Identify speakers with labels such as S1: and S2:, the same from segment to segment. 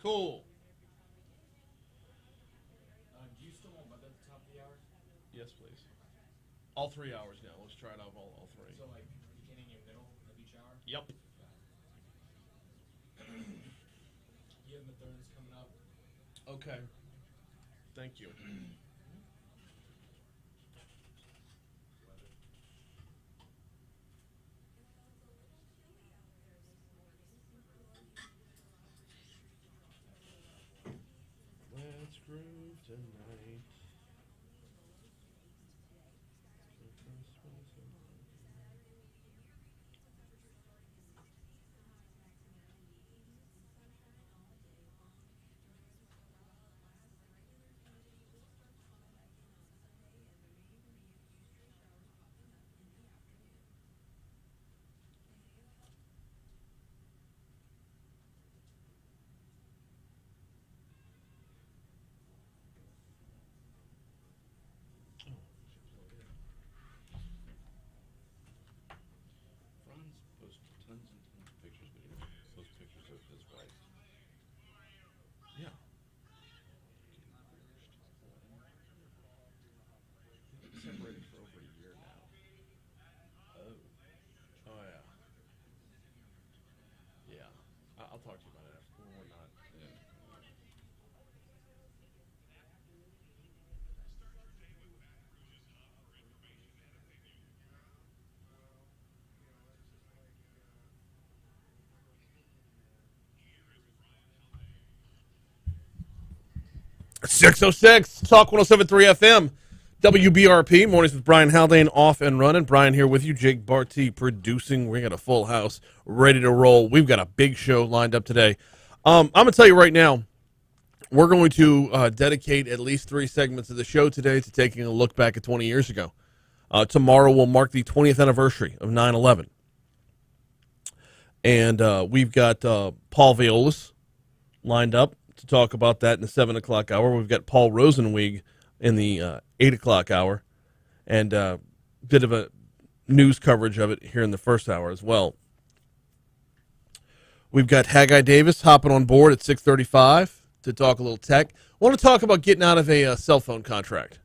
S1: Cool.
S2: Do you still want Monday at the top of the hour?
S1: Yes, please. All 3 hours now. Let's try it out all three.
S2: So, like, beginning and middle of each hour?
S1: Yep.
S2: You have the third that's coming up.
S1: Okay. Thank you. Let's groove tonight.
S3: Franz posted tons and tons of pictures, but he posts pictures of his wife.
S1: Yeah. Separated for over a year now.
S3: Oh.
S1: Oh, yeah. Yeah. I'll talk to you about it after. We're not.
S3: Yeah.
S1: .606 Talk 107.3 FM, WBRP, mornings with Brian Haldane, off and running. Brian here with you, Jake Barty producing. We got a full house ready to roll. We've got a big show lined up today. I'm going to tell you right now, we're going to dedicate at least 3 segments of the show today to taking a look back at 20 years ago. Tomorrow will mark the 20th anniversary of 9/11. And we've got Paul Viollis lined up to talk about that in the 7 o'clock hour. We've got Paul Rosenzweig in the 8 o'clock hour, and a bit of a news coverage of it here in the first hour as well. We've got Haggai Davis hopping on board at 6:35 to talk a little tech. I want to talk about getting out of a cell phone contract.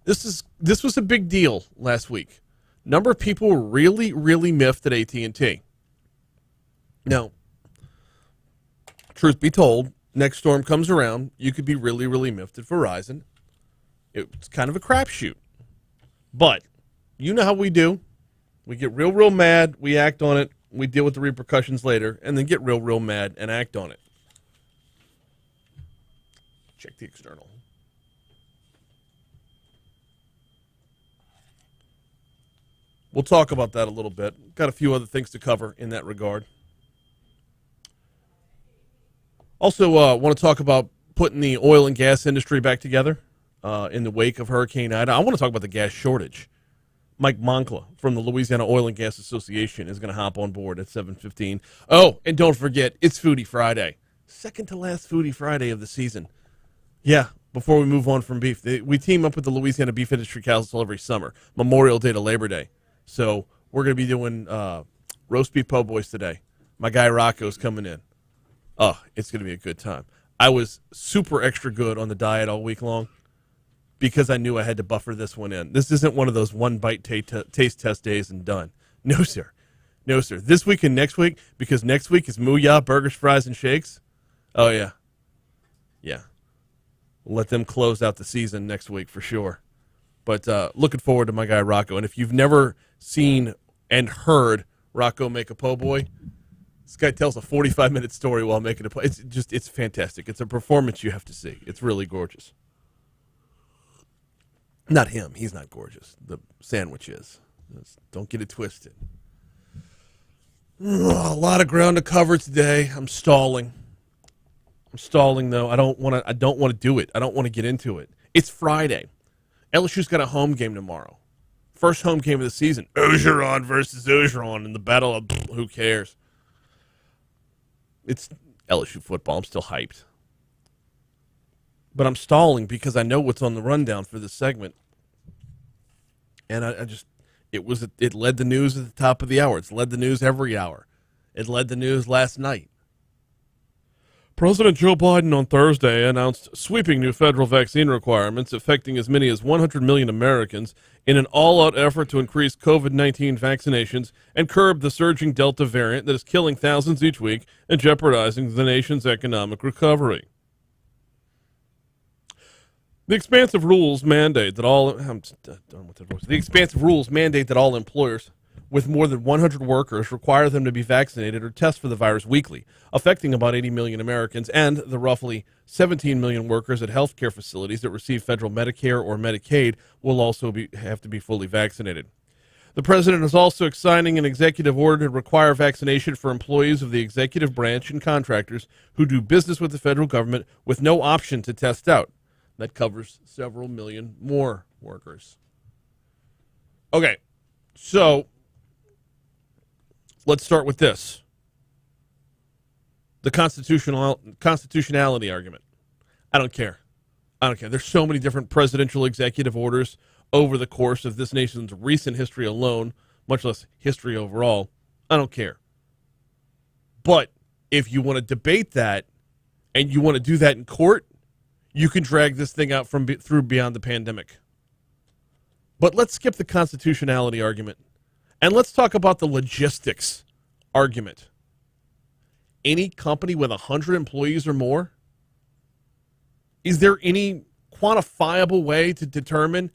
S1: This was a big deal last week. Number of people were really, really miffed at AT&T. Now, truth be told, next storm comes around, you could be really, really miffed at Verizon. It's kind of a crapshoot. But you know how we do. We get real, real mad. We act on it. We deal with the repercussions later, and then get real, real mad and act on it. Check the external. We'll talk about that a little bit. Got a few other things to cover in that regard. Also, want to talk about putting the oil and gas industry back together in the wake of Hurricane Ida. I want to talk about the gas shortage. Mike Moncla from the Louisiana Oil and Gas Association is going to hop on board at 7:15. Oh, and don't forget, it's Foodie Friday. Second to last Foodie Friday of the season. Yeah, before we move on from beef, we team up with the Louisiana Beef Industry Council every summer, Memorial Day to Labor Day. So we're going to be doing roast beef po' boys today. My guy Rocco's coming in. Oh, it's going to be a good time. I was super extra good on the diet all week long because I knew I had to buffer this one in. This isn't one of those one-bite taste test days and done. No, sir. No, sir. This week and next week, because next week is Mooyah, burgers, fries, and shakes. Oh, yeah. Yeah. We'll let them close out the season next week for sure. But looking forward to my guy Rocco. And if you've never seen and heard Rocco make a po' boy, this guy tells a 45-minute story while making a po'. It's fantastic. It's a performance you have to see. It's really gorgeous. Not him. He's not gorgeous. The sandwich is. Don't get it twisted. A lot of ground to cover today. I'm stalling. Though. I don't want to do it. I don't want to get into it. It's Friday. LSU's got a home game tomorrow. First home game of the season. Ogeron versus Ogeron in the battle of who cares. It's LSU football. I'm still hyped. But I'm stalling because I know what's on the rundown for this segment. And it led the news at the top of the hour. It's led the news every hour. It led the news last night. President Joe Biden on Thursday announced sweeping new federal vaccine requirements affecting as many as 100 million Americans in an all-out effort to increase COVID-19 vaccinations and curb the surging Delta variant that is killing thousands each week and jeopardizing the nation's economic recovery. The expansive rules mandate that all employers with more than 100 workers require them to be vaccinated or test for the virus weekly, affecting about 80 million Americans and the roughly 17 million workers at healthcare facilities that receive federal Medicare or Medicaid will also have to be fully vaccinated. The president is also signing an executive order to require vaccination for employees of the executive branch and contractors who do business with the federal government with no option to test out. That covers several million more workers. Okay, so let's start with this. The constitutionality argument. I don't care. There's so many different presidential executive orders over the course of this nation's recent history alone, much less history overall. I don't care. But if you want to debate that and you want to do that in court, you can drag this thing out through beyond the pandemic. But let's skip the constitutionality argument and let's talk about the logistics argument. Any company with 100 employees or more, is there any quantifiable way to determine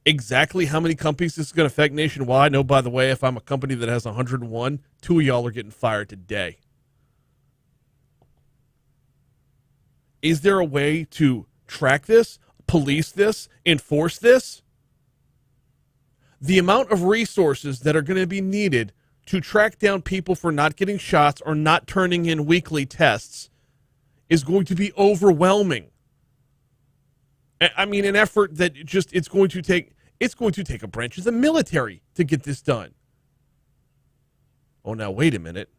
S1: exactly how many companies this is going to affect nationwide? No, by the way, if I'm a company that has 101, 2 of y'all are getting fired today. Is there a way to track this, police this, enforce this? The amount of resources that are going to be needed to track down people for not getting shots or not turning in weekly tests is going to be overwhelming. I mean, an effort that it's going to take a branch of the military to get this done. Oh, now wait a minute.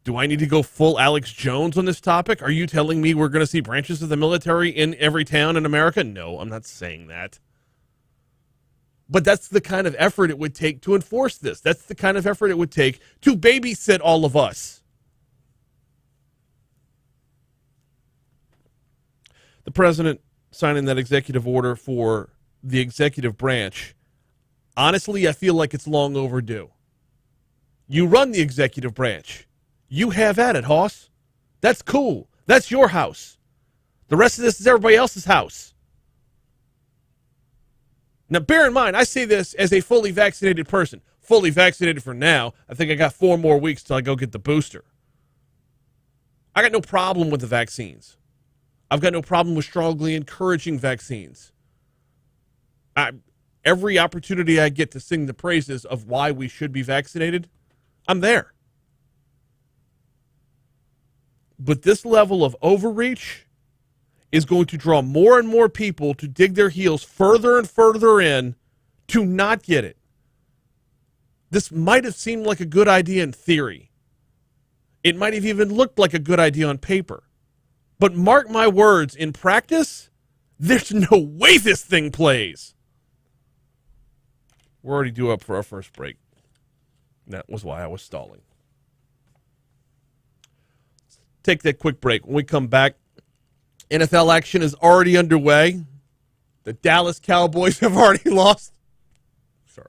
S1: Do I need to go full Alex Jones on this topic? Are you telling me we're going to see branches of the military in every town in America? No, I'm not saying that. But that's the kind of effort it would take to enforce this. That's the kind of effort it would take to babysit all of us. The president signing that executive order for the executive branch, honestly, I feel like it's long overdue. You run the executive branch. You have at it, Hoss. That's cool. That's your house. The rest of this is everybody else's house. Now, bear in mind, I say this as a fully vaccinated person. Fully vaccinated for now. I think I got 4 more weeks till I go get the booster. I got no problem with the vaccines. I've got no problem with strongly encouraging vaccines. Every opportunity I get to sing the praises of why we should be vaccinated, I'm there. But this level of overreach is going to draw more and more people to dig their heels further and further in to not get it. This might have seemed like a good idea in theory. It might have even looked like a good idea on paper. But mark my words, in practice, there's no way this thing plays. We're already due up for our first break. That was why I was stalling. Take that quick break. When we come back, NFL action is already underway. The Dallas Cowboys have already lost. Sorry.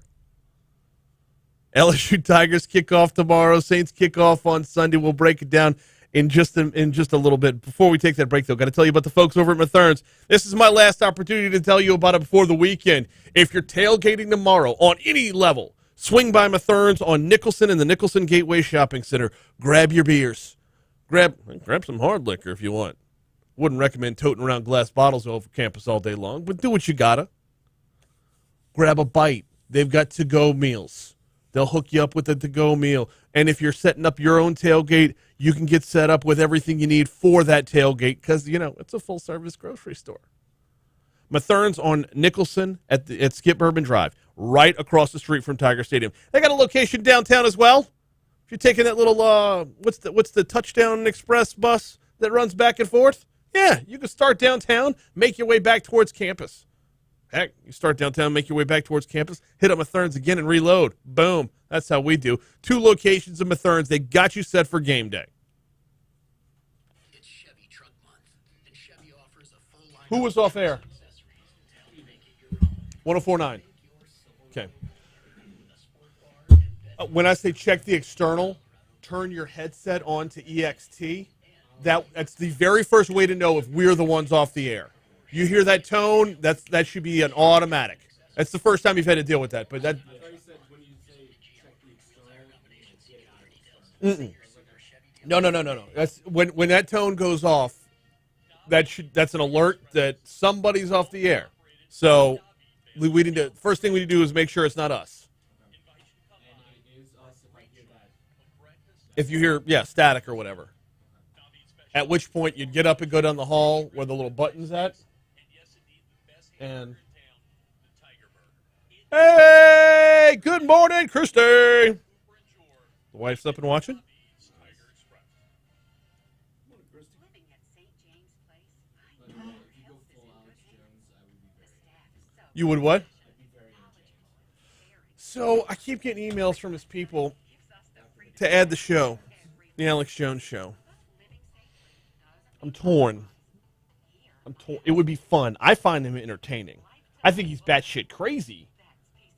S1: LSU Tigers kick off tomorrow. Saints kick off on Sunday. We'll break it down in just a little bit. Before we take that break, though, got to tell you about the folks over at Mathern's. This is my last opportunity to tell you about it before the weekend. If you're tailgating tomorrow on any level, swing by Mathern's on Nicholson in the Nicholson Gateway Shopping Center. Grab your beers. Grab some hard liquor if you want. Wouldn't recommend toting around glass bottles over campus all day long, but do what you gotta. Grab a bite. They've got to-go meals. They'll hook you up with a to-go meal. And if you're setting up your own tailgate, you can get set up with everything you need for that tailgate because, it's a full-service grocery store. Mathern's on Nicholson at Skip Bourbon Drive, right across the street from Tiger Stadium. They got a location downtown as well. If you're taking that little, what's the Touchdown Express bus that runs back and forth? Yeah, you can start downtown, make your way back towards campus. Heck, you start downtown, make your way back towards campus, hit up Mathern's again and reload. Boom. That's how we do. 2 locations of Mathern's. They got you set for game day. Who was off air? 104.9. Okay. When I say check the external, turn your headset on to EXT. That's the very first way to know if we're the ones off the air. You hear that tone, that should be an automatic. That's the first time you've had to deal with that. But that.
S2: I thought you said when you say check the external, get out of the
S1: No. That's when that tone goes off. That's an alert that somebody's off the air. So we need to. First thing we need to do is make sure it's not us.
S2: And it is us if I hear that.
S1: If you hear static or whatever. At which point you'd get up and go down the hall where the little button's at. And hey, good morning, Christy. The wife's up and watching. You would what? So I keep getting emails from his people to add the show, the Alex Jones show. I'm torn. It would be fun. I find him entertaining. I think he's batshit crazy,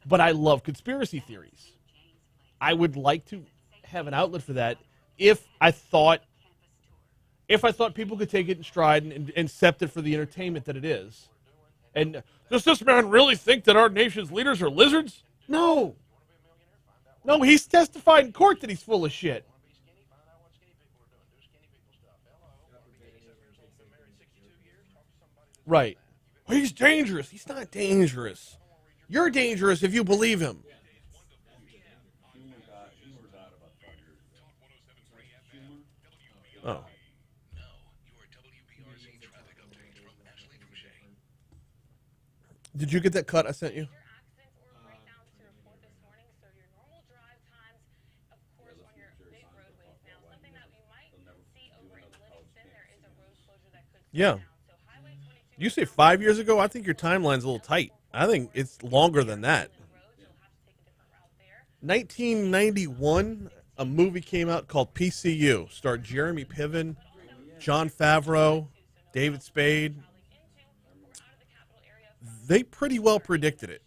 S1: but I love conspiracy theories. I would like to have an outlet for that if I thought people could take it in stride and accept it for the entertainment that it is. And does this man really think that our nation's leaders are lizards? No. No, he's testified in court that he's full of shit. Right. He's dangerous. He's not dangerous. You're dangerous if you believe him. Oh. Did you get that cut I sent you? Yeah. You say 5 years ago? I think your timeline's a little tight. I think it's longer than that. 1991, a movie came out called PCU. Starred Jeremy Piven, Jon Favreau, David Spade. They pretty well predicted it.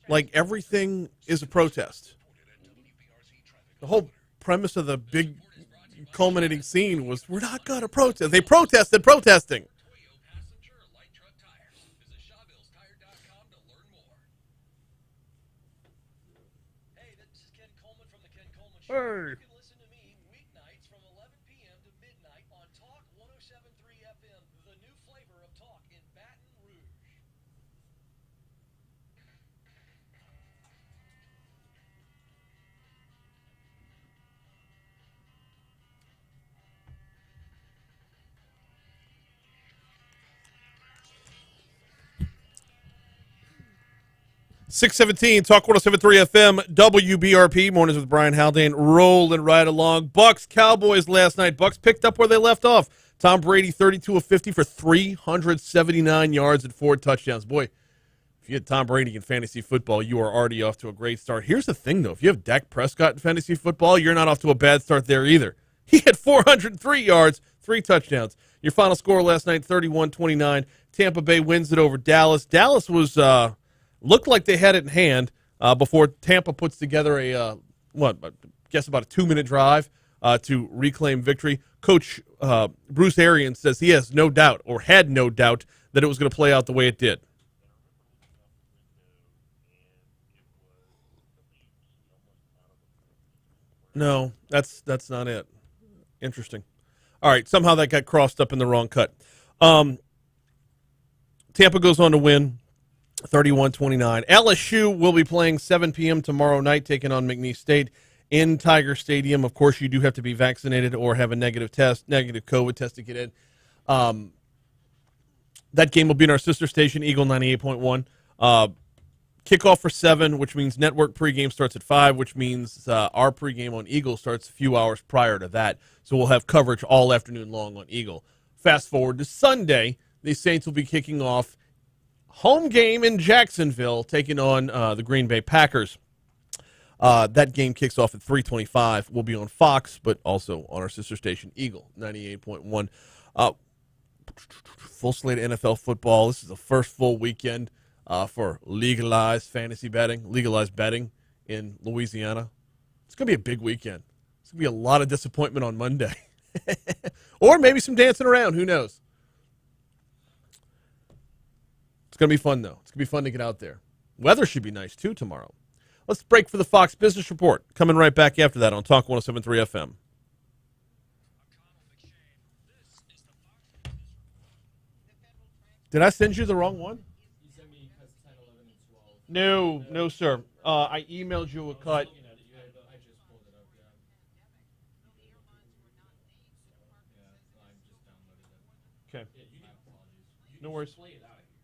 S1: Like, everything is a protest. The whole premise of the big culminating scene was, we're not going to protest. They protested protesting. Hey.
S4: You can listen to me weeknights from 11 p.m. to midnight on Talk 107.3 FM, the new flavor of talk in Baton Rouge.
S1: .617, Talk 107.3 FM, WBRP, mornings with Brian Haldane, rolling right along. Bucks, Cowboys last night. Bucks picked up where they left off. Tom Brady, 32 of 50 for 379 yards and 4 touchdowns. Boy, if you had Tom Brady in fantasy football, you are already off to a great start. Here's the thing, though. If you have Dak Prescott in fantasy football, you're not off to a bad start there either. He had 403 yards, 3 touchdowns. Your final score last night, 31-29. Tampa Bay wins it over Dallas. Dallas was... looked like they had it in hand before Tampa puts together I guess about a 2-minute drive to reclaim victory. Coach Bruce Arians says he has no doubt, or had no doubt, that it was going to play out the way it did. No, that's not it. Interesting. All right, somehow that got crossed up in the wrong cut. Tampa goes on to win 31-29. LSU will be playing 7 p.m. tomorrow night, taking on McNeese State in Tiger Stadium. Of course, you do have to be vaccinated or have a negative COVID test to get in. That game will be in our sister station, Eagle 98.1. Kickoff for 7, which means network pregame starts at 5, which means our pregame on Eagle starts a few hours prior to that. So we'll have coverage all afternoon long on Eagle. Fast forward to Sunday, the Saints will be kicking off home game in Jacksonville, taking on the Green Bay Packers. That game kicks off at 3:25. We'll be on Fox, but also on our sister station, Eagle 98.1. Full slate of NFL football. This is the first full weekend for legalized betting in Louisiana. It's going to be a big weekend. It's going to be a lot of disappointment on Monday. Or maybe some dancing around. Who knows? It's going to be fun, though. It's going to be fun to get out there. Weather should be nice, too, tomorrow. Let's break for the Fox Business Report. Coming right back after that on Talk 107.3 FM. Did I send you the wrong one?
S2: You sent me cuts 10, 11, and 12.
S1: No, sir. I emailed you a cut.
S2: Looking at it, I just pulled it up, yeah. Yeah, I just downloaded it.
S1: Okay.
S2: Yeah, you can apologies.
S1: No worries.
S2: Play it out of here.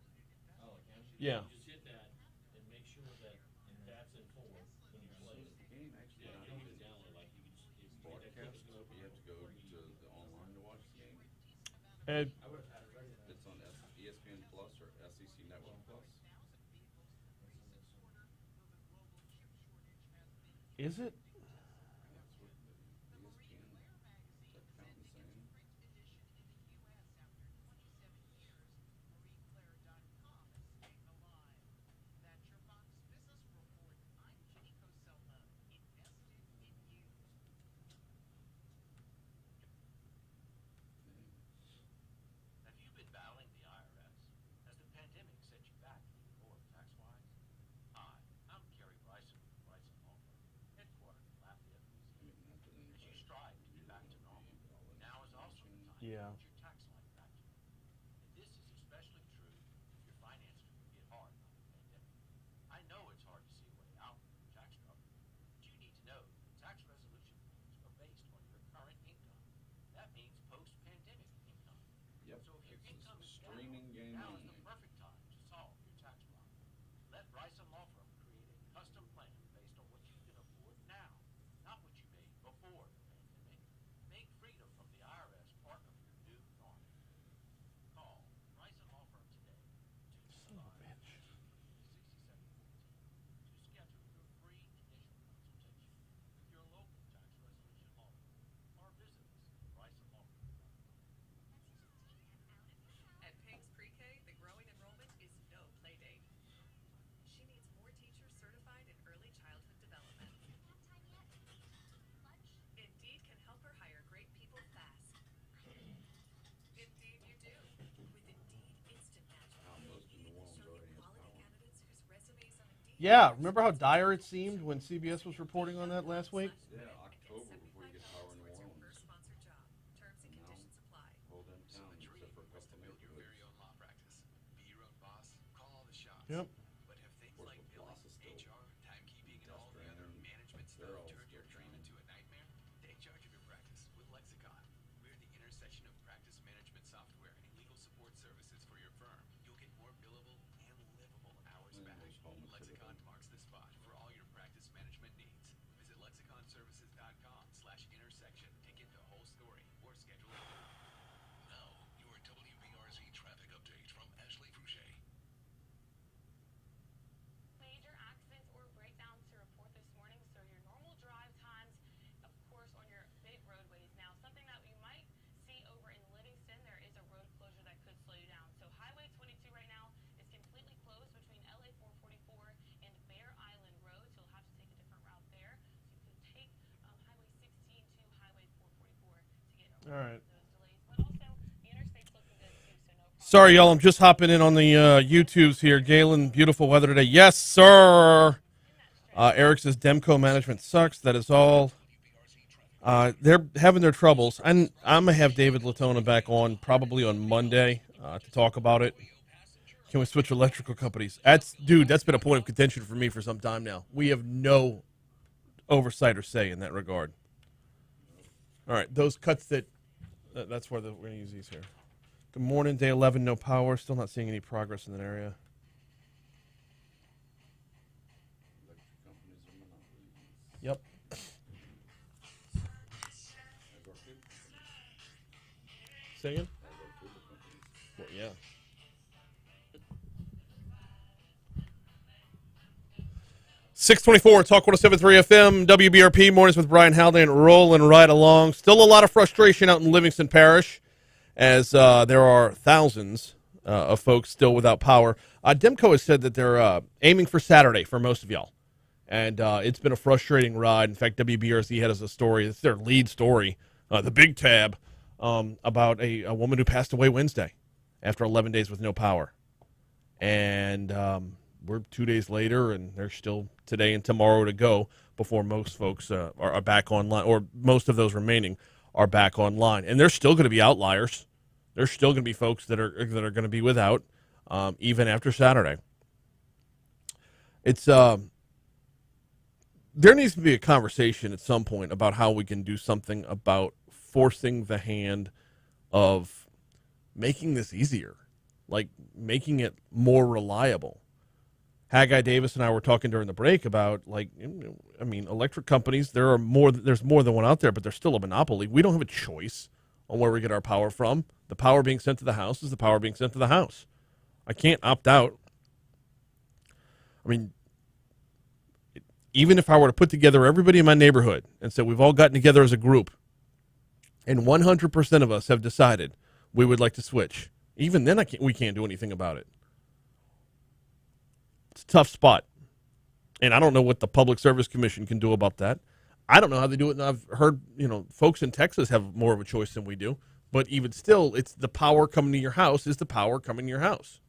S2: Oh, I can?
S1: Yeah.
S2: You just hit that and make sure that that's in full when you play it.
S3: Game actually not even download, like you can just broadcast. You have to go to the online to watch the game.
S1: And
S2: I would have had it ready then.
S3: It's on ESPN Plus or SEC Network Plus.
S1: is it?
S3: That's what the ESPN account is saying.
S4: Have you been battling the IRS? Has the pandemic set you back even more tax-wise? Hi, I'm Kerry Bryson with Bryson Law Firm, headquartered in Lafayette, Louisiana. As you strive to get back to normal, now is also the time
S1: Yeah.
S4: to get your tax life back to normal. And this is especially true if your finances were hit hard by the pandemic. I know it's hard to see a way out from your tax struggle, but you need to know that tax resolution plans are based on your current income. That means post-pandemic income.
S3: Yep.
S4: So if your
S3: It's
S4: income is down,
S3: streaming game
S4: now is
S3: only.
S4: the perfect time to solve your tax problem. Let Bryson Law Firm create a custom plan based on what you can afford now, not what you made before the pandemic. Make freedom from the IRS part of your new normal. Call Bryson Law Firm today. 225-6714 to schedule your free initial consultation with your local tax resolution lawyer, or visit us at BrysonLawFirm.com.
S5: At Pigs Pre-K, the growing enrollment is no playdate. She needs more teachers certified in early childhood development. Indeed can help her hire great people fast. Indeed you do. With Indeed Instant Match,
S3: Most of New Orleans
S5: show you
S3: already has
S5: quality
S3: power.
S5: candidates whose resumes on Indeed.
S1: Yeah. Remember how dire it seemed when CBS was reporting on that last week?
S3: Yeah, October before you get power in New
S5: Towards your
S3: Orleans.
S5: first sponsored job. Terms and
S3: Now,
S5: conditions apply.
S3: Hold them down except for a couple of neighborhoods.
S4: Law practice. Be your own boss. Call all the shots.
S1: Yep.
S4: But have things
S3: Of course,
S4: like
S3: the
S4: billing,
S3: boss is still
S4: HR, timekeeping, and all the other
S3: pedestrian.
S4: management
S3: They're
S4: stuff
S3: all
S4: turned your
S3: still
S4: dream
S3: trying.
S4: into a nightmare? Take charge of your practice with Lexicon. We're the intersection of practice management software and legal support services for your firm. You'll get more billable and livable hours back.
S3: those homeless
S4: Lexicon
S3: people.
S4: marks the spot for all your practice management needs. Visit lexiconservices.com/intersection to get the whole story or schedule a call.
S6: Now, your WBRZ traffic update from Ashley Fouché.
S7: Major accidents or breakdowns to report this morning, so your normal drive times, of course, on your big roadways. Now, something that we might see over in Livingston, there is a road closure that could slow you down. So Highway 22 right now is completely closed between LA 444 and Bear Island Road, so you'll have to take a different route there. So you can take Highway 16 to Highway 444 to get
S1: All right.
S7: those delays. But also, the interstate's looking good too, so no problem.
S1: Sorry, y'all. I'm just hopping in on the YouTubes here. Galen, beautiful weather today. Yes, sir. Eric says Demco management sucks. That is all. They're having their troubles. I'm gonna have David Latona back on probably on Monday to talk about it. Can we switch electrical companies? That's been a point of contention for me for some time now. We have no oversight or say in that regard. All right, those cuts that's where we're gonna use these here. Good morning, day 11, no power. Still not seeing any progress in that area.
S3: Electric companies are monopolies.
S1: Yep.
S3: As are cable companies.
S1: Say again?
S3: As are cable companies.
S1: Well, yeah. 624, Talk 107.3 FM, WBRP, mornings with Brian Haldane, rolling right along. Still a lot of frustration out in Livingston Parish as there are thousands of folks still without power. Demco has said that they're aiming for Saturday for most of y'all. And it's been a frustrating ride. In fact, WBRZ had as a story, it's their lead story, the big tab, about a woman who passed away Wednesday after 11 days with no power. And we're 2 days later, and there's still today and tomorrow to go before most folks are back online, or most of those remaining are back online. And there's still going to be outliers. There's still going to be folks that are going to be without, even after Saturday. It's there needs to be a conversation at some point about how we can do something about forcing the hand of making this easier, like making it more reliable. Haggai Davis and I were talking during the break about, like, I mean, electric companies, there's more than one out there, but there's still a monopoly. We don't have a choice on where we get our power from. The power being sent to the house is the power being sent to the house. I can't opt out. I mean, even if I were to put together everybody in my neighborhood and say we've all gotten together as a group and 100% of us have decided we would like to switch, even then we can't do anything about it. It's a tough spot. And I don't know what the Public Service Commission can do about that. I don't know how they do it. And I've heard, folks in Texas have more of a choice than we do. But even still, it's the power coming to your house is the power coming to your house.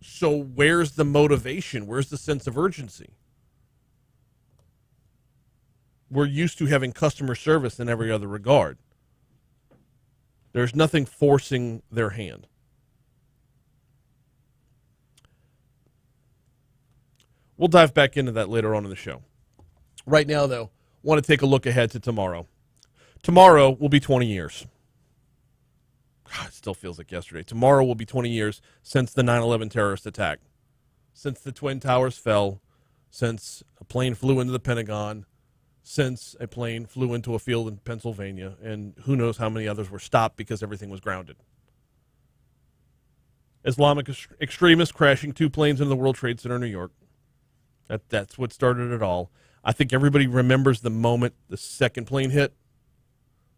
S1: So where's the motivation? Where's the sense of urgency? We're used to having customer service in every other regard. There's nothing forcing their hand. We'll dive back into that later on in the show. Right now, though, want to take a look ahead to tomorrow. Tomorrow will be 20 years. God, it still feels like yesterday. Tomorrow will be 20 years since the 9/11 terrorist attack, since the Twin Towers fell, since a plane flew into the Pentagon, since a plane flew into a field in Pennsylvania, and who knows how many others were stopped because everything was grounded. Islamic extremists crashing 2 planes into the World Trade Center in New York. That's what started it all. I think everybody remembers the moment the second plane hit.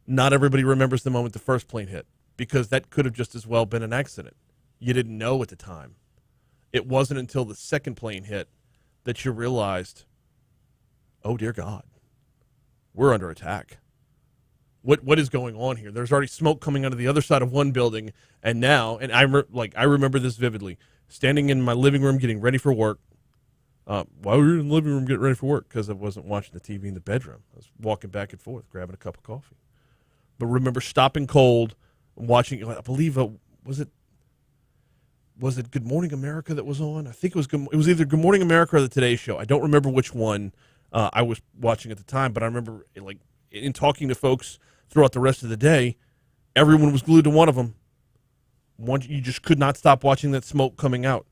S1: Not everybody remembers the moment the first plane hit, because that could have just as well been an accident. You didn't know at the time. It wasn't until the second plane hit that you realized, oh, dear God, we're under attack. What is going on here? There's already smoke coming out of the other side of one building, and now, and I remember this vividly, standing in my living room getting ready for work. Why were you in the living room getting ready for work? Because I wasn't watching the TV in the bedroom. I was walking back and forth, grabbing a cup of coffee. But remember stopping cold, watching, I believe, was it Good Morning America that was on? I think it was either Good Morning America or the Today Show. I don't remember which one I was watching at the time, but I remember, like, in talking to folks throughout the rest of the day, everyone was glued to one of them. You just could not stop watching that smoke coming out.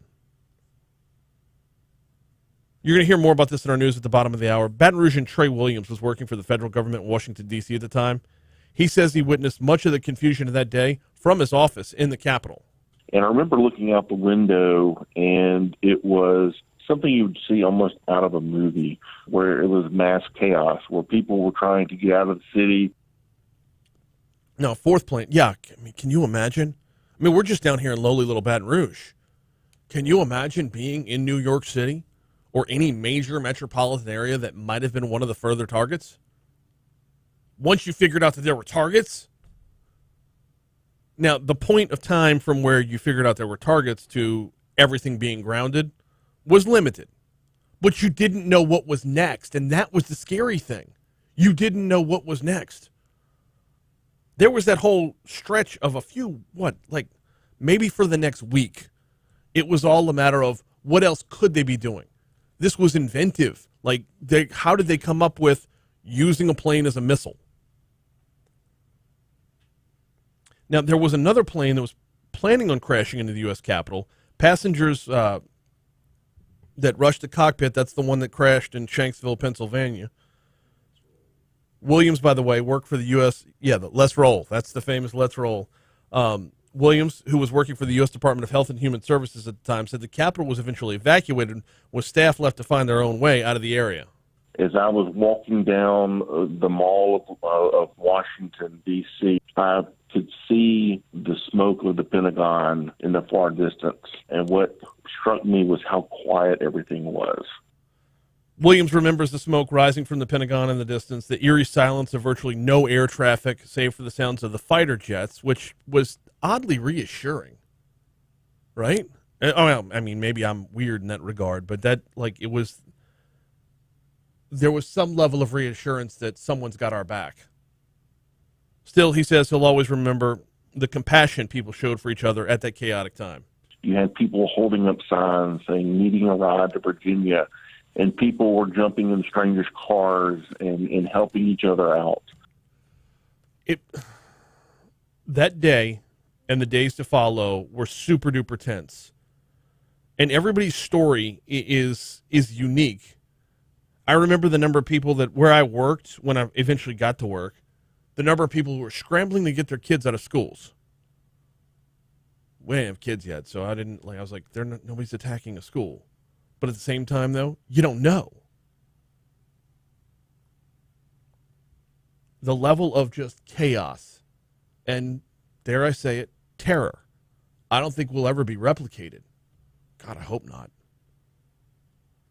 S1: You're going to hear more about this in our news at the bottom of the hour. Baton Rouge and Trey Williams was working for the federal government in Washington, D.C. at the time. He says he witnessed much of the confusion of that day from his office in the Capitol.
S8: And I remember looking out the window, and it was something you would see almost out of a movie, where it was mass chaos, where people were trying to get out of the city.
S1: No, fourth plane. Yeah, I mean, can you imagine? I mean, we're just down here in lowly little Baton Rouge. Can you imagine being in New York City or any major metropolitan area that might have been one of the further targets? Once you figured out that there were targets, now the point of time from where you figured out there were targets to everything being grounded was limited. But you didn't know what was next, and that was the scary thing. You didn't know what was next. There was that whole stretch of a few, maybe for the next week, it was all a matter of what else could they be doing? This was inventive. How did they come up with using a plane as a missile? Now, there was another plane that was planning on crashing into the U.S. Capitol. Passengers that rushed the cockpit, that's the one that crashed in Shanksville, Pennsylvania. Williams, by the way, worked for the U.S. Let's Roll. That's the famous Let's Roll. Williams, who was working for the U.S. Department of Health and Human Services at the time, said the Capitol was eventually evacuated, with staff left to find their own way out of the area.
S8: As I was walking down the mall of Washington, D.C., I could see the smoke of the Pentagon in the far distance. And what struck me was how quiet everything was.
S1: Williams remembers the smoke rising from the Pentagon in the distance, the eerie silence of virtually no air traffic, save for the sounds of the fighter jets, which was oddly reassuring. Right? Oh, I mean, maybe I'm weird in that regard, but that, like, it was, there was some level of reassurance that someone's got our back. Still, he says he'll always remember the compassion people showed for each other at that chaotic time.
S8: You had people holding up signs saying, needing a ride to Virginia, and people were jumping in strangers' cars and helping each other out.
S1: That day and the days to follow were super duper tense. And everybody's story is unique. I remember the number of people that where I worked when I eventually got to work, the number of people who were scrambling to get their kids out of schools. We didn't have kids yet, so I didn't I was like, nobody's attacking a school. But at the same time, though, you don't know. The level of just chaos and, dare I say it, terror, I don't think will ever be replicated. God, I hope not.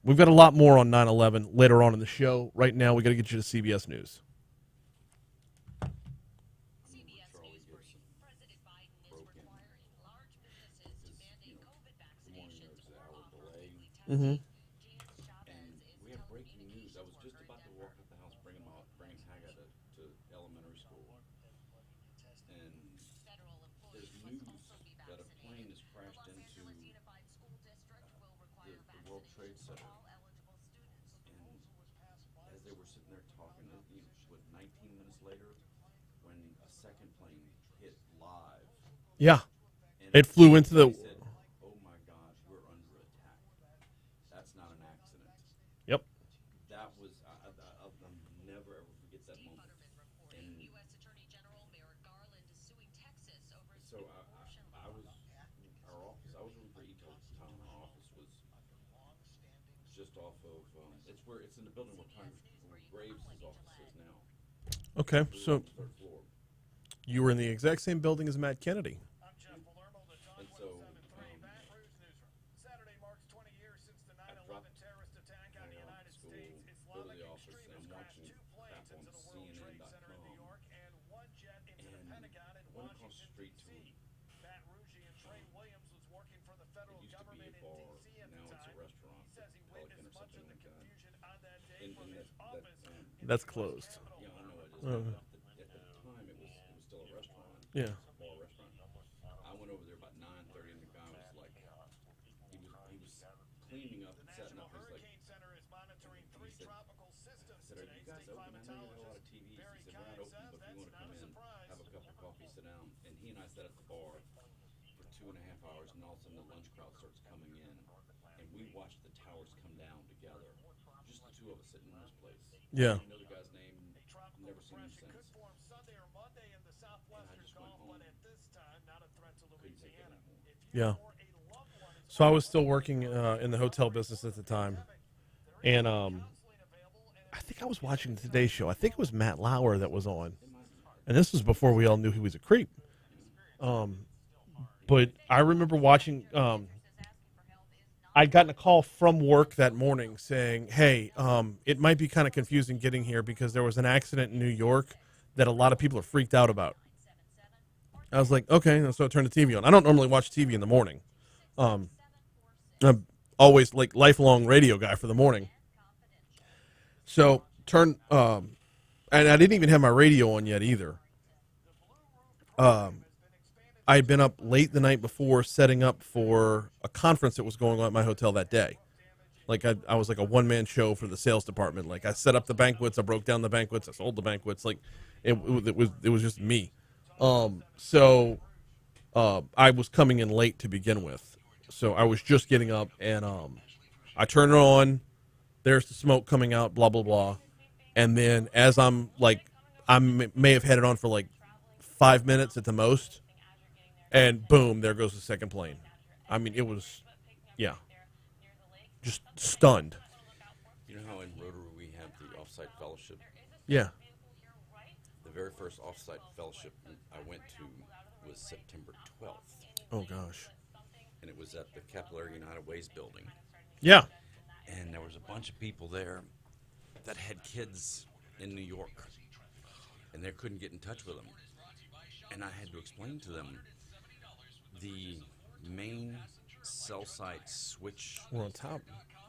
S1: We've got a lot more on 9/11 later on in the show. Right now, we got to get you to CBS News.
S5: CBS News brief. President Biden is requiring large businesses to mandate COVID vaccinations or offer weekly testing.
S3: And we have breaking news. I was just about to walk out the house, bringing Haga to elementary school. And
S5: Federal
S3: there's
S5: employees
S3: news
S5: must also be
S3: that a plane
S5: vaccinated.
S3: has crashed
S5: Los
S3: into
S5: Angeles Unified School District will require
S3: the World Trade
S5: vaccinations
S3: Center.
S5: for all eligible students.
S3: And as they were sitting there talking, 19 minutes later, when a second plane hit live,
S1: Yeah.
S3: and
S1: It flew into the...
S3: they said, "Oh my gosh, we're under attack." That's not an accident.
S1: Yep.
S3: That was I'll never ever forget that moment.
S5: Futterman reporting.
S3: And
S5: U.S. Attorney General Merrick Garland is suing Texas over its
S3: so
S5: new
S3: I
S5: abortion
S3: was
S5: law.
S3: I was working for Eco at the time. Our office was just off of it's in the building where Graves' office is now.
S1: Okay,
S3: We were
S1: so
S3: on the third floor.
S1: you were in the exact same building as Matt Kennedy.
S3: And so
S4: Baton Rouge newsroom. Saturday marks 20 years since the
S3: I
S4: 9/11
S3: dropped
S4: terrorist attack on the
S3: hang out
S4: United
S3: at school,
S4: States.
S3: go to
S4: Islamic
S3: the office, and
S4: extremists
S3: I'm
S4: crashed
S3: watching
S4: two planes
S3: crap on
S4: into the World Trade Center in New
S3: CNN.com.
S4: York and one jet into the
S3: And
S4: Pentagon in
S3: I went across the
S4: Washington,
S3: street to
S4: D.C. Pat Ruggie and Trey Williams was working for the
S3: It
S4: federal
S3: used to be
S4: government
S3: a
S4: in
S3: bar,
S4: D.C. at the
S3: now it's a
S4: time.
S3: restaurant,
S4: He says he
S3: Pelican
S4: witnessed
S3: or
S4: much of
S3: something
S4: the
S3: like that.
S4: confusion on that day
S3: And
S4: from his office.
S1: That's closed.
S3: Yeah, I know it is.
S1: Uh-huh.
S3: At the time, it was still a restaurant.
S1: Yeah.
S3: It was a bar restaurant. I went over there about 9:30, and the guy was like, he was cleaning up
S4: The
S3: and setting
S4: National
S3: up. He's like,
S4: Hurricane Center is monitoring
S3: he
S4: three
S3: said-
S4: tropical systems
S3: I said, "Are
S4: today.
S3: you guys
S4: State
S3: open? I know you got a lot of
S4: climatologist
S3: TVs."
S4: Barry
S3: He said, "We're not
S4: Kine
S3: open,
S4: says
S3: but if you
S4: that's
S3: want to
S4: not
S3: come
S4: a
S3: in,
S4: surprise.
S3: have a cup of coffee, sit down." And he and I sat at the bar for 2.5 hours, and all of a sudden the lunch crowd starts coming in, and we watched the towers come down together. Just the two of us sitting in this place.
S1: Yeah.
S3: I know the guy's name.
S4: Tropical
S3: Never seen him
S4: depression could
S3: since.
S4: form Sunday or Monday in the southwestern
S3: just went
S4: Gulf,
S3: home.
S4: but at this time, not a threat to
S3: Couldn't take it
S4: Louisiana.
S3: anymore.
S4: If you
S1: Yeah.
S4: or a loved one is
S1: So I was still working in the hotel business at the time. And
S4: counseling available and
S1: I think I was watching the Today Show. I think it was Matt Lauer that was on. And this was before we all knew he was a creep. But I remember watching... I'd gotten a call from work that morning saying, hey, it might be kind of confusing getting here because there was an accident in New York that a lot of people are freaked out about. I was like, okay, so I turned the TV on. I don't normally watch TV in the morning. I'm always like lifelong radio guy for the morning. So and I didn't even have my radio on yet either. I had been up late the night before setting up for a conference that was going on at my hotel that day. Like I was like a one-man show for the sales department. Like I set up the banquets, I broke down the banquets, I sold the banquets. Like it was just me. So I was coming in late to begin with. So I was just getting up and I turn it on. There's the smoke coming out, blah, blah, blah. And then as I'm like, I may have had it on for like 5 minutes at the most. And boom, there goes the second plane. I mean, it was, yeah, just stunned.
S3: You know how in Rotary we have the offsite fellowship?
S1: Yeah.
S3: The The very first off-site fellowship I went to was September 12th,
S1: Oh gosh.
S3: and it was at the Capillary United Ways building.
S1: Yeah.
S3: And there was a bunch of people there that had kids in New York, and they couldn't get in touch with them. And I had to explain to them the main cell site switch.
S1: We're on top.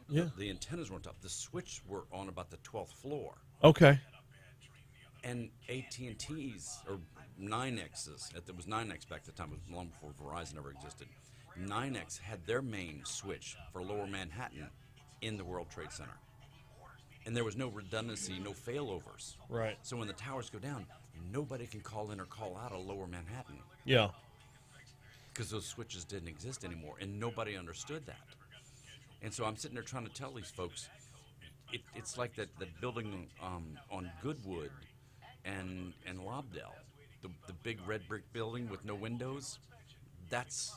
S1: Yeah.
S3: The antennas were on top. The switch were on about the 12th floor.
S1: Okay.
S3: And AT&T's, or 9X's, there was 9X back at the time, it was long before Verizon ever existed. 9X had their main switch for Lower Manhattan in the World Trade Center. And there was no redundancy, no failovers.
S1: Right.
S3: So when the towers go down, nobody can call in or call out of Lower Manhattan
S1: Yeah.
S3: because those switches didn't exist anymore, and nobody understood that. And so I'm sitting there trying to tell these folks, it's like that building on Goodwood and Lobdell, the big red brick building with no windows. That's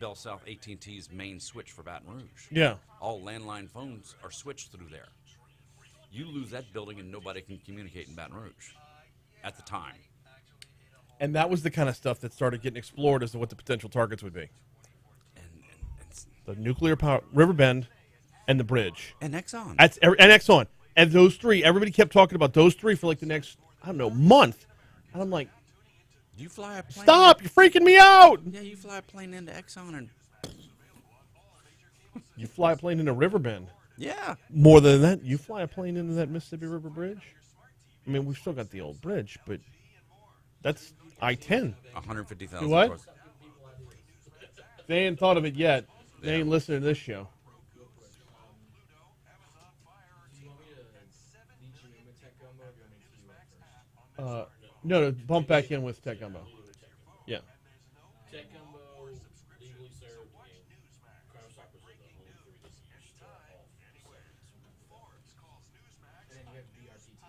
S3: Bell South AT&T's main switch for Baton Rouge.
S1: Yeah.
S3: All landline phones are switched through there. You lose that building and nobody can communicate in Baton Rouge at the time.
S1: And that was the kind of stuff that started getting explored as to what the potential targets would be. The nuclear power, Riverbend, and the bridge.
S3: And Exxon.
S1: And Exxon. And those three, everybody kept talking about those three for like the next, I don't know, month. And I'm like,
S3: You fly a plane.
S1: stop, you're freaking me out.
S3: Yeah, you fly a plane into Exxon and
S1: You fly a plane into Riverbend.
S3: yeah.
S1: More than that, you fly a plane into that Mississippi River Bridge. I mean, we've still got the old bridge, but that's I-10.
S3: 150,000.
S1: Do what?
S3: cars.
S1: They ain't thought of it yet. They ain't listening to this show.
S2: Do you want me to lead you in with Tech Gumbo, or do you want me to do it first?
S1: No, bump back in with Tech Gumbo. Yeah.
S2: Tech Gumbo, legally served, and Crime Stoppers are the only three that start off. And then you have BRTT.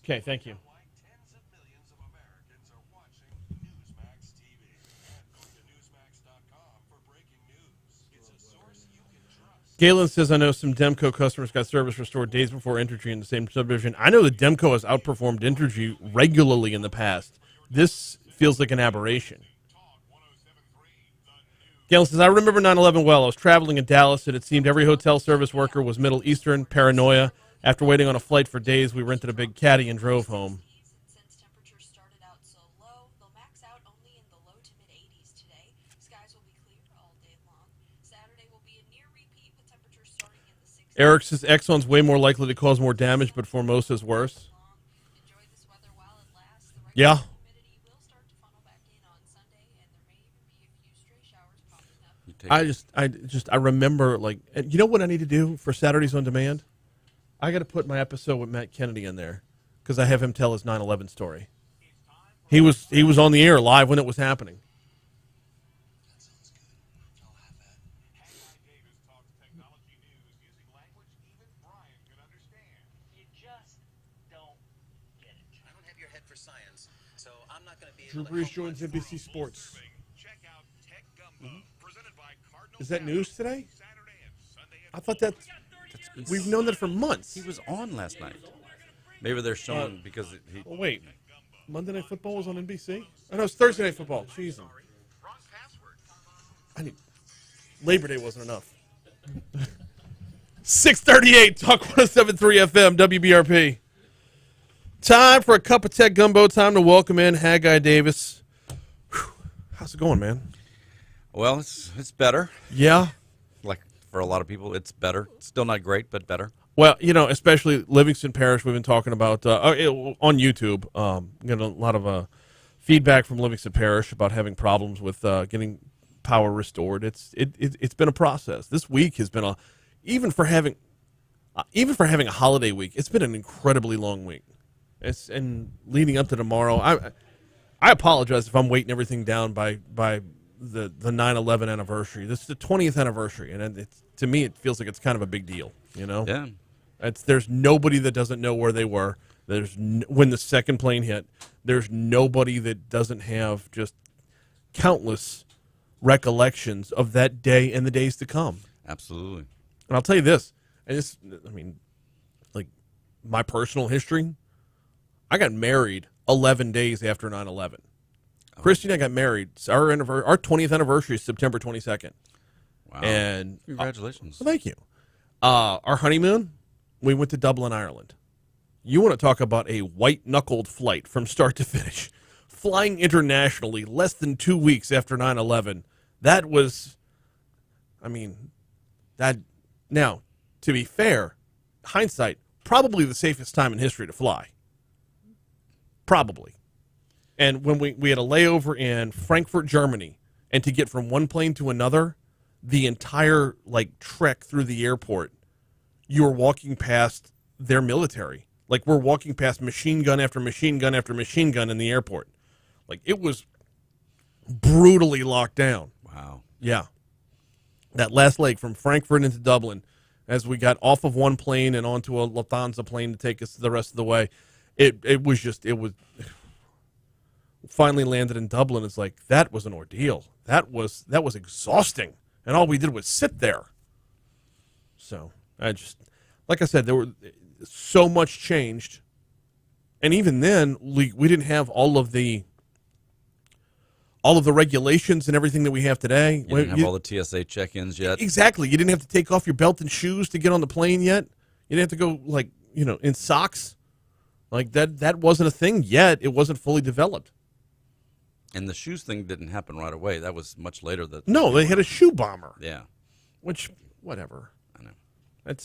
S1: Okay, thank you.
S6: Tens of millions of Americans are watching Newsmax TV. And go to Newsmax.com for breaking news. It's a source you can trust.
S1: Galen says, I know some Demco customers got service restored days before Entergy in the same subdivision. I know that Demco has outperformed Entergy regularly in the past. This feels like an aberration. Galen says, I remember 9/11 well. I was traveling in Dallas, and it seemed every hotel service worker was Middle Eastern, paranoia. After waiting on a flight for days, we rented a big caddy and drove home.
S5: Since temperatures started out so low, they'll max out only in the low to mid 80s today. Skies will be clear all day long. Saturday will be a near repeat with temperatures starting in the 60s.
S1: Eric says, Exxon's way more likely to cause more damage, but Formosa's worse.
S5: Enjoy this weather while it lasts. The
S1: Yeah.
S5: humidity will start to funnel back in on Sunday, and there may even be a few stray showers popping up.
S1: I remember, like, and you know what I need to do for Saturdays on Demand? I got to put my episode with Matt Kennedy in there because I have him tell his 9/11 story. He was on the air live when it was happening.
S6: That sounds good. I'll have that.
S9: Haldane Davis talks technology news using language even Brian can understand.
S4: You just don't get it.
S10: I don't have your head for science, so I'm not going to be
S1: Drew
S10: able to
S1: Brees
S10: help
S1: joins
S10: much.
S1: NBC Sports.
S9: Check out Tech Gumbo, presented by Cardinal.
S1: Is that news today?
S9: Saturday and Sunday at
S1: I thought that we've known that for months.
S3: He was on last night. Maybe they're showing because he.
S1: Oh, wait. Monday Night Football was on NBC? Oh, no, it's Thursday Night Football. Jesus. I need... Labor Day wasn't enough. 638, Talk 107.3 FM, WBRP. Time for a Cup of Tech Gumbo. Time to welcome in Haldane Davis. Whew. How's it going, man?
S3: Well, it's better.
S1: Yeah.
S3: Like for a lot of people, it's better. Still not great, but better.
S1: Well, you know, especially Livingston Parish, we've been talking about on YouTube. Getting a lot of feedback from Livingston Parish about having problems with getting power restored. It's been a process. This week has been even for having a holiday week. It's been an incredibly long week. And leading up to tomorrow, I apologize if I'm weighting everything down by the 9/11 anniversary. This is the 20th anniversary, and to me it feels like it's kind of a big deal. You know,
S3: Yeah.
S1: There's nobody that doesn't know where they were. When the second plane hit, there's nobody that doesn't have just countless recollections of that day and the days to come.
S3: Absolutely.
S1: And I'll tell you this, and this, I mean, like my personal history, I got married 11 days after 9/11. Christy and I got married. Our 20th anniversary is September 22nd.
S3: Wow.
S1: And
S3: Congratulations.
S1: thank you. Our honeymoon, we went to Dublin, Ireland. You want to talk about a white-knuckled flight from start to finish. Flying internationally less than 2 weeks after 9/11. That was, now, to be fair, hindsight, probably the safest time in history to fly. Probably. And when we had a layover in Frankfurt, Germany, and to get from one plane to another, the entire trek through the airport, you were walking past their military. Like, we're walking past machine gun after machine gun after machine gun in the airport. Like, it was brutally locked down.
S3: Wow.
S1: Yeah. That last leg from Frankfurt into Dublin, as we got off of one plane and onto a Lufthansa plane to take us the rest of the way, it was finally landed in Dublin. It's like, that was an ordeal. That was exhausting. And all we did was sit there. So like I said, there were so much changed. And even then, we didn't have all of the regulations and everything that we have today.
S3: You didn't have all the TSA check-ins yet.
S1: Exactly. You didn't have to take off your belt and shoes to get on the plane yet. You didn't have to go in socks. Like that wasn't a thing yet. It wasn't fully developed.
S3: And the shoes thing didn't happen right away. That was much later.
S1: No, they had a shoe bomber.
S3: Yeah.
S1: Which, whatever.
S3: I know.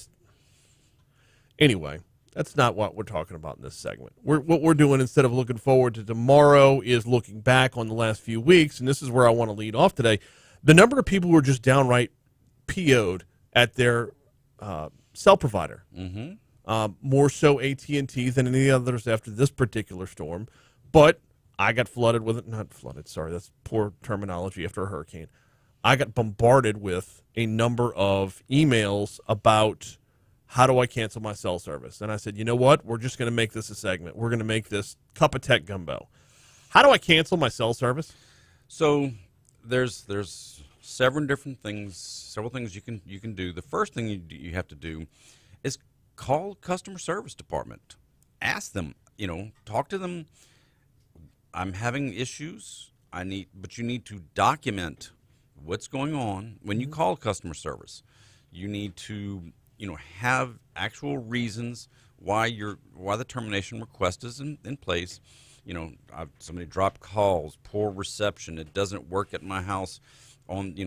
S1: Anyway, that's not what we're talking about in this segment. What we're doing, instead of looking forward to tomorrow, is looking back on the last few weeks, and this is where I want to lead off today. The number of people who are just downright PO'd at their cell provider.
S3: Mm-hmm.
S1: More so AT&T than any others after this particular storm. But I got flooded with it. Not flooded, sorry. That's poor terminology after a hurricane. I got bombarded with a number of emails about how do I cancel my cell service. And I said, you know what? We're just going to make this a segment. We're going to make this Cup of Tech Gumbo. How do I cancel my cell service?
S3: So there's several things you can do. The first thing you have to do is call customer service department. Ask them, talk to them. I'm having issues. But you need to document what's going on. When you call customer service, you need to, have actual reasons why the termination request is in place. Somebody dropped calls, poor reception, it doesn't work at my house. And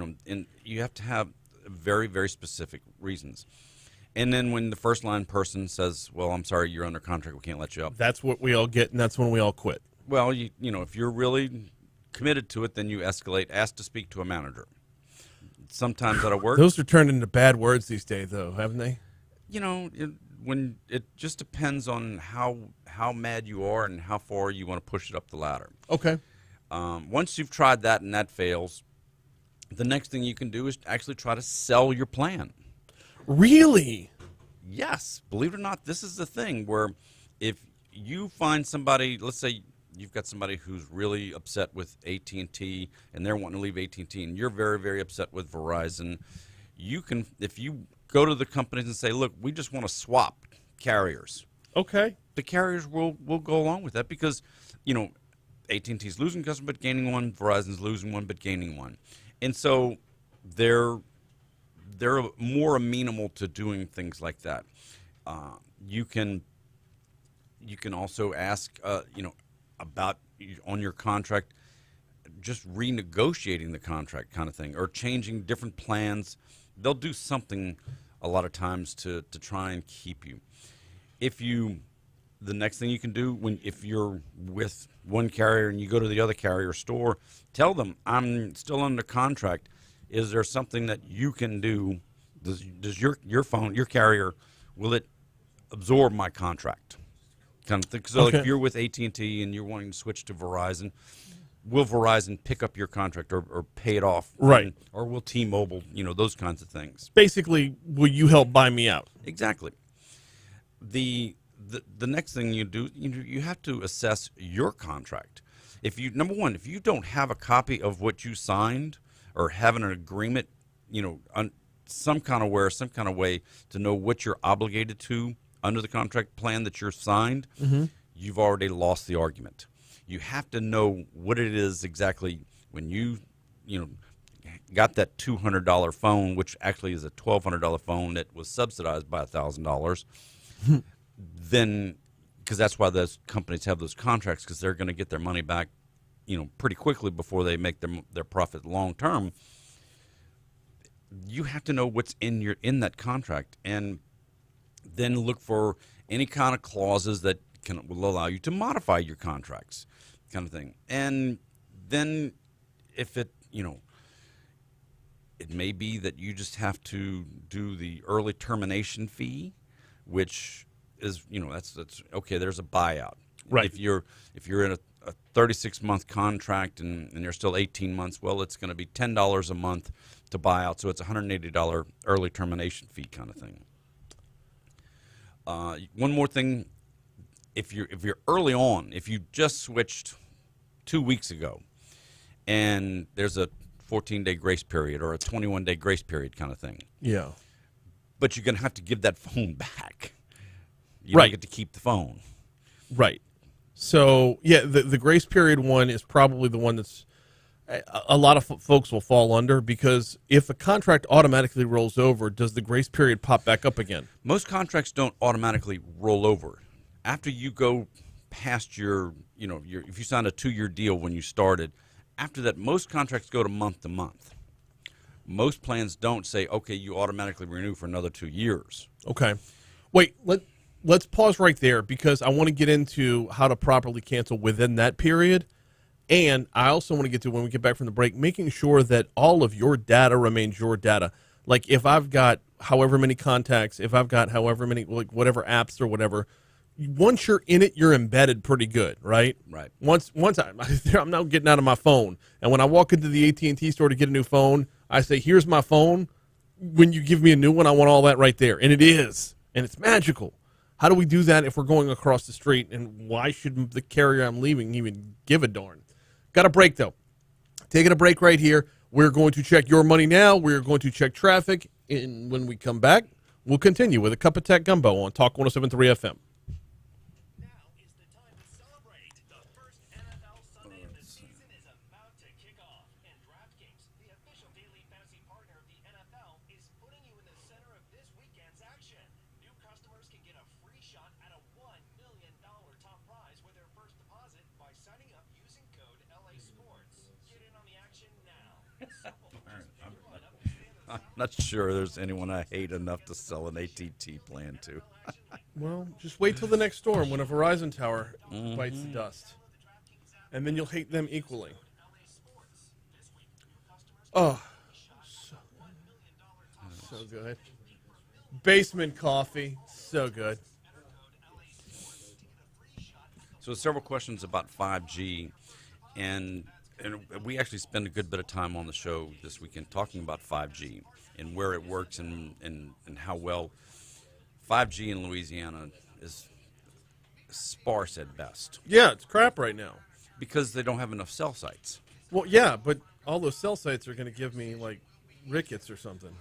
S3: you have to have very, very specific reasons. And then when the first line person says, well, I'm sorry, you're under contract, we can't let you up.
S1: That's what we all get, and that's when we all quit.
S3: Well, if you're really committed to it, then you escalate, ask to speak to a manager. Sometimes that'll work.
S1: Those are turned into bad words these days, though, haven't they?
S3: When it just depends on how mad you are and how far you want to push it up the ladder.
S1: Okay.
S3: Once you've tried that and that fails, the next thing you can do is actually try to sell your plan.
S1: Really?
S3: Yes. Believe it or not, this is the thing where if you find somebody, let's say you've got somebody who's really upset with AT&T and they're wanting to leave AT&T and you're very, very upset with Verizon, you can, if you go to the companies and say, look, we just want to swap carriers.
S1: Okay.
S3: The carriers will go along with that because, AT&T's losing customer but gaining one, Verizon's losing one but gaining one. And so they're more amenable to doing things like that. You can also ask, about on your contract, just renegotiating the contract kind of thing, or changing different plans. They'll do something a lot of times to try and keep you. The next thing you can do if you're with one carrier and you go to the other carrier store, tell them, I'm still under contract. Is there something that you can do? Does your phone, your carrier, will it absorb my contract? Kind of thing. So
S1: Okay.
S3: if you're with AT&T and you're wanting to switch to Verizon, will Verizon pick up your contract or pay it off?
S1: Right.
S3: Or will T-Mobile, those kinds of things.
S1: Basically, will you help buy me out?
S3: Exactly. The next thing you do, you have to assess your contract. Number one, if you don't have a copy of what you signed or have an agreement, on some kind of way to know what you're obligated to under the contract plan that you're signed, you've already lost the argument. You have to know what it is exactly when you got that $200 phone, which actually is a $1,200 phone that was subsidized by $1,000. Then, because that's why those companies have those contracts, because they're going to get their money back, pretty quickly before they make their profit long term. You have to know what's in that contract, and then look for any kind of clauses that will allow you to modify your contracts, kind of thing. And then if it may be that you just have to do the early termination fee, which is that's okay. There's a buyout.
S1: Right.
S3: If you're in a 36-month contract and you're still 18 months, well, it's going to be $10 a month to buy out, so it's $180 early termination fee kind of thing. One more thing, if you're early on, if you just switched 2 weeks ago, and there's a 14-day grace period or a 21-day grace period kind of thing.
S1: Yeah.
S3: But you're going to have to give that phone back. You
S1: Right.
S3: don't get to keep the phone.
S1: Right. So, yeah, the grace period one is probably the one that's a lot of folks will fall under, because if a contract automatically rolls over, does the grace period pop back up again?
S3: Most contracts don't automatically roll over. After you go past your if you signed a 2-year deal when you started, after that, most contracts go to month. Most plans don't say, okay, you automatically renew for another 2 years.
S1: Okay. Wait, let's pause right there, because I want to get into how to properly cancel within that period. And I also want to get to, when we get back from the break, making sure that all of your data remains your data. Like if I've got however many contacts, if I've got however many, like whatever apps or whatever, once you're in it, you're embedded pretty good, right?
S3: Right.
S1: Once I'm now getting out of my phone, and when I walk into the AT&T store to get a new phone, I say, here's my phone. When you give me a new one, I want all that right there. And it is. And it's magical. How do we do that if we're going across the street? And why should the carrier I'm leaving even give a darn? Got a break, though. Taking a break right here. We're going to check your money now. We're going to check traffic. And when we come back, we'll continue with a Cup of Tech Gumbo on Talk 107.3 FM.
S6: Now is the time to celebrate. The first NFL Sunday of the season is about to kick off. And DraftKings, the official daily fantasy partner of the NFL, is putting you in the center of this weekend's action. New customers can get a free shot at a $1 million top prize with their first deposit by signing up using code LA Sports. Get in on the action now. It's simple. Just pick your line up and stay in the
S3: I'm not sure there's anyone I hate enough to sell an AT&T plan to.
S1: Well, just wait till the next storm when a Verizon tower bites the dust. And then you'll hate them equally. Oh, so good. Basement coffee, so good.
S3: So several questions about 5G, and we actually spend a good bit of time on the show this weekend talking about 5G and where it works and how well 5G in Louisiana is sparse at best
S1: Yeah, it's crap right now.
S3: because they don't have enough cell sites.
S1: Well, yeah, but all those cell sites are going to give me, like, rickets or something.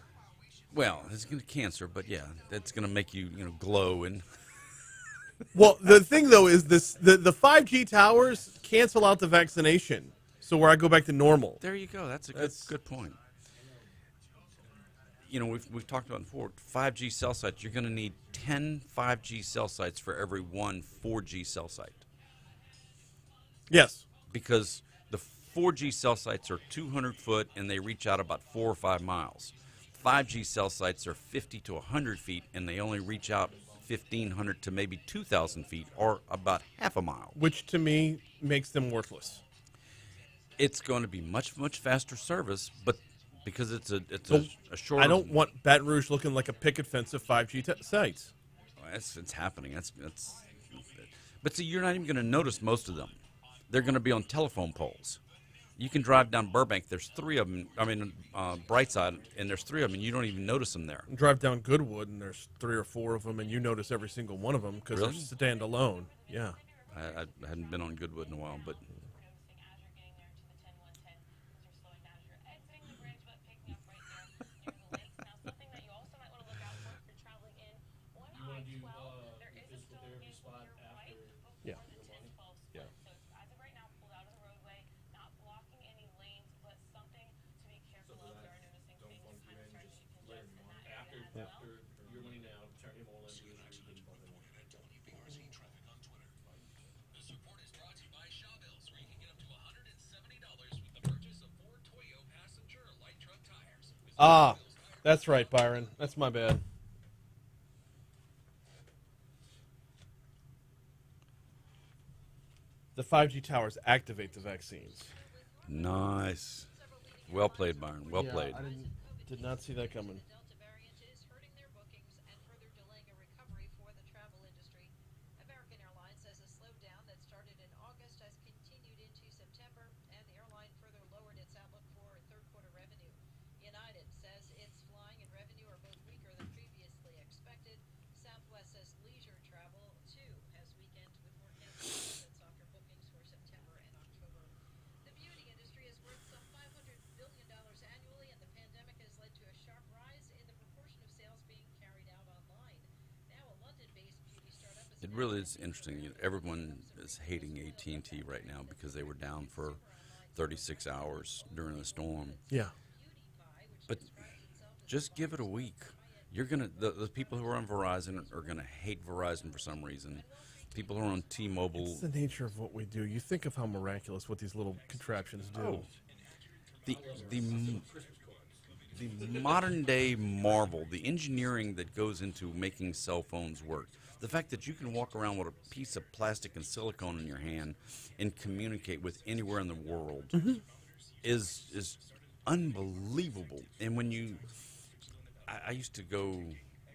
S3: Well, it's going to cancer, but yeah, that's going to make you glow and
S1: Well, the thing, though, is the 5G towers cancel out the vaccination, so where I go back to normal.
S3: there you go. That's a good point. We've talked about it before. 5G cell sites. You're going to need 10 5G cell sites for every one 4G cell site,
S1: Yes.
S3: because the 4G cell sites are 200 foot and they reach out about 4 or 5 miles. 5G cell sites are 50 to 100 feet and they only reach out 1,500 to maybe 2,000 feet, or about half a mile.
S1: Which, to me, makes them worthless.
S3: It's going to be much, much faster service, but because it's a short.
S1: I don't want Baton Rouge looking like a picket fence of 5G sites.
S3: It's happening. But see, you're not even going to notice most of them. They're going to be on telephone poles. You can drive down Burbank. There's 3 of them. I mean, Brightside, and there's 3 of them, and you don't even notice them there.
S1: Drive down Goodwood, and there's 3 or 4 of them, and you notice every single one of them because
S3: Really?
S1: they're standalone. Yeah.
S3: I hadn't been on Goodwood in a while, but
S2: You want to do physical therapy spot after?
S1: Yeah.
S6: This report is brought to you by Shawbills, where you can get up to $170 with the purchase of 4 Toyo passenger light truck tires.
S1: Ah, that's right, Byron. That's my bad. The 5G towers activate the vaccines.
S3: Nice. Well played, Byron. Well
S1: Yeah,
S3: played.
S1: I did not see that coming.
S5: The Delta variant is hurting their bookings and further delaying a recovery for the travel industry. American Airlines says a slowdown that started in August has continued into September, and the airline further lowered its outlook for third quarter revenue. United says its flying and revenue are both weaker than previously expected. Southwest says leisure travel, too, has weakened with more cancellations and softer bookings for September and October. The beauty industry is worth some $500 billion annually, and the pandemic has led to a sharp rise in the proportion of sales being carried out online. Now, a London-based beauty startup is
S3: It really is interesting. You know, everyone is hating AT&T right now because they were down for 36 hours during the storm.
S1: Yeah.
S3: But just give it a week. You're gonna the people who are on Verizon are gonna hate Verizon for some reason. People who are on T-Mobile.
S1: It's the nature of what we do. You think of how miraculous what these little contraptions do.
S3: Oh, the modern day marvel, the engineering that goes into making cell phones work. The fact that you can walk around with a piece of plastic and silicone in your hand and communicate with anywhere in the world is unbelievable. And when I used to go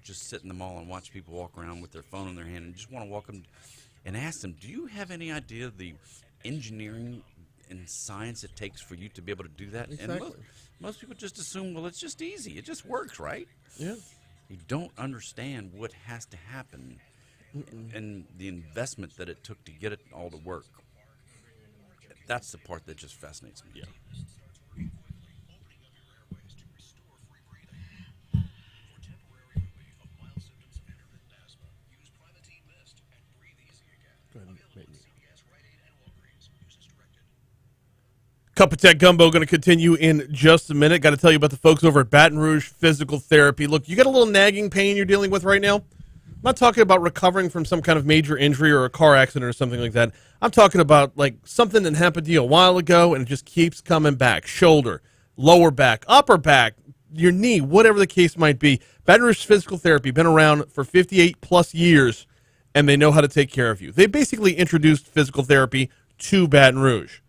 S3: just sit in the mall and watch people walk around with their phone in their hand and just want to walk them and ask them, do you have any idea the engineering and science it takes for you to be able to do that?
S1: Exactly.
S3: And most people just assume, well, it's just easy. It just works, right?
S1: Yeah.
S3: You don't understand what has to happen and the investment that it took to get it all to work. That's the part that just fascinates me.
S1: Yeah. Go ahead and make me. Cup of Tech Gumbo going to continue in just a minute. Got to tell you about the folks over at Baton Rouge Physical Therapy. Look, you got a little nagging pain you're dealing with right now? I'm not talking about recovering from some kind of major injury or a car accident or something like that. I'm talking about like something that happened to you a while ago and it just keeps coming back. Shoulder, lower back, upper back, your knee, whatever the case might be. Baton Rouge Physical Therapy, been around for 58 plus years, and they know how to take care of you. They basically introduced physical therapy to Baton Rouge.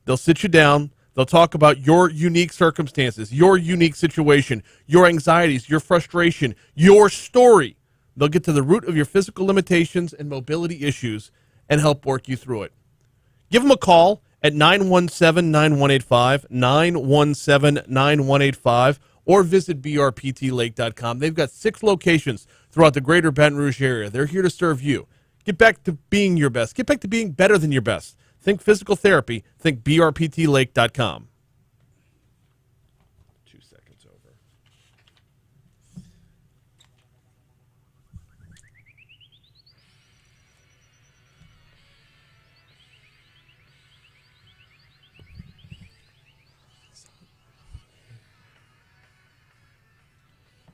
S1: They'll sit you down. They'll talk about your unique circumstances, your unique situation, your anxieties, your frustration, your story. They'll get to the root of your physical limitations and mobility issues and help work you through it. Give them a call at 917-9185, 917-9185, or visit brptlake.com. They've got 6 locations throughout the greater Baton Rouge area. They're here to serve you. Get back to being your best. Get back to being better than your best. Think physical therapy. Think brptlake.com. 2 seconds over.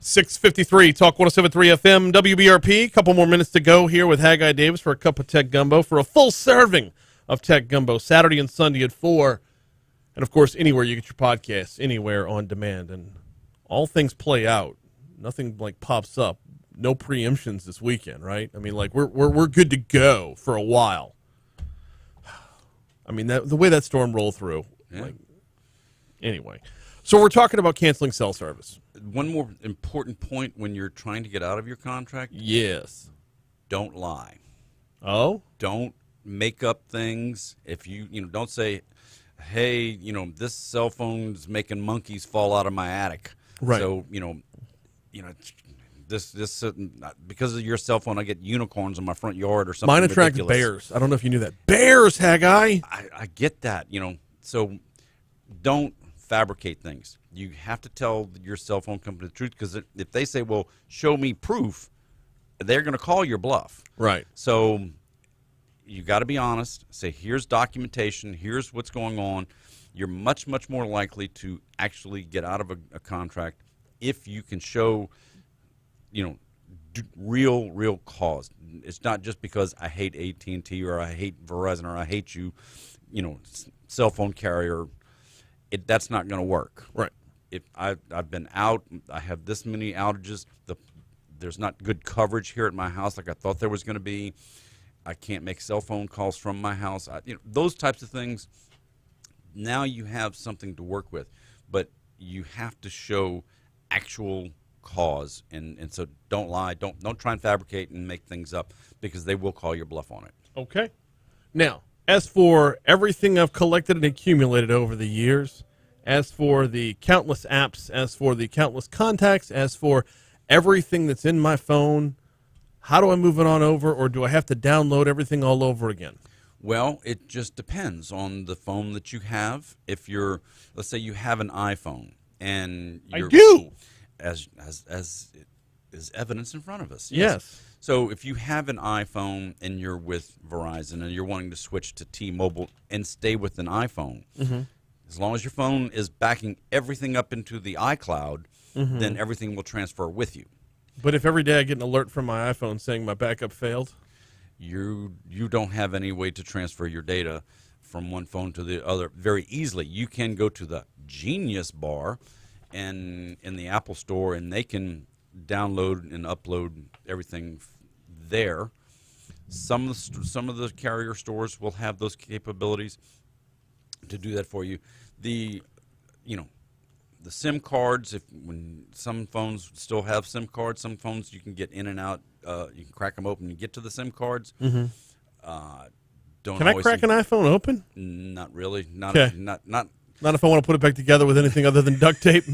S1: .653 Talk 107.3 FM WBRP. Couple more minutes to go here with Haggai Davis for a Cup of Tech Gumbo for a full serving of Tech Gumbo Saturday and Sunday at 4. And, of course, anywhere you get your podcasts, anywhere on demand. And all things play out. Nothing, like, pops up. No preemptions this weekend, right? I mean, like, we're good to go for a while. I mean, the way that storm rolled through.
S3: Yeah.
S1: Like, anyway. So we're talking about canceling cell service.
S3: One more important point when you're trying to get out of your contract,
S1: Yes.
S3: don't lie.
S1: Oh?
S3: Don't make up things. If don't say, hey, this cell phone's making monkeys fall out of my attic.
S1: Right.
S3: So, this because of your cell phone, I get unicorns in my front yard or something.
S1: Mine attracts
S3: ridiculous.
S1: bears. I don't know if you knew that. Bears, Haggai.
S3: I get that, So don't fabricate things. You have to tell your cell phone company the truth, because if they say, well, show me proof, they're going to call your bluff.
S1: Right.
S3: So you got to be honest. Say, here's documentation. Here's what's going on. You're much, much more likely to actually get out of a contract if you can show, real cause. It's not just because I hate AT&T or I hate Verizon or I hate you, cell phone carrier. That's not going to work.
S1: Right.
S3: If I've been out, I have this many outages. There's not good coverage here at my house like I thought there was going to be. I can't make cell phone calls from my house. Those types of things. Now you have something to work with, but you have to show actual cause, and so don't lie. Don't try and fabricate and make things up, because they will call your bluff on it.
S1: Okay. Now, as for everything I've collected and accumulated over the years, as for the countless apps, as for the countless contacts, as for everything that's in my phone, how do I move it on over, or do I have to download everything all over again?
S3: Well, it just depends on the phone that you have. If let's say you have an iPhone, and
S1: I do,
S3: as is evidence in front of us.
S1: Yes.
S3: So if you have an iPhone and you're with Verizon and you're wanting to switch to T-Mobile and stay with an iPhone, as long as your phone is backing everything up into the iCloud, then everything will transfer with you.
S1: But if every day I get an alert from my iPhone saying my backup failed,
S3: you don't have any way to transfer your data from one phone to the other very easily. You can go to the Genius Bar and in the Apple Store, and they can download and upload everything there. Some of the carrier stores will have those capabilities to do that for you. The SIM cards, when some phones still have SIM cards, some phones you can get in and out. You can crack them open and get to the SIM cards.
S1: Can I crack an iPhone open?
S3: Not really. Not
S1: if I want to put it back together with anything other than duct tape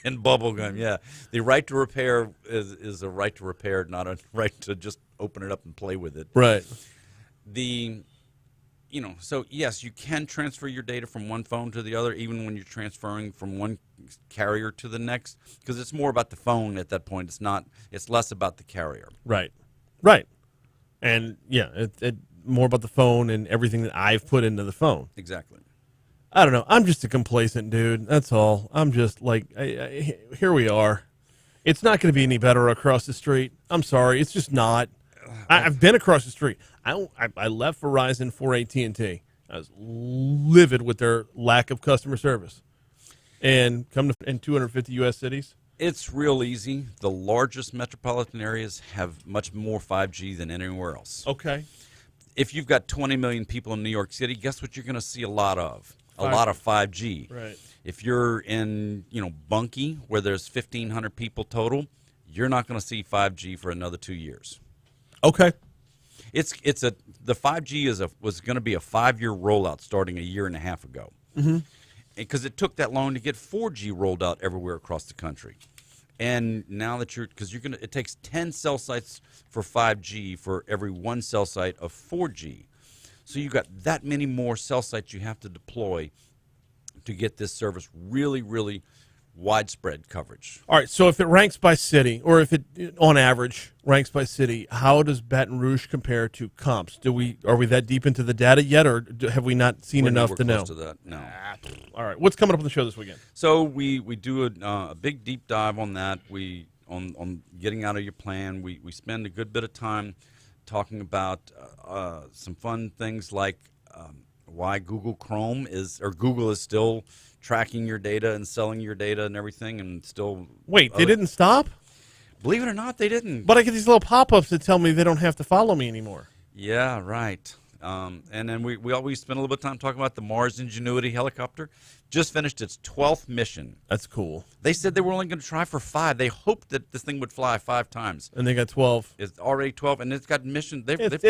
S3: and bubble gum. Yeah, the right to repair is a right to repair, not a right to just open it up and play with it.
S1: Right.
S3: So yes, you can transfer your data from one phone to the other, even when you're transferring from one carrier to the next, because it's more about the phone at that point. It's less about the carrier.
S1: Right. And yeah, it more about the phone and everything that I've put into the phone.
S3: Exactly.
S1: I don't know. I'm just a complacent dude. That's all. I'm just like, here we are. It's not going to be any better across the street. I'm sorry. It's just not. I've been across the street. I left Verizon for AT&T. I was livid with their lack of customer service. And in 250 U.S. cities.
S3: It's real easy. The largest metropolitan areas have much more 5G than anywhere else.
S1: Okay.
S3: If you've got 20 million people in New York City, guess what you're going to see a lot of? A lot of 5G.
S1: Right.
S3: If you're in, Bunkie, where there's 1,500 people total, you're not going to see 5G for another 2 years.
S1: Okay.
S3: The 5G was going to be a 5-year rollout starting a year and a half ago. Because it took that long to get 4G rolled out everywhere across the country. And now that it takes 10 cell sites for 5G for every one cell site of 4G. So you got that many more cell sites you have to deploy to get this service really, really widespread coverage.
S1: All right, so if it ranks by city, or if it, on average, ranks by city, how does Baton Rouge compare to comps? Are we that deep into the data yet, or have we not seen enough to know?
S3: Close to that, no.
S1: All right, what's coming up on the show this weekend?
S3: So we do a big deep dive on that. On getting out of your plan. We spend a good bit of time talking about some fun things like why Google is still tracking your data and selling your data and everything, and still.
S1: Wait, they didn't stop?
S3: Believe it or not, they didn't.
S1: But I get these little pop-ups that tell me they don't have to follow me anymore.
S3: Yeah, right. And then we always spend a little bit of time talking about the Mars Ingenuity helicopter. Just finished its 12th mission.
S1: That's cool.
S3: They said they were only going to try for 5. They hoped that this thing would fly 5 times.
S1: And they got 12.
S3: It's already 12, and it's got mission.
S1: It's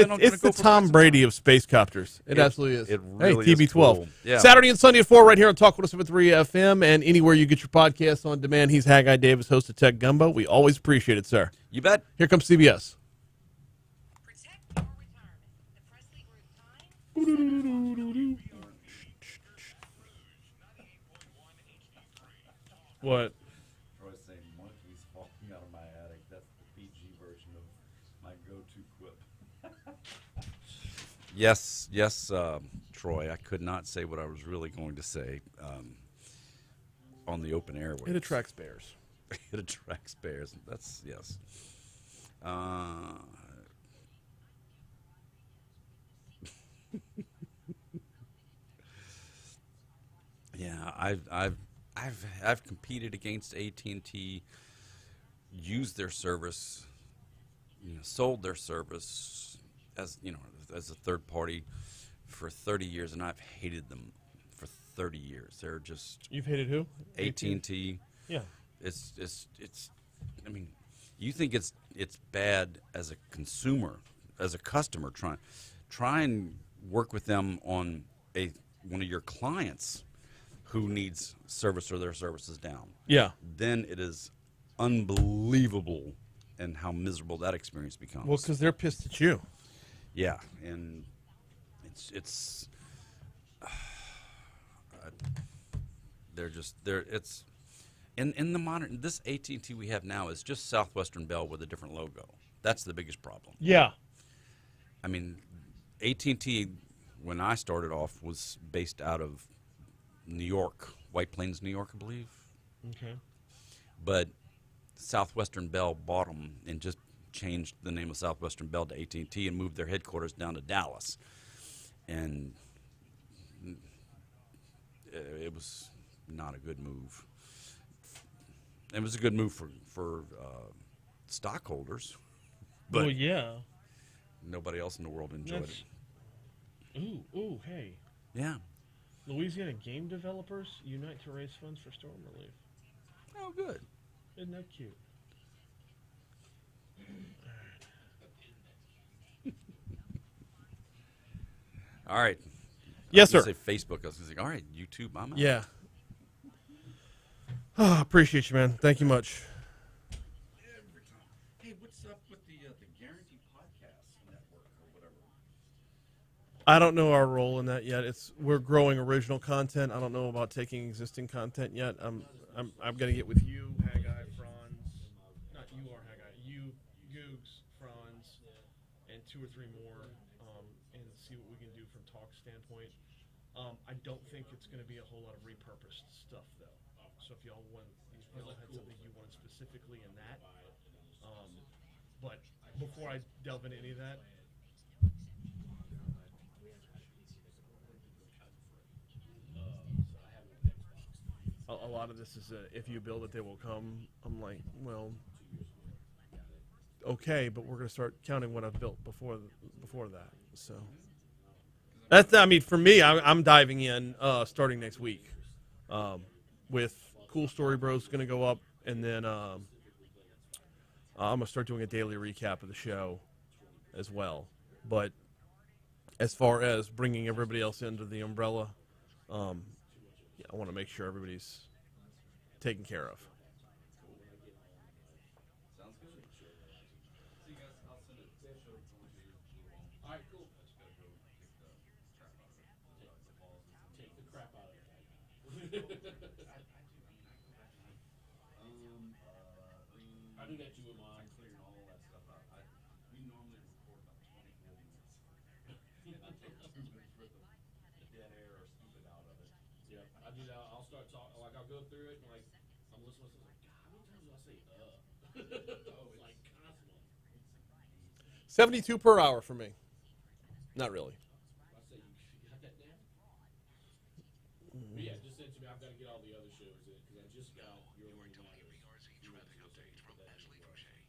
S1: the Tom Brady of space copters. It absolutely is.
S3: It really
S1: TB12.
S3: is cool. Yeah.
S1: Saturday and Sunday at 4 right here on Talk 107.3 FM, and anywhere you get your podcasts on demand. He's Haggai Davis, host of Tech Gumbo. We always appreciate it, sir.
S3: You bet.
S1: Here comes CBS.
S7: Protect your retirement. The Presley Group time.
S1: What?
S3: Troy's saying monkeys falling out of my attic. That's the PG version of my go-to quip. Yes, Troy. I could not say what I was really going to say on the open air.
S1: It attracts bears.
S3: It attracts bears. That's yes. Uh, yeah, I've competed against AT&T, used their service, sold their service as as a third party for 30 years, and I've hated them for 30 years. They're just
S1: You've hated who?
S3: AT&T.
S1: Yeah.
S3: It's. I mean, you think it's bad as a consumer, as a customer. Try and work with them on one of your clients who needs service or their service is down.
S1: Yeah.
S3: Then it is unbelievable, and how miserable that experience becomes.
S1: Well, because they're pissed at you.
S3: Yeah, and it's it's in the modern, this AT&T we have now is just Southwestern Bell with a different logo. That's the biggest problem.
S1: Yeah.
S3: I mean, AT&T when I started off was based out of New York, White Plains, New York, I believe.
S1: Okay.
S3: But Southwestern Bell bought them and just changed the name of Southwestern Bell to AT&T and moved their headquarters down to Dallas. And it was not a good move. It was a good move for stockholders, but
S1: Well, yeah.
S3: nobody else in the world enjoyed
S1: That's-
S3: it.
S1: Ooh, hey.
S3: Yeah.
S1: Louisiana game developers unite to raise funds for storm relief.
S3: Oh, good.
S1: Isn't that cute?
S3: All right.
S1: Yes,
S3: I was
S1: sir.
S3: gonna say Facebook. I was going to say, all right, YouTube, I'm out.
S1: Yeah. Appreciate you, man. Thank you much.
S3: Every time. Hey, what's up with the Guaranteed Podcast Network or whatever?
S1: I don't know our role in that yet. We're growing original content. I don't know about taking existing content yet. I'm gonna get with you, Haggai, Franz, not you or Haggai, you, Googs, Franz, and 2 or 3 more, and see what we can do from talk standpoint. I don't think it's gonna be a whole lot of repurposed stuff though. So if y'all had something you wanted specifically in that, but before I delve into any of that. A lot of this is if you build it, they will come. I'm like, well, okay, but we're going to start counting what I've built before that. So that's, I mean, for me, I'm diving in starting next week with Cool Story Bros going to go up, and then I'm going to start doing a daily recap of the show as well. But as far as bringing everybody else into the umbrella, yeah, I want to make sure everybody's taken care of.
S3: Sounds good. See you guys. I'll send it. All right, cool. I just got to go take the crap out of it.
S2: Take the crap out of it. I do that too with mine.
S3: Clearing all that stuff out. We normally record about 20 minutes. And I take 2 minutes worth of dead air or stupid out of it.
S2: Yeah, I do that. I'll start talking. Like I'll go through it and like I'm listening to myself. Like, God, how many times do I say like constantly.
S1: 72 per hour for me. Not really.
S2: I say you got that down. But yeah, just send it to me. I've got to get all the other shows in because I just got your one.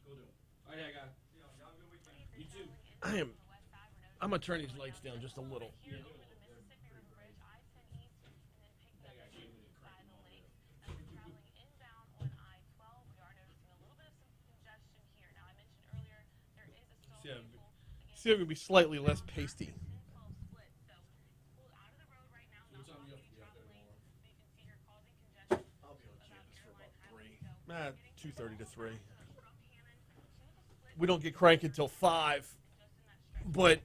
S2: Go do it. All right, guy. You too.
S1: I'm gonna turn these lights down just a little. See, I'm gonna be slightly less pasty.
S2: What time you have to be out there tomorrow?
S1: I'll be on campus for about 2:30 to 3. We don't get crank until 5, but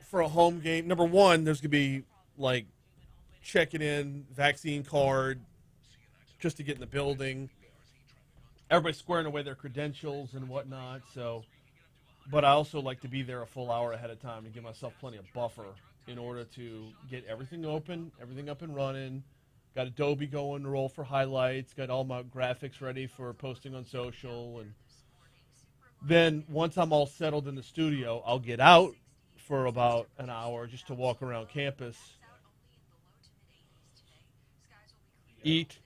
S1: for a home game, number one, there's gonna be like checking in, vaccine card, just to get in the building. Everybody's squaring away their credentials and whatnot. So, but I also like to be there a full hour ahead of time to give myself plenty of buffer in order to get everything open, everything up and running. Got Adobe going to roll for highlights. Got all my graphics ready for posting on social, and Then once I'm all settled in the studio, I'll get out for about an hour just to walk around campus, eat.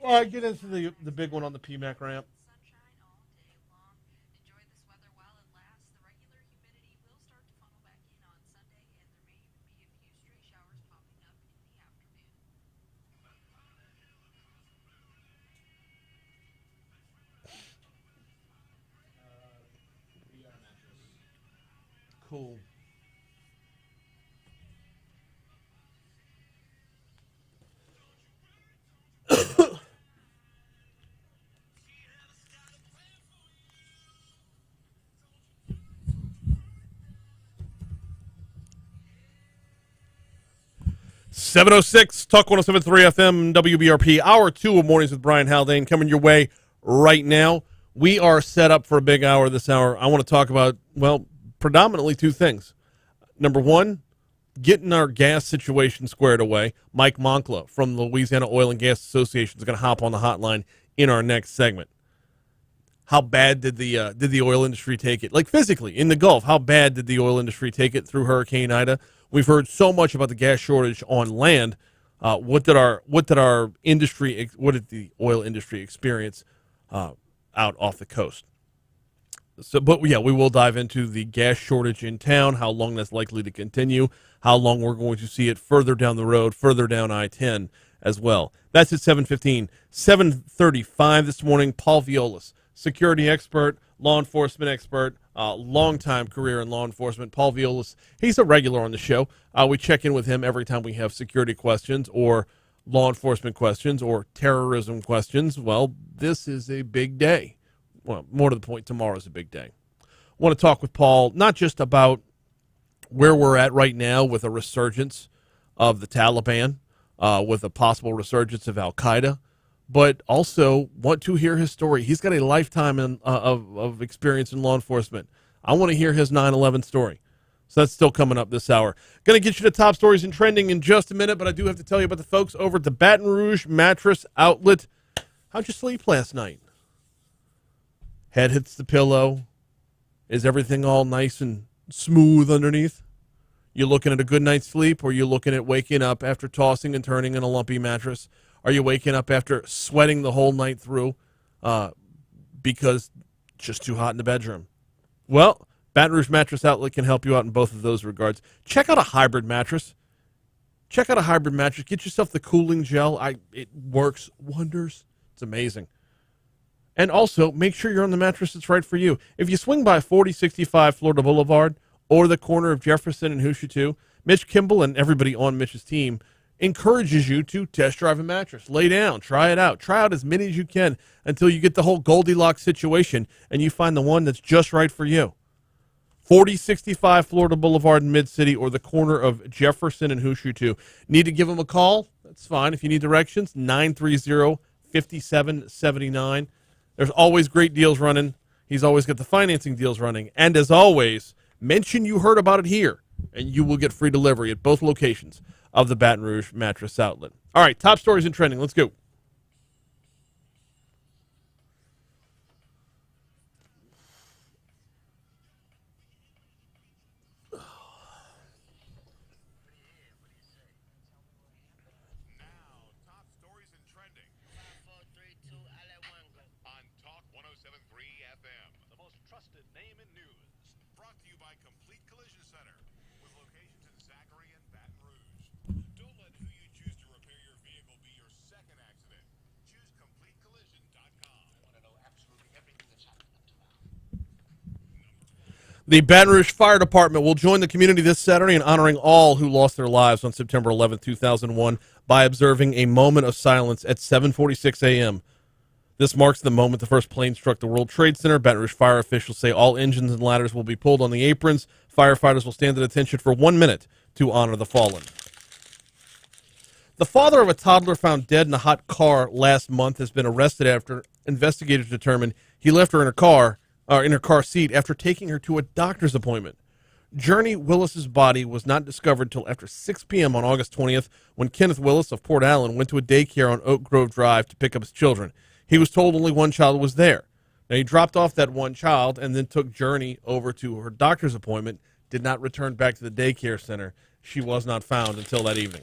S1: Well, I get into the big one on the PMAC ramp. Cool. .706 Talk 107.3 FM WBRP. Hour 2 of Mornings with Brian Haldane coming your way right now. We are set up for a big hour this hour. I want to talk about, well, predominantly two things. Number one, getting our gas situation squared away. Mike Moncla from the Louisiana Oil and Gas Association is going to hop on the hotline in our next segment. How bad did the oil industry take it? Like physically in the Gulf, how bad did the oil industry take it through Hurricane Ida? We've heard so much about the gas shortage on land. What did the oil industry experience out off the coast? So, but yeah, we will dive into the gas shortage in town, how long that's likely to continue, how long we're going to see it further down the road, further down I-10 as well. That's at 7:15. 7:35 this morning, Paul Viollis, security expert, law enforcement expert, long-time career in law enforcement. Paul Viollis, he's a regular on the show. We check in with him every time we have security questions or law enforcement questions or terrorism questions. Well, this is a big day. Well, more to the point, tomorrow's a big day. I want to talk with Paul, not just about where we're at right now with a resurgence of the Taliban, with a possible resurgence of Al-Qaeda, but also want to hear his story. He's got a lifetime of experience in law enforcement. I want to hear his 9/11 story. So that's still coming up this hour. Going to get you to top stories and trending in just a minute, but I do have to tell you about the folks over at the Baton Rouge Mattress Outlet. How'd you sleep last night? Head hits the pillow. Is everything all nice and smooth underneath? You looking at a good night's sleep, or you looking at waking up after tossing and turning in a lumpy mattress? Are you waking up after sweating the whole night through because it's just too hot in the bedroom? Well, Baton Rouge Mattress Outlet can help you out in both of those regards. Check out a hybrid mattress. Get yourself the cooling gel. It works wonders. It's amazing. And also, make sure you're on the mattress that's right for you. If you swing by 4065 Florida Boulevard or the corner of Jefferson and Hoosier 2, Mitch Kimball and everybody on Mitch's team encourages you to test drive a mattress. Lay down, try it out. Try out as many as you can until you get the whole Goldilocks situation and you find the one that's just right for you. 4065 Florida Boulevard in Mid-City or the corner of Jefferson and Hoosier 2. Need to give them a call? That's fine. If you need directions, 930-5779. There's always great deals running. He's always got the financing deals running. And as always, mention you heard about it here, and you will get free delivery at both locations of the Baton Rouge Mattress Outlet. All right, top stories and trending. Let's go.
S9: Now, top stories and trending. 5, 4, 3, 2, I let one go. On Talk 107.3 FM, the most trusted name in news. Brought to you by Complete Collision Center, with locations in Zachary and Baton Rouge. Don't let who you choose to repair your vehicle be your second accident. Choose CompleteCollision.com. I want to know absolutely everything that's happened up to now.
S1: The Baton Rouge Fire Department will join the community this Saturday in honoring all who lost their lives on September 11, 2001 by observing a moment of silence at 7:46 a.m. This marks the moment the first plane struck the World Trade Center. Baton Rouge fire officials say all engines and ladders will be pulled on the aprons. Firefighters will stand at attention for 1 minute to honor the fallen. The father of a toddler found dead in a hot car last month has been arrested after investigators determined he left her in her car seat after taking her to a doctor's appointment. Journey Willis's body was not discovered until after 6 p.m. on August 20th when Kenneth Willis of Port Allen went to a daycare on Oak Grove Drive to pick up his children. He was told only one child was there. Now, he dropped off that one child and then took Journey over to her doctor's appointment, did not return back to the daycare center. She was not found until that evening.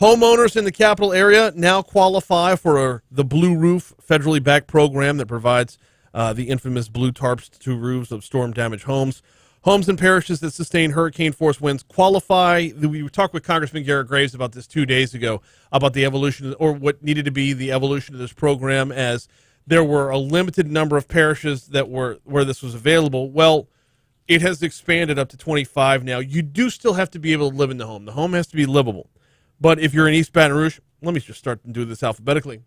S1: Homeowners in the capital area now qualify for the Blue Roof federally backed program that provides the infamous blue tarps to roofs of storm-damaged homes. Homes and parishes that sustain hurricane-force winds qualify. We talked with Congressman Garrett Graves about this 2 days ago, about the evolution, or what needed to be the evolution of this program, as there were a limited number of parishes that were where this was available. Well, it has expanded up to 25 now. You do still have to be able to live in the home. The home has to be livable. But if you're in East Baton Rouge, let me just start and do this alphabetically.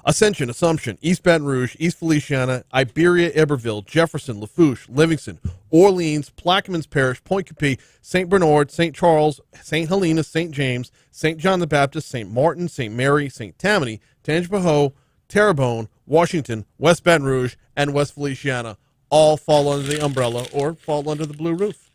S1: Ascension, Assumption, East Baton Rouge, East Feliciana, Iberia, Iberville, Jefferson, Lafourche, Livingston, Orleans, Plaquemines Parish, Point Capee, St. Bernard, St. Charles, St. Helena, St. James, St. John the Baptist, St. Martin, St. Mary, St. Tammany, Tangipahoa, Terrebonne, Washington, West Baton Rouge, and West Feliciana all fall under the umbrella or fall under the Blue Roof.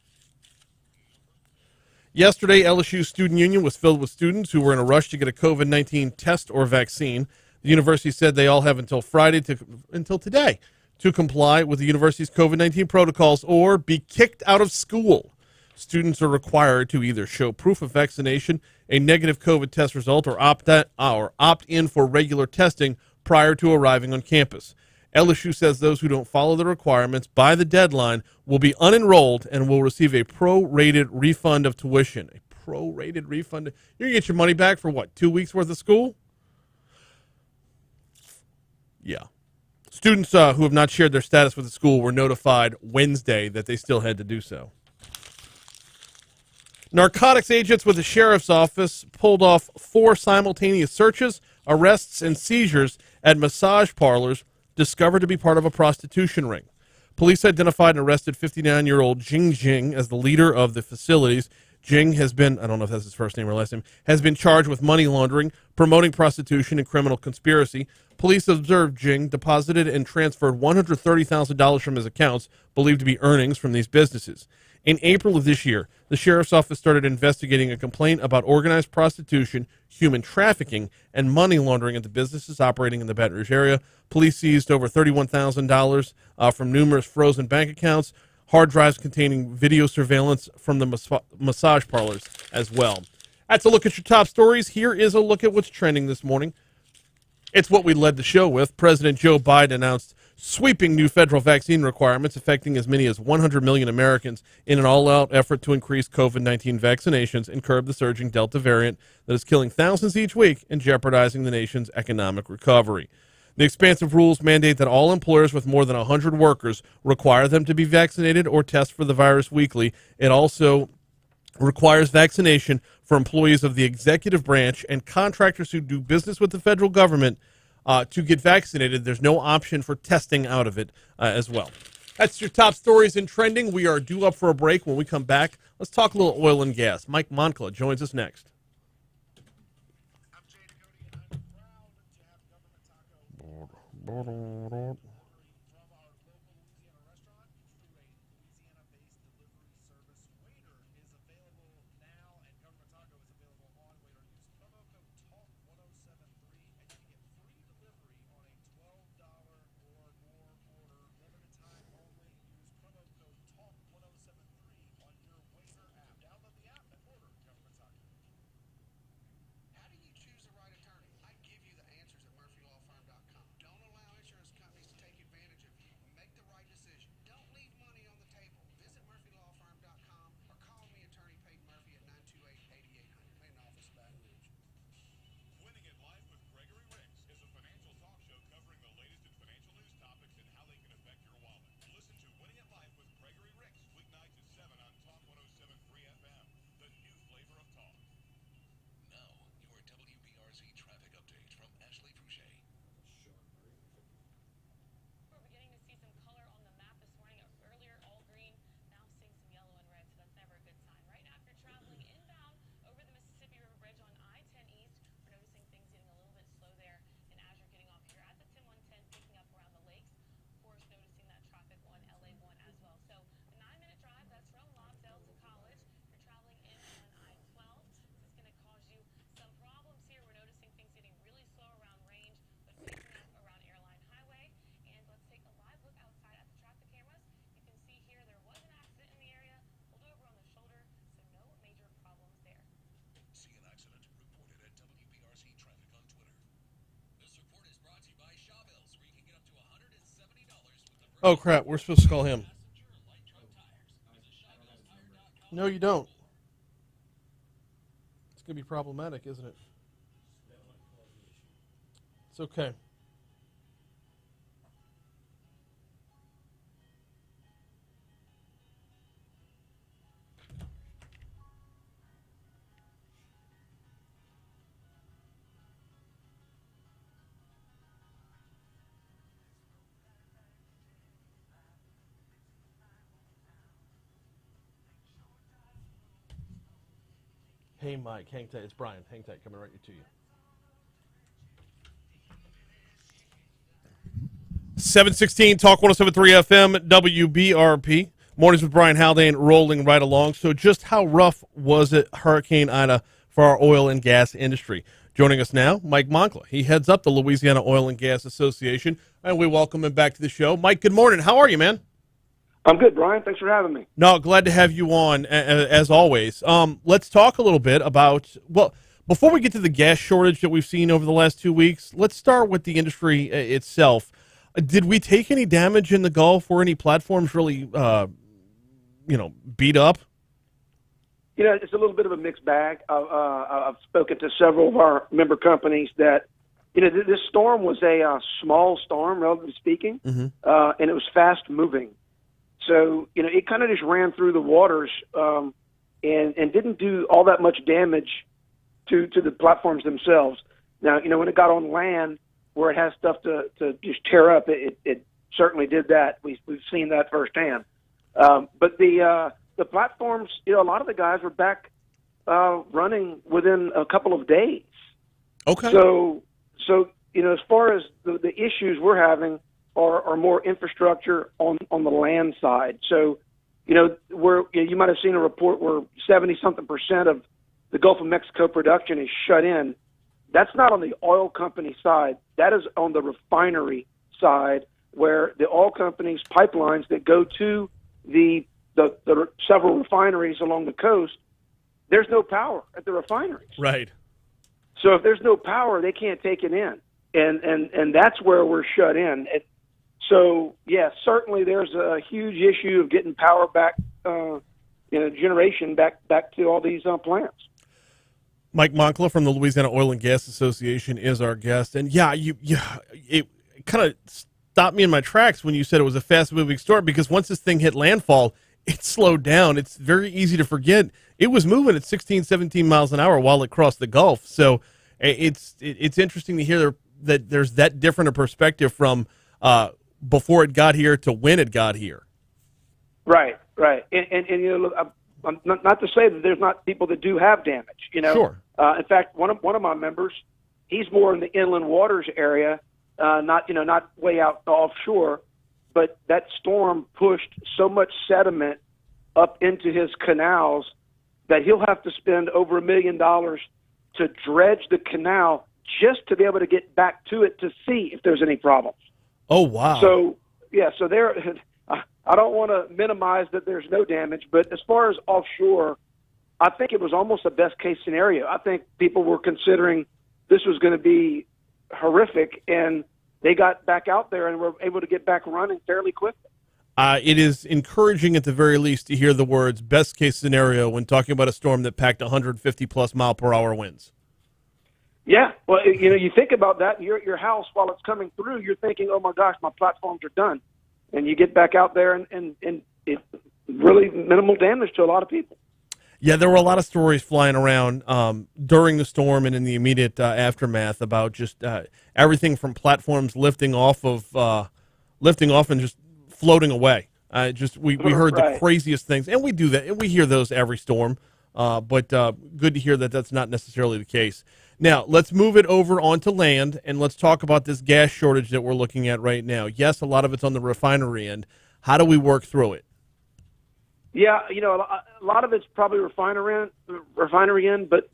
S1: Yesterday, LSU Student Union was filled with students who were in a rush to get a COVID-19 test or vaccine. The university said they all have until today to comply with the university's COVID-19 protocols or be kicked out of school. Students are required to either show proof of vaccination, a negative COVID test result, or opt in for regular testing prior to arriving on campus. LSU says those who don't follow the requirements by the deadline will be unenrolled and will receive a prorated refund of tuition. A prorated refund? You're going to get your money back for what, 2 weeks worth of school? Yeah. Students who have not shared their status with the school were notified Wednesday that they still had to do so. Narcotics agents with the sheriff's office pulled off 4 simultaneous searches, arrests, and seizures at massage parlors discovered to be part of a prostitution ring. Police identified and arrested 59-year-old Jing Jing as the leader of the facilities. Jing has been, I don't know if that's his first name or last name, has been charged with money laundering, promoting prostitution, and criminal conspiracy. Police observed Jing deposited and transferred $130,000 from his accounts, believed to be earnings from these businesses. In April of this year, the sheriff's office started investigating a complaint about organized prostitution, human trafficking, and money laundering at the businesses operating in the Baton Rouge area. Police seized over $31,000 from numerous frozen bank accounts, hard drives containing video surveillance from the massage parlors as well. That's a look at your top stories. Here is a look at what's trending this morning. It's what we led the show with. President Joe Biden announced sweeping new federal vaccine requirements affecting as many as 100 million Americans in an all-out effort to increase COVID-19 vaccinations and curb the surging Delta variant that is killing thousands each week and jeopardizing the nation's economic recovery. The expansive rules mandate that all employers with more than 100 workers require them to be vaccinated or test for the virus weekly. It also requires vaccination for employees of the executive branch and contractors who do business with the federal government to get vaccinated. There's no option for testing out of it as well. That's your top stories in trending. We are due up for a break. When we come back, let's talk a little oil and gas. Mike Moncla joins us next.
S11: How do you choose the right attorney? I give you the answers at MurphyLawFirm.com. Don't allow insurance companies to take
S1: Oh, crap. We're supposed to call him. No, you don't. It's going to be problematic, isn't it? It's okay. Hey, Mike. Hang tight. It's Brian. Hang tight. Coming right to you. 716 Talk 1073 FM WBRP. Mornings with Brian Haldane rolling right along. So just how rough was it, Hurricane Ida, for our oil and gas industry? Joining us now, Mike Moncla. He heads up the Louisiana Oil and Gas Association, and we welcome him back to the show. Mike, good morning. How are you, man?
S11: I'm good, Brian. Thanks for having me.
S1: No, glad to have you on, as always. Let's talk a little bit about, well, before we get to the gas shortage that we've seen over the last 2 weeks, let's start with the industry itself. Did we take any damage in the Gulf or any platforms really, beat up?
S11: You know, it's a little bit of a mixed bag. I've spoken to several of our member companies that, this storm was a small storm, relatively speaking, and it was fast moving. So, it kind of just ran through the waters and didn't do all that much damage to the platforms themselves. Now, when it got on land where it has stuff to just tear up, it certainly did that. We've seen that firsthand. But the platforms, a lot of the guys were back running within a couple of days.
S1: Okay.
S11: So as far as the issues we're having are more infrastructure on the land side. So, where you might have seen a report where 70-something% of the Gulf of Mexico production is shut in. That's not on the oil company side. That is on the refinery side, where the oil companies' pipelines that go to the several refineries along the coast, there's no power at the refineries.
S1: Right.
S11: So if there's no power, they can't take it in, and that's where we're shut in. So certainly there's a huge issue of getting power back, generation back to all these plants.
S1: Mike Moncla from the Louisiana Oil and Gas Association is our guest, and it kind of stopped me in my tracks when you said it was a fast-moving storm, because once this thing hit landfall, it slowed down. It's very easy to forget it was moving at 16, 17 miles an hour while it crossed the Gulf. So it's interesting to hear that there's that different a perspective from before it got here to when it got here.
S11: Right. And look, I'm not to say that there's not people that do have damage.
S1: Sure.
S11: In fact, one of my members, he's more in the inland waters area, not way out offshore, but that storm pushed so much sediment up into his canals that he'll have to spend over $1 million to dredge the canal just to be able to get back to it to see if there's any problems.
S1: Oh, wow.
S11: So there, I don't want to minimize that there's no damage, but as far as offshore, I think it was almost a best-case scenario. I think people were considering this was going to be horrific, and they got back out there and were able to get back running fairly quickly.
S1: It is encouraging at the very least to hear the words best-case scenario when talking about a storm that packed 150-plus mile-per-hour winds. Yeah,
S11: well, you think about that, and your house, while it's coming through, you're thinking, oh, my gosh, my platforms are done. And you get back out there, and it really minimal damage to a lot of people.
S1: Yeah, there were a lot of stories flying around during the storm and in the immediate aftermath about just everything from platforms lifting off and just floating away. We heard the craziest things, and we do that, and we hear those every storm. But good to hear that that's not necessarily the case. Now, let's move it over onto land, and let's talk about this gas shortage that we're looking at right now. Yes, a lot of it's on the refinery end. How do we work through it?
S11: Yeah, a lot of it's probably refinery end, but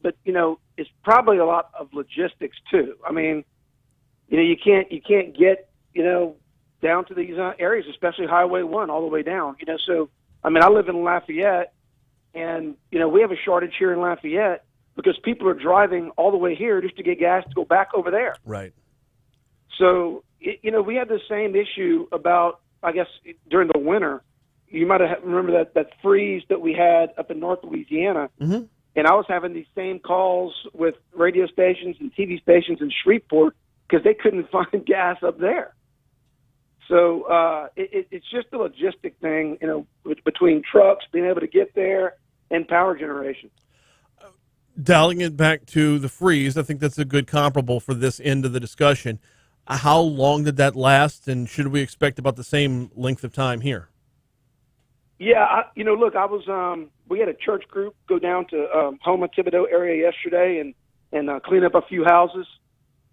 S11: it's probably a lot of logistics too. I mean, you can't get down to these areas, especially Highway 1 all the way down. So I mean, I live in Lafayette, and we have a shortage here in Lafayette because people are driving all the way here just to get gas to go back over there.
S1: Right.
S11: So we have the same issue about I guess during the winter, you might have remember that freeze that we had up in North Louisiana.
S1: Mm-hmm.
S11: And I was having these same calls with radio stations and TV stations in Shreveport because they couldn't find gas up there. So it's just a logistic thing, between trucks being able to get there and power generation.
S1: Dialing it back to the freeze, I think that's a good comparable for this end of the discussion. How long did that last, and should we expect about the same length of time here?
S11: Yeah, look, I was we had a church group go down to Houma Thibodeau area yesterday and clean up a few houses.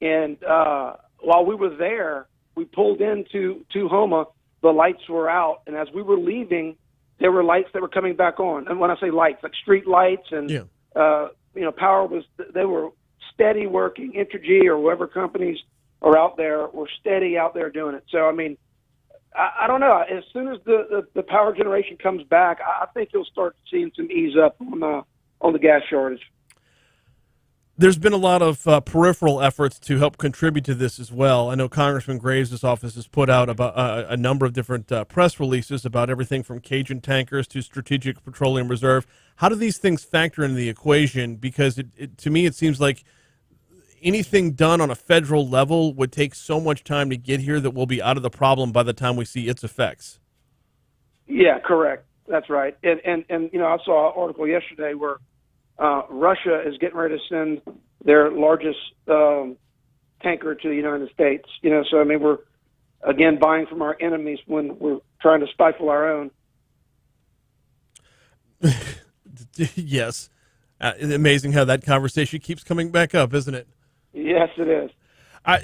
S11: And while we were there, we pulled into Houma. The lights were out, and as we were leaving, there were lights that were coming back on. And when I say lights, like street lights and power they were steady working. Entergy or whoever companies are out there were steady out there doing it. So I mean, I don't know. As soon as the power generation comes back, I think you'll start seeing some ease up on the gas shortage.
S1: There's been a lot of peripheral efforts to help contribute to this as well. I know Congressman Graves' office has put out about a number of different press releases about everything from Cajun tankers to Strategic Petroleum Reserve. How do these things factor into the equation? Because to me, it seems like anything done on a federal level would take so much time to get here that we'll be out of the problem by the time we see its effects.
S11: Yeah, correct. That's right. And I saw an article yesterday where Russia is getting ready to send their largest tanker to the United States. So I mean, we're again buying from our enemies when we're trying to stifle our own.
S1: Yes, it's amazing how that conversation keeps coming back up, isn't it?
S11: Yes, it is.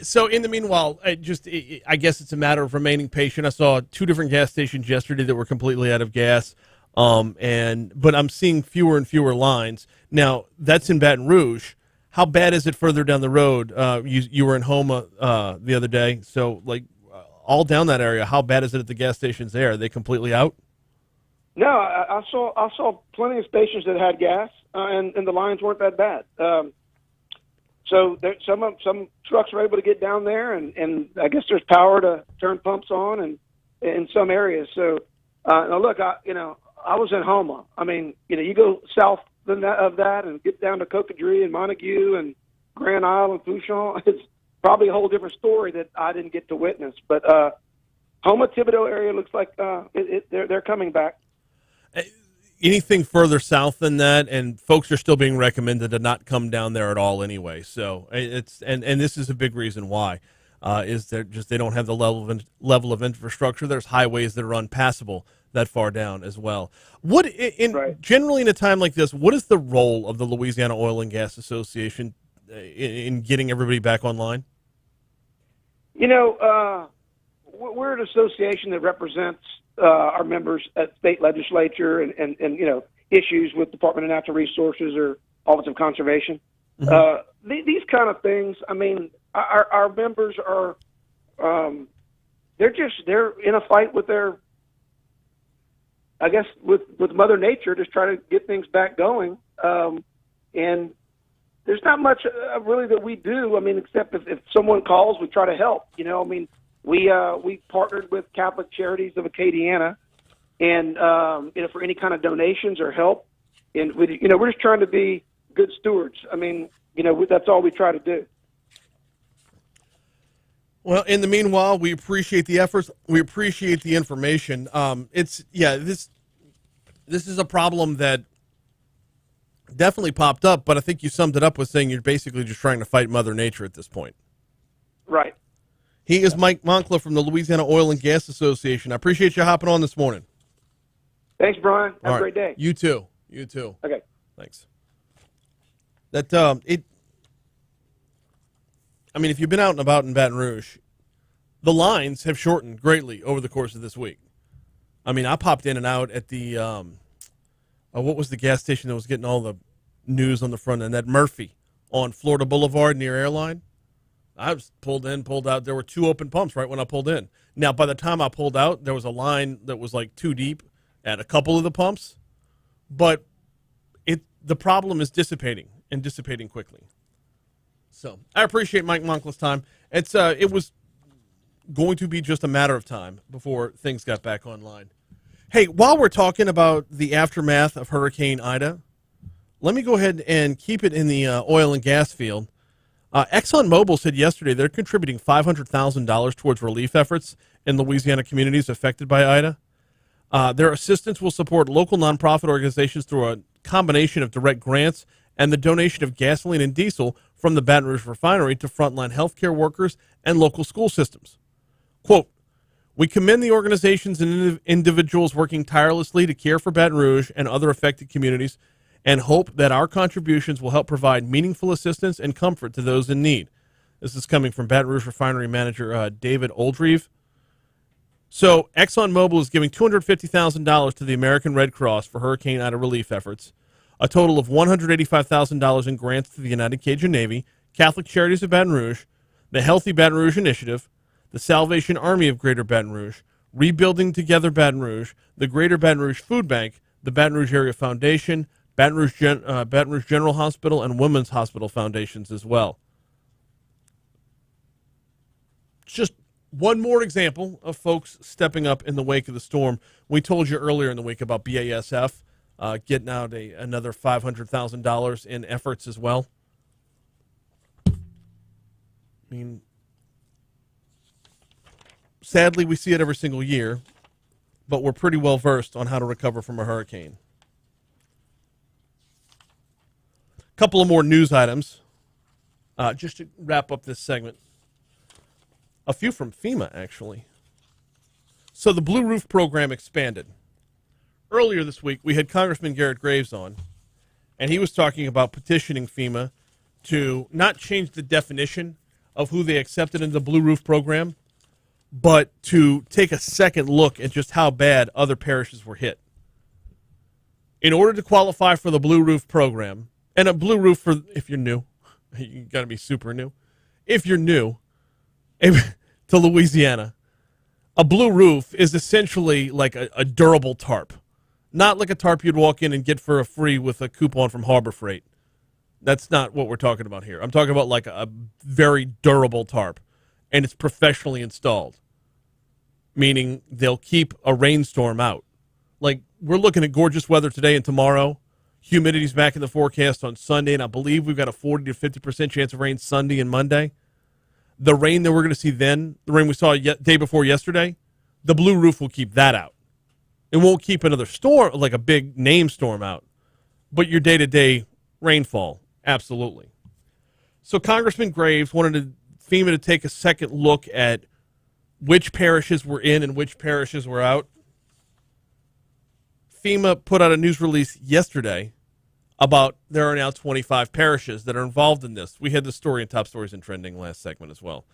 S1: So in the meanwhile, I guess it's a matter of remaining patient. I saw 2 different gas stations yesterday that were completely out of gas. But I'm seeing fewer and fewer lines. Now, that's in Baton Rouge. How bad is it further down the road? You were in Houma the other day, so all down that area, how bad is it at the gas stations there? Are they completely out?
S11: No, I saw plenty of stations that had gas, and the lines weren't that bad. So some trucks were able to get down there, and I guess there's power to turn pumps on, and in some areas. So now look, I was in Houma. I mean, you go south of that and get down to Cocodrie and Montague and Grand Isle and Fouchon. It's probably a whole different story that I didn't get to witness. But Houma Thibodeau area looks like they're coming back.
S1: Anything further south than that, and folks are still being recommended to not come down there at all anyway. So it's and this is a big reason why is they don't have the level of infrastructure. There's highways that are unpassable that far down as well. Generally in a time like this, what is the role of the Louisiana Oil and Gas Association in getting everybody back online?
S11: We're an association that represents our members at state legislature and issues with Department of Natural Resources or Office of Conservation. Mm-hmm. These kind of things, I mean, our members are they're in a fight with with Mother Nature, just trying to get things back going. And there's not much really that we do. I mean, except if someone calls, we try to help. I mean, we partnered with Catholic Charities of Acadiana, and for any kind of donations or help, and we're just trying to be good stewards. I mean, that's all we try to do.
S1: Well, in the meanwhile, we appreciate the efforts. We appreciate the information. This is a problem that definitely popped up, but I think you summed it up with saying you're basically just trying to fight Mother Nature at this point.
S11: Right.
S1: He is Mike Moncla from the Louisiana Oil and Gas Association. I appreciate you hopping on this morning.
S11: Thanks, Brian. Have a great day.
S1: You too. You too.
S11: Okay.
S1: Thanks. If you've been out and about in Baton Rouge, the lines have shortened greatly over the course of this week. I mean, I popped in and out at the, what was the gas station that was getting all the news on the front end? That Murphy on Florida Boulevard near Airline. I was pulled in, pulled out. There were 2 open pumps right when I pulled in. Now, by the time I pulled out, there was a line that was like 2 deep at a couple of the pumps. But the problem is dissipating quickly. So I appreciate Mike Moncla's time. It was going to be just a matter of time before things got back online. Hey, while we're talking about the aftermath of Hurricane Ida, let me go ahead and keep it in the oil and gas field. ExxonMobil said yesterday they're contributing $500,000 towards relief efforts in Louisiana communities affected by Ida. Their assistance will support local nonprofit organizations through a combination of direct grants and the donation of gasoline and diesel from the Baton Rouge refinery to frontline healthcare workers and local school systems. Quote, we commend the organizations and individuals working tirelessly to care for Baton Rouge and other affected communities and hope that our contributions will help provide meaningful assistance and comfort to those in need. This is coming from Baton Rouge refinery manager David Oldreeve. So ExxonMobil is giving $250,000 to the American Red Cross for Hurricane Ida relief efforts, a total of $185,000 in grants to the United Cajun Navy, Catholic Charities of Baton Rouge, the Healthy Baton Rouge Initiative, the Salvation Army of Greater Baton Rouge, Rebuilding Together Baton Rouge, the Greater Baton Rouge Food Bank, the Baton Rouge Area Foundation, Baton Rouge General Hospital, and Women's Hospital Foundations as well. Just one more example of folks stepping up in the wake of the storm. We told you earlier in the week about BASF getting out another $500,000 in efforts as well. I mean, sadly, we see it every single year, but we're pretty well versed on how to recover from a hurricane. A couple of more news items just to wrap up this segment. A few from FEMA, actually. So the Blue Roof program expanded. Earlier this week, we had Congressman Garrett Graves on, and he was talking about petitioning FEMA to not change the definition of who they accepted in the Blue Roof program, but to take a second look at just how bad other parishes were hit. In order to qualify for the Blue Roof program, and a Blue Roof, for if you're new, you got to be super new. If you're new to Louisiana, a blue roof is essentially like a durable tarp. Not like a tarp you'd walk in and get for a free with a coupon from Harbor Freight. That's not what we're talking about here. I'm talking about like a very durable tarp, and it's professionally installed, meaning they'll keep a rainstorm out. Like, we're looking at gorgeous weather today and tomorrow. Humidity's back in the forecast on Sunday, and I believe we've got a 40 to 50% chance of rain Sunday and Monday. The rain that we're going to see then, the rain we saw day before yesterday, the Blue Roof will keep that out. It won't keep another storm, like a big name storm out, but your day-to-day rainfall, absolutely. So Congressman Graves wanted FEMA to take a second look at which parishes were in and which parishes were out. FEMA put out a news release yesterday about there are now 25 parishes that are involved in this. We had the story in Top Stories and Trending last segment as well.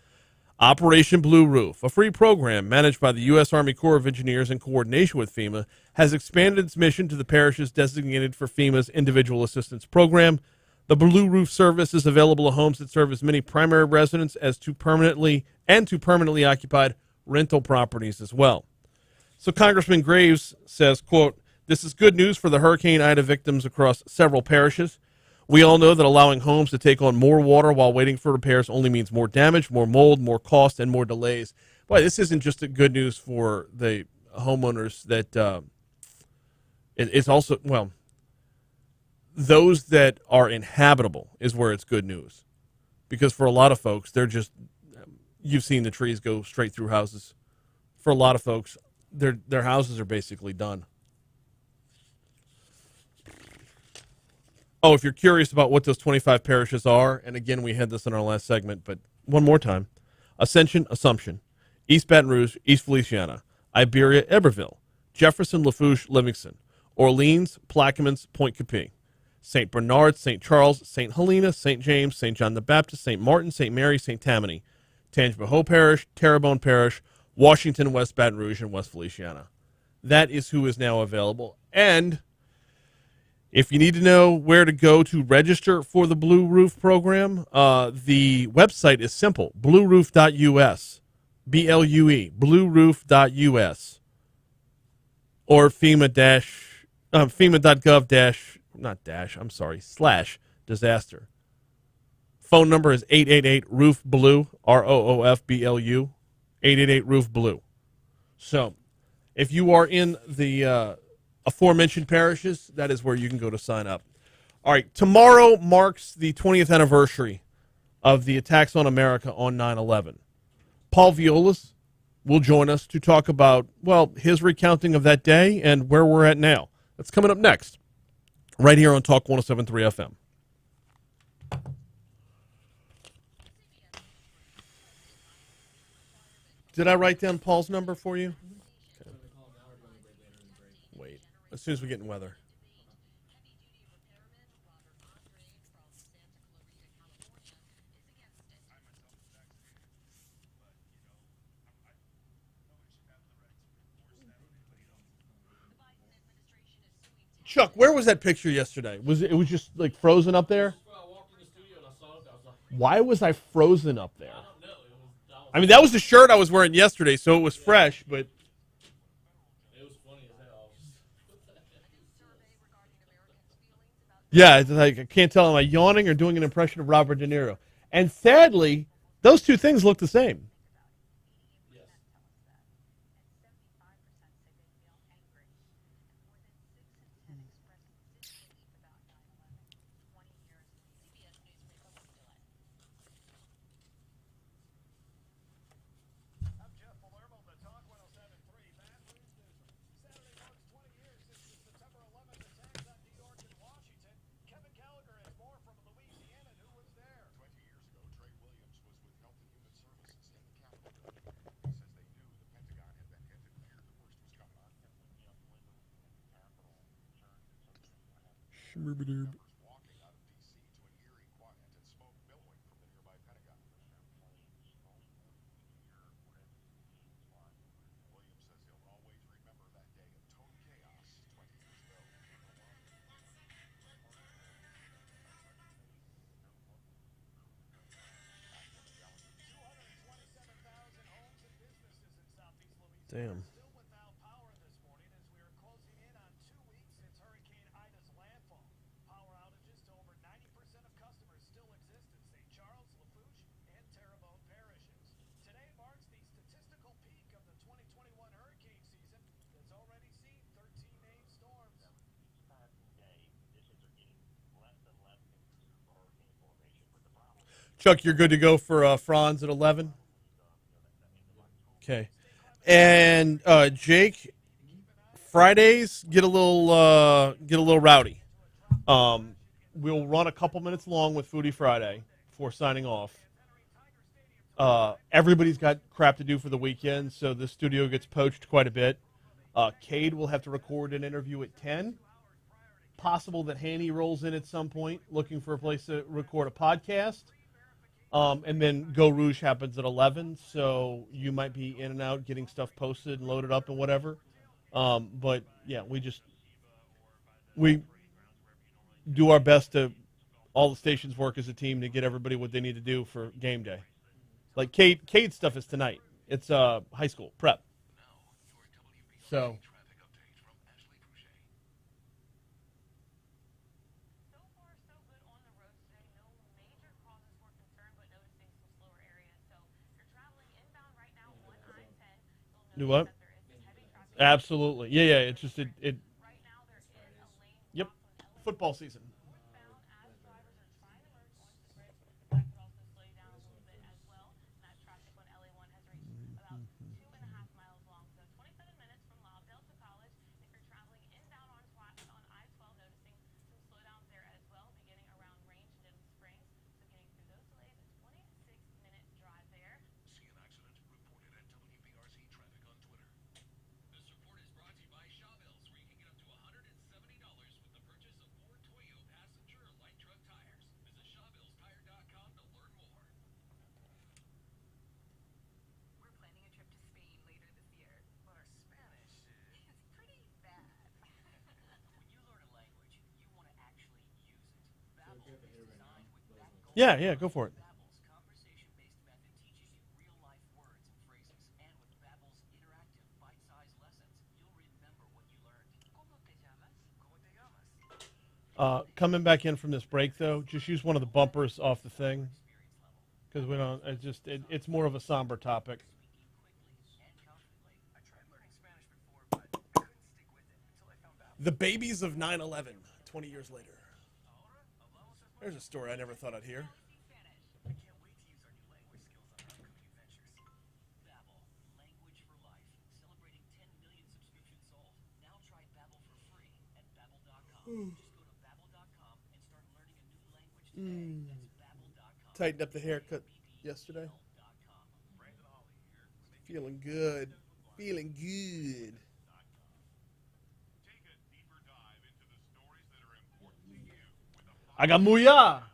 S1: Operation Blue Roof, a free program managed by the U.S. Army Corps of Engineers in coordination with FEMA, has expanded its mission to the parishes designated for FEMA's Individual Assistance Program. The Blue Roof service is available to homes that serve as many primary residents as to permanently occupied rental properties as well. So Congressman Graves says, quote, this is good news for the Hurricane Ida victims across several parishes. We all know that allowing homes to take on more water while waiting for repairs only means more damage, more mold, more cost, and more delays. Boy, this isn't just good news for the homeowners that it's also, well, those that are inhabitable is where it's good news. Because for a lot of folks, they're just, you've seen the trees go straight through houses. For a lot of folks, their houses are basically done. Oh, if you're curious about what those 25 parishes are, and again, we had this in our last segment, but one more time. Ascension, Assumption, East Baton Rouge, East Feliciana, Iberia, Eberville, Jefferson, Lafourche, Livingston, Orleans, Plaquemines, Point Capee, St. Bernard, St. Charles, St. Helena, St. James, St. John the Baptist, St. Martin, St. Mary, St. Tammany, Tangipahoa Parish, Terrebonne Parish, Washington, West Baton Rouge, and West Feliciana. That is who is now available. And if you need to know where to go to register for the Blue Roof program, the website is simple, blueroof.us, B-L-U-E, blueroof.us, or FEMA.gov/disaster. Phone number is 888-ROOF-BLUE, ROOFBLU. 888-ROOF-BLUE. So if you are in the aforementioned parishes, that is where you can go to sign up. All right, tomorrow marks the 20th anniversary of the attacks on America on 9/11. Paul Viollis will join us to talk about, well, his recounting of that day and where we're at now. That's coming up next, right here on Talk 107.3 FM. Did I write down Paul's number for you? Okay. Wait, as soon as we get in weather. Chuck, where was that picture yesterday? It was just like frozen up there?
S2: I walked in the studio and I saw it. I was like,
S1: Why was I frozen up there?
S2: I don't know.
S1: I mean, that was the shirt I was wearing yesterday, so it was fresh, but
S2: It was funny as hell.
S1: yeah, it's like I can't tell, am I yawning or doing an impression of Robert De Niro? And sadly, those two things look the same.
S2: Yes.
S6: I'm Jeff Palermo, the Talk 107.3 Bad News Newsroom. Saturday marks 20 years since the September 11th attacks on New York and Washington. Kevin Gallagher has more from Louisiana, and who was there?
S9: 20 years ago, Trey Williams was with Health and Human Services in the Capitol building. He says they knew the Pentagon had been hit and feared the worst was coming on. Members walking out of D.C. to an eerie quiet and smoke billowing from the nearby Pentagon. Williams says he'll always remember that day of total chaos 20 years ago.
S1: Damn.
S6: Still without power this morning as we are closing in on 2 weeks since Hurricane Ida's landfall. Power outages to over 90% of customers still exist in St. Charles, Lafourche, and Terrebonne parishes. Today marks the statistical peak of the 2021 hurricane season that's already seen 13 named storms.
S1: Chuck, you're good to go for Franz at 11? Okay. And Jake, Fridays get a little rowdy. We'll run a couple minutes long with Foodie Friday before signing off. Everybody's got crap to do for the weekend, so the studio gets poached quite a bit. Cade will have to record an interview at 10. Possible that Haney rolls in at some point looking for a place to record a podcast. And then Go Rouge happens at 11, so you might be in and out getting stuff posted and loaded up and whatever. But, yeah, we do our best to all the stations work as a team to get everybody what they need to do for game day. Like Cade's stuff is tonight. It's high school prep. So
S7: So far, so good on the road today. No major causes for concern, but noticing some slower areas. So if you're traveling inbound right now on I-10,
S1: Do
S7: you'll
S1: what?
S7: notice that there is heavy traffic.
S1: absolutely. Yeah, it's just it
S7: Right now, there is a lane
S1: Yep.
S7: blocked on LA
S1: Football season.
S7: northbound as drivers are trying to merge onto the bridge. That could also slow you down a little bit as well. And that traffic on LA1 has reached about 2.5 miles long. So 27 minutes from Loudale to College. If you're traveling inbound on I-12, noticing some slowdowns there as well, beginning around Range and Denham Springs. So getting through those delays, a 26-minute drive there.
S9: See an accident? Report it at WBRC Traffic on Twitter. This report is brought to you by Shawbills, where you can get up to $170 with the purchase of 4 Toyo passenger light truck tires. Visit ShawbillsTire.com to learn more.
S12: We're planning a trip to Spain later this year.
S10: But our Spanish
S12: It's pretty bad.
S10: when you learn a language, you want to actually use it. Babbel is designed with that goal.
S1: Yeah, go for it.
S10: Babbel's conversation-based method teaches you real-life words and phrases, and with Babbel's interactive, bite-sized lessons, you'll remember what you learned.
S12: ¿Cómo te llamas?
S10: ¿Cómo te llamas?
S1: Coming back in from this break though, just use one of the bumpers off the thing because we don't. It's more of a somber topic. The babies of 9/11, 20 years later. There's a story I never thought I'd hear.
S10: I can't wait to use our new language skills on our upcoming adventures. Babbel, language for life. Celebrating 10 million subscriptions sold. Now try Babbel for free at babbel.com. Just go to babbel.com and start learning a new language today. That's babbel.com.
S1: Tightened up the haircut yesterday. Feeling good. Feeling good.
S9: Take a deeper dive into the stories that are important to you with a
S1: I got Mooyah.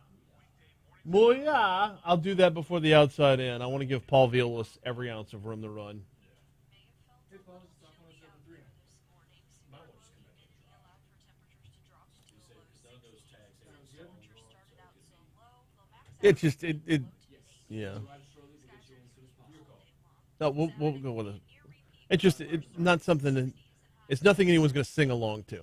S1: Mooyah. I'll do that before the outside in. I want to give Paul Viollis every ounce of room to run.
S2: Hey, Paul, it's Talk 107.3. Might want to just come back and drop. You say, because none of those tags have been installed.
S1: It just, yeah.
S2: I just throw these and get you in as soon as possible. Your call.
S1: No, we'll go with it. It's just, it's not something, it's nothing anyone's going to sing along to.
S2: I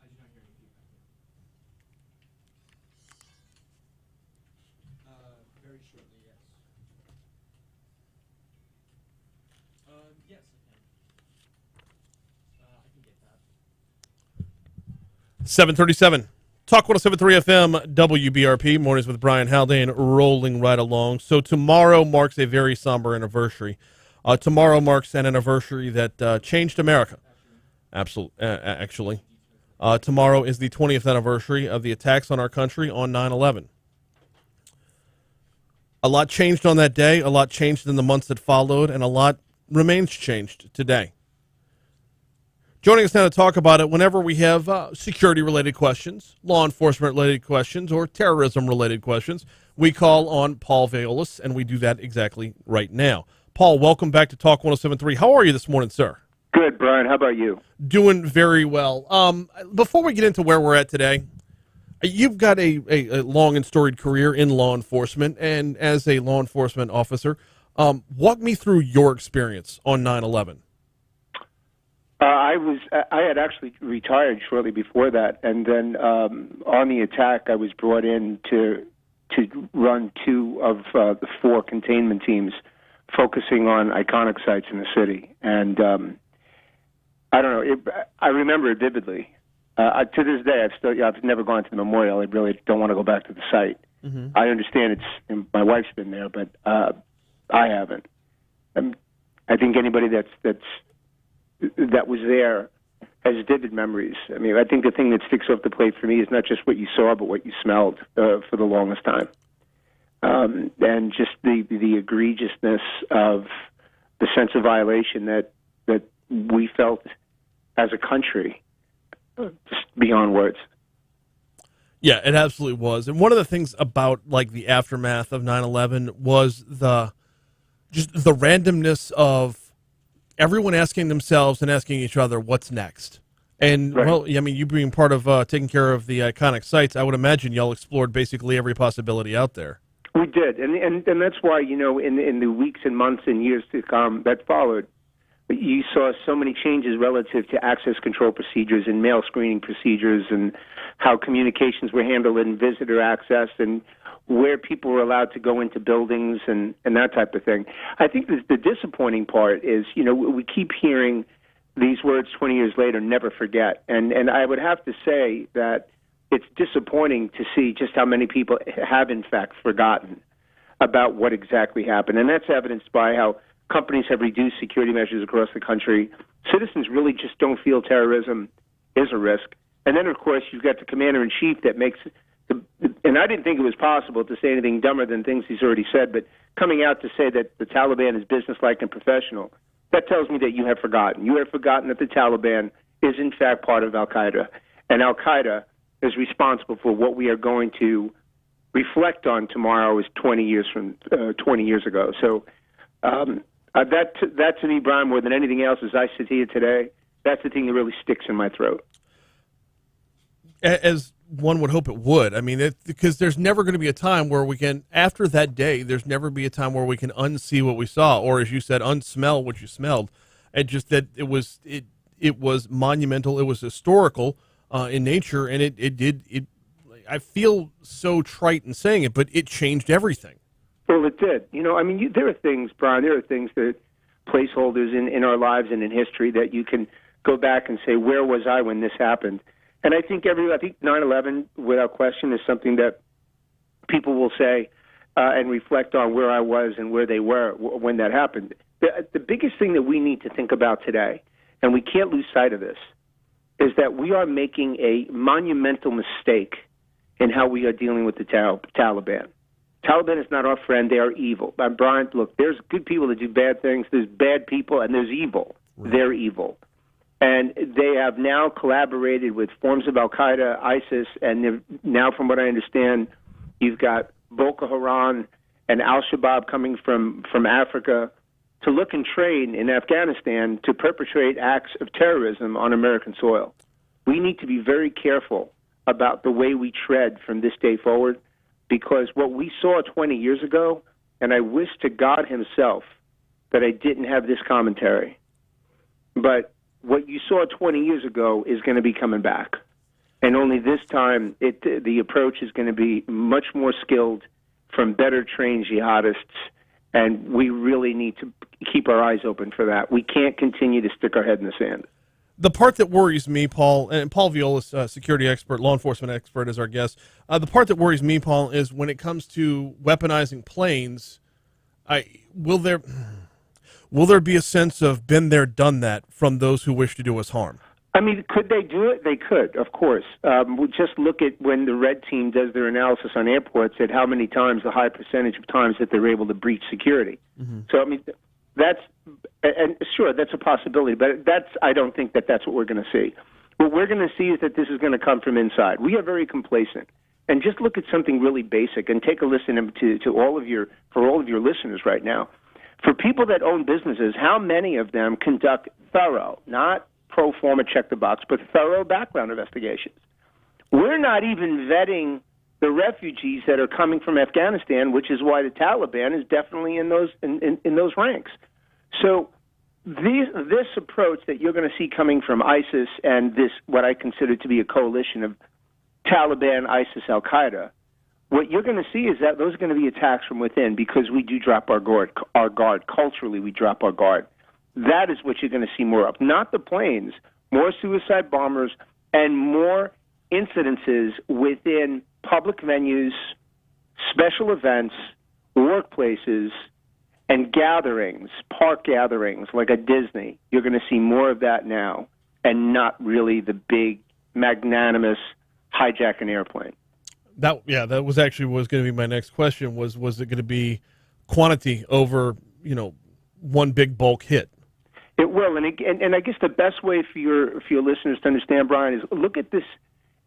S2: do not hear any feedback. Very shortly, yes. Yes, I can get that.
S1: 737. Talk 107.3 FM, WBRP, Mornings with Brian Haldane, rolling right along. So tomorrow marks a very somber anniversary. Tomorrow marks an anniversary that changed America. Absolutely, actually. Tomorrow is the 20th anniversary of the attacks on our country on 9/11. A lot changed on that day, a lot changed in the months that followed, and a lot remains changed today. Joining us now to talk about it whenever we have security-related questions, law enforcement-related questions, or terrorism-related questions, we call on Paul Viollis, and we do that exactly right now. Paul, welcome back to Talk 107.3. How are you this morning, sir?
S11: Good, Brian. How about you?
S1: Doing very well. Before we get into where we're at today, you've got a long and storied career in law enforcement, and as a law enforcement officer, walk me through your experience on 9/11.
S11: I had actually retired shortly before that, and then on the attack, I was brought in to run two of the four containment teams, focusing on iconic sites in the city. And I don't know, I remember it vividly. To this day, I've never gone to the memorial. I really don't want to go back to the site.
S1: Mm-hmm.
S11: I understand my wife's been there, but I haven't. I think anybody that was there has vivid memories. I mean, I think the thing that sticks off the plate for me is not just what you saw, but what you smelled for the longest time, and just the egregiousness of the sense of violation that we felt as a country, just beyond words.
S1: Yeah, it absolutely was. And one of the things about like the aftermath of 9/11 was the randomness of everyone asking themselves and asking each other, what's next? And,
S11: right.
S1: Well, I mean, you being part of taking care of the iconic sites, I would imagine y'all explored basically every possibility out there.
S11: We did. And that's why, in the weeks and months and years to come that followed, you saw so many changes relative to access control procedures and mail screening procedures and how communications were handled and visitor access and where people were allowed to go into buildings and that type of thing. I think the disappointing part is, we keep hearing these words 20 years later, never forget. And I would have to say that it's disappointing to see just how many people have, in fact, forgotten about what exactly happened. And that's evidenced by how companies have reduced security measures across the country. Citizens really just don't feel terrorism is a risk. And then, of course, you've got the commander-in-chief that makes and I didn't think it was possible to say anything dumber than things he's already said, but coming out to say that the Taliban is businesslike and professional, that tells me that you have forgotten. You have forgotten that the Taliban is, in fact, part of Al-Qaeda. And Al-Qaeda is responsible for what we are going to reflect on tomorrow is 20 years ago. So that to me, Brian, more than anything else, as I sit here today, that's the thing that really sticks in my throat.
S1: As one would hope it would. I mean, because there's never going to be a time where we can, after that day, there's never be a time where we can unsee what we saw, or as you said, unsmell what you smelled. And just that it was monumental, it was historical in nature, and I feel so trite in saying it, but it changed everything.
S11: Well, it did. There are things, Brian, that placeholders in our lives and in history that you can go back and say, where was I when this happened? And I think 9/11, without question, is something that people will say and reflect on where I was and where they were when that happened. The biggest thing that we need to think about today, and we can't lose sight of this, is that we are making a monumental mistake in how we are dealing with the Taliban. Taliban is not our friend. They are evil. Brian, look, there's good people that do bad things. There's bad people, and there's evil. Right. They're evil. And they have now collaborated with forms of Al-Qaeda, ISIS, and now, from what I understand, you've got Boko Haram and Al-Shabaab coming from Africa to look and train in Afghanistan to perpetrate acts of terrorism on American soil. We need to be very careful about the way we tread from this day forward, because what we saw 20 years ago, and I wish to God himself that I didn't have this commentary, but what you saw 20 years ago is going to be coming back. And only this time, the approach is going to be much more skilled from better trained jihadists, and we really need to keep our eyes open for that. We can't continue to stick our head in the sand.
S1: The part that worries me, Paul, and Paul Viollis, security expert, law enforcement expert, is our guest. The part that worries me, Paul, is when it comes to weaponizing planes, will there be a sense of been there, done that from those who wish to do us harm?
S11: I mean, could they do it? They could, of course. We'll just look at when the red team does their analysis on airports at how many times, the high percentage of times that they're able to breach security. Mm-hmm. So, I mean, sure, that's a possibility, but I don't think that's what we're going to see. What we're going to see is that this is going to come from inside. We are very complacent. And just look at something really basic and take a listen to all of your listeners right now. For people that own businesses, how many of them conduct thorough, not pro forma check the box, but thorough background investigations? We're not even vetting the refugees that are coming from Afghanistan, which is why the Taliban is definitely in those ranks. So this approach that you're going to see coming from ISIS and this, what I consider to be a coalition of Taliban, ISIS, Al-Qaeda, what you're going to see is that those are going to be attacks from within, because we do drop our guard. Culturally, we drop our guard. That is what you're going to see more of. Not the planes, more suicide bombers, and more incidences within public venues, special events, workplaces, and gatherings, park gatherings like a Disney. You're going to see more of that now, and not really the big, magnanimous hijack an airplane.
S1: That was going to be my next question. Was it going to be quantity over, one big bulk hit?
S11: It will, and I guess the best way for your listeners to understand, Brian, is look at this.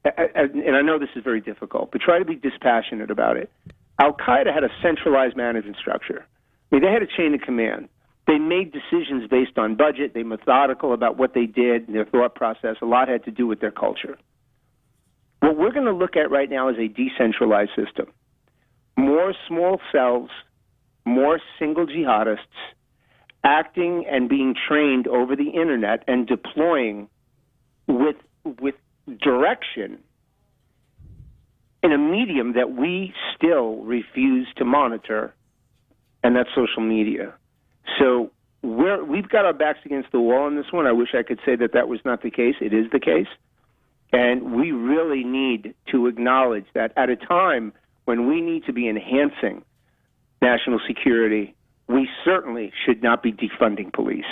S11: And I know this is very difficult, but try to be dispassionate about it. Al-Qaeda had a centralized management structure. I mean, they had a chain of command. They made decisions based on budget. They were methodical about what they did, and their thought process. A lot had to do with their culture. What we're going to look at right now is a decentralized system. More small cells, more single jihadists acting and being trained over the internet and deploying with direction in a medium that we still refuse to monitor, and that's social media. So we've got our backs against the wall on this one. I wish I could say that was not the case. It is the case. And we really need to acknowledge that at a time when we need to be enhancing national security, we certainly should not be defunding police.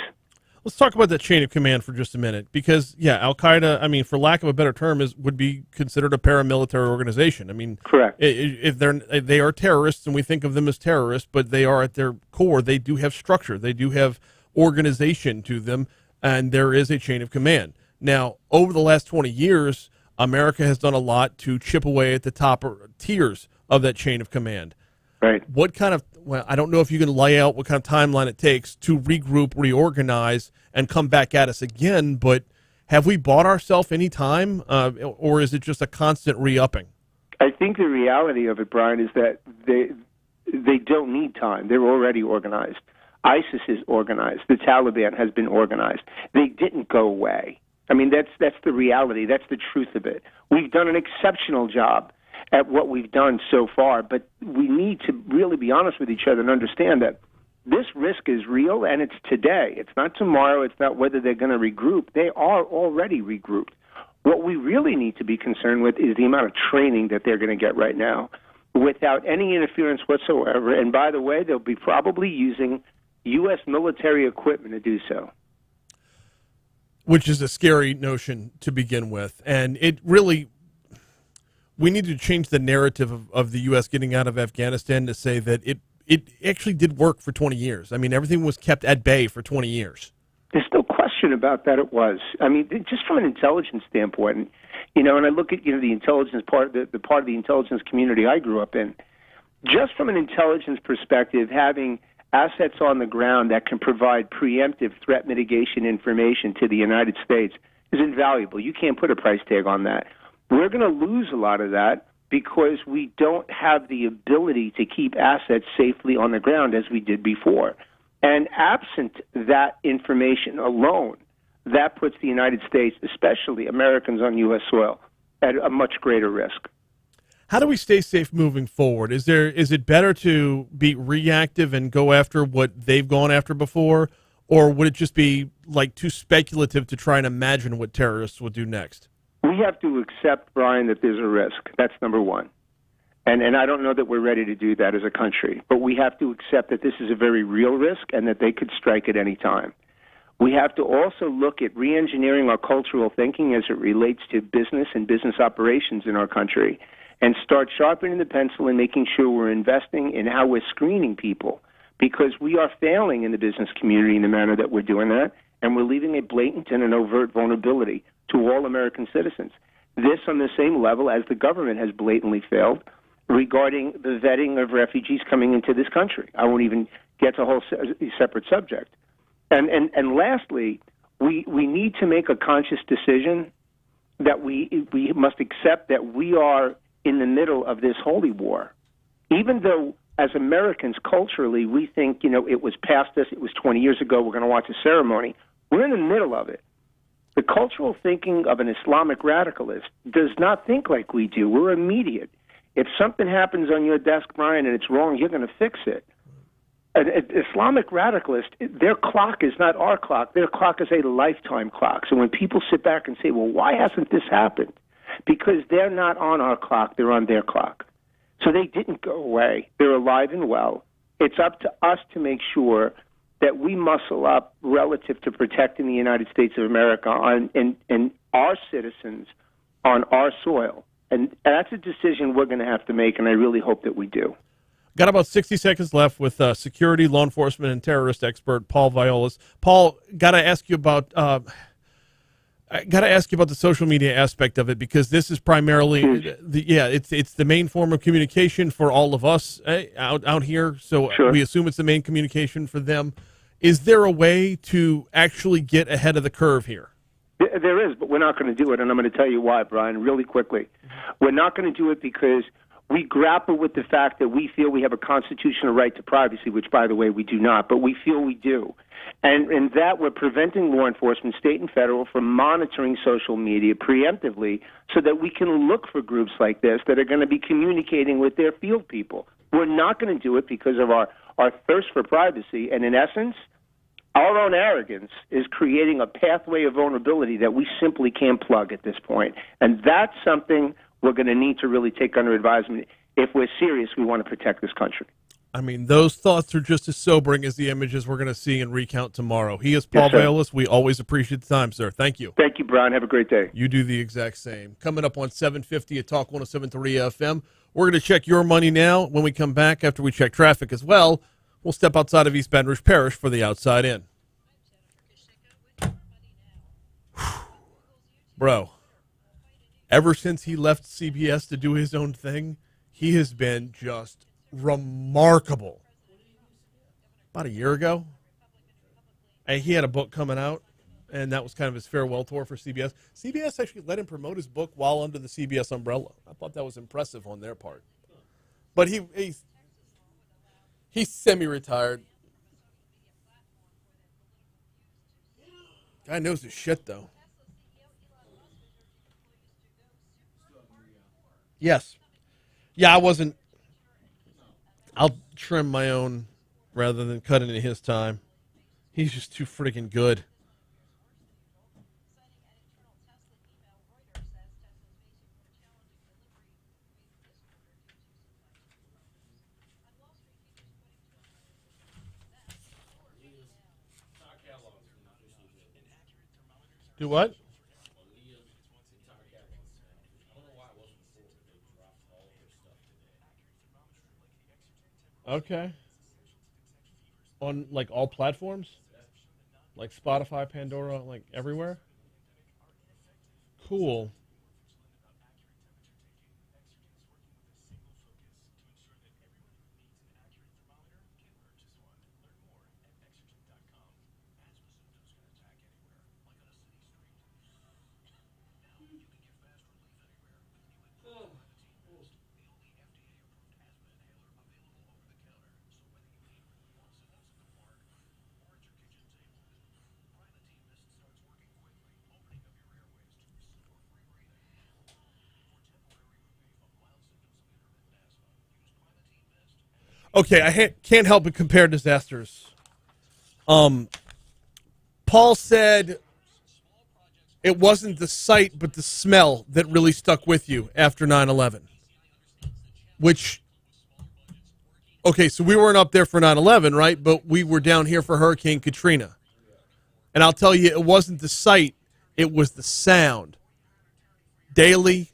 S1: Let's talk about that chain of command for just a minute, because, Al-Qaeda, I mean, for lack of a better term, would be considered a paramilitary organization. I mean,
S11: correct.
S1: If they are terrorists, and we think of them as terrorists, but they are at their core, they do have structure, they do have organization to them, and there is a chain of command. Now, over the last 20 years, America has done a lot to chip away at the top tiers of that chain of command.
S11: Right.
S1: What kind of, I don't know if you can lay out what kind of timeline it takes to regroup, reorganize, and come back at us again, but have we bought ourselves any time, or is it just a constant re-upping?
S11: I think the reality of it, Brian, is that they don't need time. They're already organized. ISIS is organized. The Taliban has been organized. They didn't go away. I mean, that's the reality. That's the truth of it. We've done an exceptional job at what we've done so far. But we need to really be honest with each other and understand that this risk is real, and it's today. It's not tomorrow. It's not whether they're going to regroup. They are already regrouped. What we really need to be concerned with is the amount of training that they're going to get right now without any interference whatsoever. And by the way, they'll be probably using U.S. military equipment to do so.
S1: Which is a scary notion to begin with. And it really, we need to change the narrative of the U.S. getting out of Afghanistan to say that it actually did work for 20 years. I mean, everything was kept at bay for 20 years.
S11: There's no question about that. It was. I mean, just from an intelligence standpoint, and I look at, the intelligence part, the part of the intelligence community I grew up in, just from an intelligence perspective, having assets on the ground that can provide preemptive threat mitigation information to the United States is invaluable. You can't put a price tag on that. We're going to lose a lot of that because we don't have the ability to keep assets safely on the ground as we did before. And absent that information alone, that puts the United States, especially Americans on U.S. soil, at a much greater risk.
S1: How do we stay safe moving forward? Is it better to be reactive and go after what they've gone after before, or would it just be like too speculative to try and imagine what terrorists would do next?
S11: We have to accept, Brian, that there's a risk. That's number one. And I don't know that we're ready to do that as a country, but we have to accept that this is a very real risk and that they could strike at any time. We have to also look at re-engineering our cultural thinking as it relates to business and business operations in our country and start sharpening the pencil and making sure we're investing in how we're screening people, because we are failing in the business community in the manner that we're doing that, and we're leaving a blatant and an overt vulnerability to all American citizens. This on the same level as the government has blatantly failed regarding the vetting of refugees coming into this country. I won't even get to a whole separate subject. And lastly, we need to make a conscious decision that we must accept that we are in the middle of this holy war. Even though as Americans culturally we think, it was past us, it was 20 years ago, we're going to watch a ceremony, we're in the middle of it. The cultural thinking of an Islamic radicalist does not think like we do. We're immediate. If something happens on your desk, Brian, and it's wrong, you're going to fix it. An Islamic radicalist, their clock is not our clock. Their clock is a lifetime clock. So when people sit back and say, well, why hasn't this happened? Because they're not on our clock, they're on their clock. So they didn't go away. They're alive and well. It's up to us to make sure that we muscle up relative to protecting the United States of America and our citizens on our soil. And that's a decision we're going to have to make, and I really hope that we do.
S1: Got about 60 seconds left with security, law enforcement, and terrorist expert Paul Viollis. Paul, got to ask you about the social media aspect of it, because this is primarily it's the main form of communication for all of us out here. So
S11: Sure.
S1: We assume it's the main communication for them. Is there a way to actually get ahead of the curve here?
S11: There is, but we're not going to do it, and I'm going to tell you why, Brian, really quickly. We're not going to do it because we grapple with the fact that we feel we have a constitutional right to privacy, which, by the way, we do not, but we feel we do. And that we're preventing law enforcement, state and federal, from monitoring social media preemptively so that we can look for groups like this that are going to be communicating with their field people. We're not going to do it because of our thirst for privacy, and in essence, our own arrogance is creating a pathway of vulnerability that we simply can't plug at this point. And that's something we're going to need to really take under advisement if we're serious we want to protect this country.
S1: I mean, those thoughts are just as sobering as the images we're going to see and recount tomorrow. He is Paul Viollis. We always appreciate the time, sir. Thank you.
S11: Thank you, Brian. Have a great day.
S1: You do the exact same. Coming up on 750 at Talk 107.3 FM, we're going to check your money now. When we come back, after we check traffic as well, we'll step outside of East Baton Rouge Parish for the Outside In. Bro, ever since he left CBS to do his own thing, he has been just remarkable. About a year ago, and he had a book coming out, and that was kind of his farewell tour for CBS. CBS actually let him promote his book while under the CBS umbrella. I thought that was impressive on their part. But he's semi-retired. Guy knows his shit, though. Yes. Yeah, I wasn't. I'll trim my own rather than cut into his time. He's just too freaking good. Do what? Okay. On like all platforms? Like Spotify, Pandora, like everywhere? Cool. Okay, can't help but compare disasters. Paul said it wasn't the sight but the smell that really stuck with you after 9/11. Which, okay, so we weren't up there for 9/11, right? But we were down here for Hurricane Katrina. And I'll tell you, it wasn't the sight, it was the sound. Daily,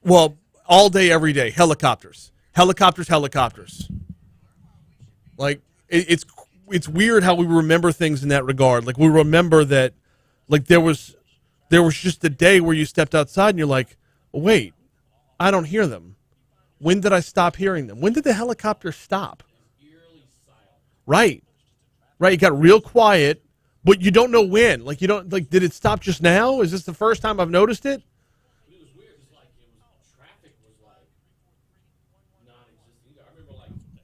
S1: well, all day, every day, helicopters. Helicopters, helicopters. Like, it's weird how we remember things in that regard. Like, we remember that, like, there was just a day where you stepped outside and you're like, wait, I don't hear them. When did I stop hearing them? When did the helicopter stop? Right. Right, it got real quiet, but you don't know when. Like, you don't, like, did it stop just now? Is this the first time I've noticed it?
S2: It was weird because traffic was like non-existent either. I remember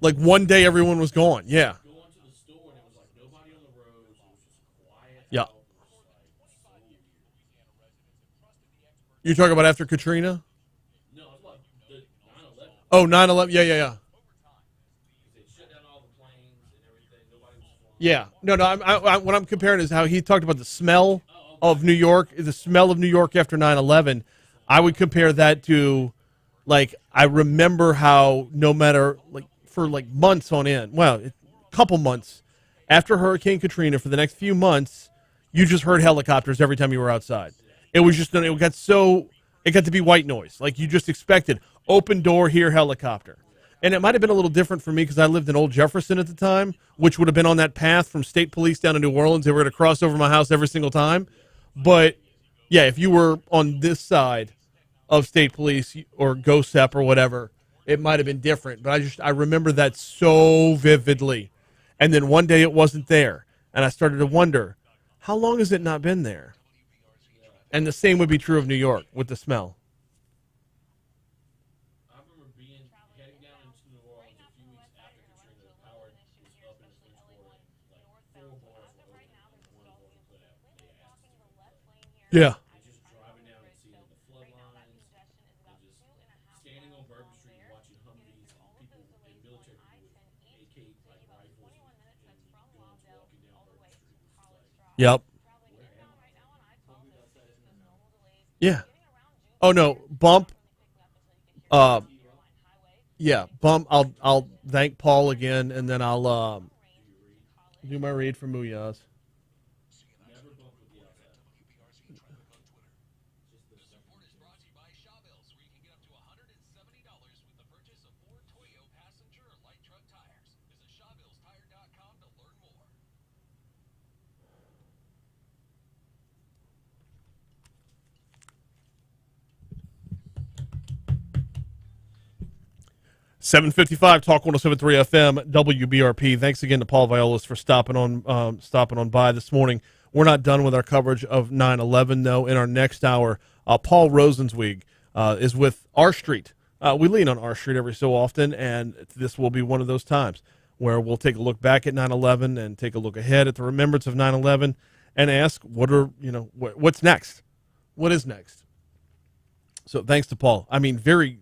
S1: Like, one day everyone was gone. Yeah.
S2: going to the store and it was like nobody on the roads. It was just quiet.
S1: Yeah.
S2: Out. It was like so weird.
S1: You're talking about after Katrina?
S2: No, it's like the 9/11.
S1: Oh, 9/11. Yeah.
S2: They shut down all the planes and everything. Nobody was flying.
S1: Yeah. No. What I'm comparing is how he talked about the smell of New York, the smell of New York after 9/11. I would compare that to, like, I remember how no matter, like, for like months on end, well, a couple months after Hurricane Katrina, for the next few months, you just heard helicopters every time you were outside. It was just, it got to be white noise. Like, you just expected, open door, here, helicopter. And it might have been a little different for me because I lived in Old Jefferson at the time, which would have been on that path from State Police down to New Orleans. They were going to cross over my house every single time. But, yeah, if you were on this side of State Police or GOSEP or whatever, it might have been different. But I remember that so vividly. And then one day it wasn't there. And I started to wonder, how long has it not been there? And the same would be true of New York with the smell.
S2: I remember heading down into New Orleans a few weeks after Katrina. The power was up in the French Quarter. Like 4 bars were open and 1 bar was put out. They asked.
S1: Yeah.
S2: And just driving down and seeing the flood lines, and just standing on Bourbon Street and watching Humvees and people in military with AK like rifles and guns walking down Bourbon Street. It was just like,
S1: Yep. Yeah. Oh no, bump. Yeah, bump. I'll thank Paul again, and then I'll do my read for Muyaz. .755 Talk 107.3 FM WBRP. Thanks again to Paul Viollis for stopping on by this morning. We're not done with our coverage of 9/11 though. In our next hour, Paul Rosenzweig is with R Street. We lean on R Street every so often, and this will be one of those times where we'll take a look back at 9/11 and take a look ahead at the remembrance of 9/11 and ask what's next? What is next? So thanks to Paul. I mean, very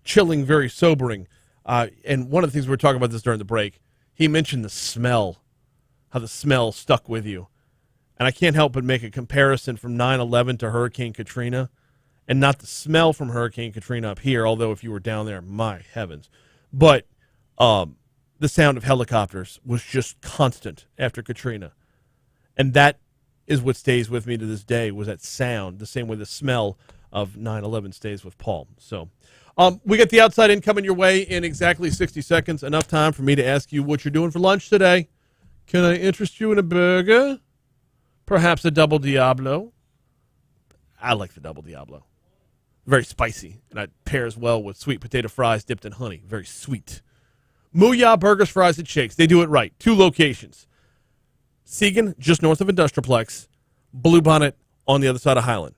S1: chilling, very sobering. And one of the things we were talking about this during the break, he mentioned the smell, how the smell stuck with you. And I can't help but make a comparison from 9/11 to Hurricane Katrina, and not the smell from Hurricane Katrina up here, although if you were down there, my heavens. But the sound of helicopters was just constant after Katrina. And that is what stays with me to this day, was that sound, the same way the smell of 9/11 stays with Paul. So we got the outside in coming your way in exactly 60 seconds, enough time for me to ask you what you're doing for lunch today. Can I interest you in a burger? Perhaps a double Diablo? I like the double Diablo. Very spicy, and it pairs well with sweet potato fries dipped in honey. Very sweet. Mooyah Burgers, Fries, and Shakes. They do it right. 2 locations. Segan, just north of Industrialplex. Bluebonnet on the other side of Highland.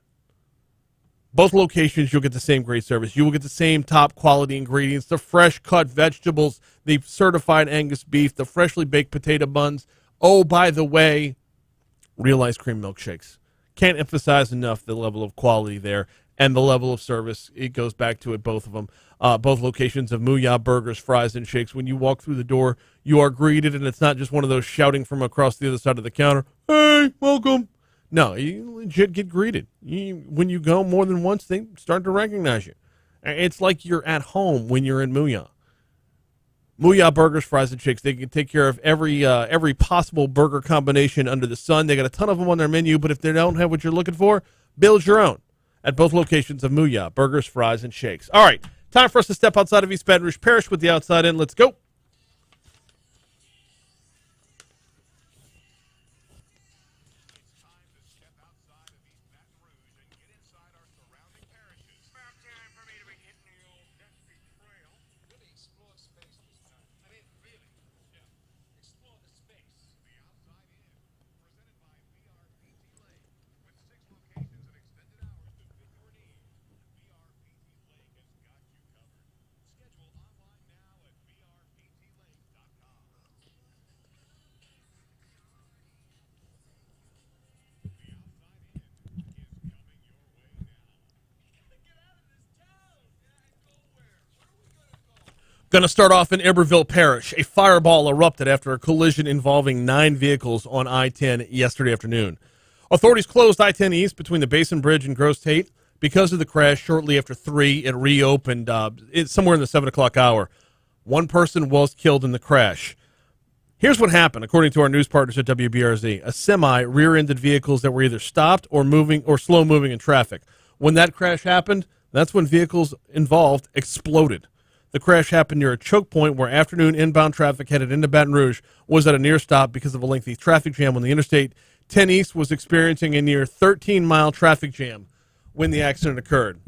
S1: Both locations, you'll get the same great service. You will get the same top quality ingredients, the fresh cut vegetables, the certified Angus beef, the freshly baked potato buns. Oh, by the way, real ice cream milkshakes. Can't emphasize enough the level of quality there and the level of service. It goes back to it, both of them. Both locations of Mooyah Burgers, Fries, and Shakes. When you walk through the door, you are greeted, and it's not just one of those shouting from across the other side of the counter, "Hey, welcome." No, you legit get greeted. When you go more than once, they start to recognize you. It's like you're at home when you're in Mooyah. Mooyah Burgers, Fries, and Shakes. They can take care of every possible burger combination under the sun. They got a ton of them on their menu, but if they don't have what you're looking for, build your own at both locations of Mooyah Burgers, Fries, and Shakes. All right, time for us to step outside of East Baton Rouge Parish with the outside in. Let's go. Going to start off in Iberville Parish. A fireball erupted after a collision involving 9 vehicles on I-10 yesterday afternoon. Authorities closed I-10 East between the Basin Bridge and Gross Tate because of the crash. Shortly after 3, it reopened somewhere in the 7 o'clock hour. 1 person was killed in the crash. Here's what happened, according to our news partners at WBRZ. A semi rear-ended vehicles that were either stopped or moving or slow moving in traffic. When that crash happened, that's when vehicles involved exploded. The crash happened near a choke point where afternoon inbound traffic headed into Baton Rouge was at a near stop because of a lengthy traffic jam on the interstate. 10 East was experiencing a near 13-mile traffic jam when the accident occurred.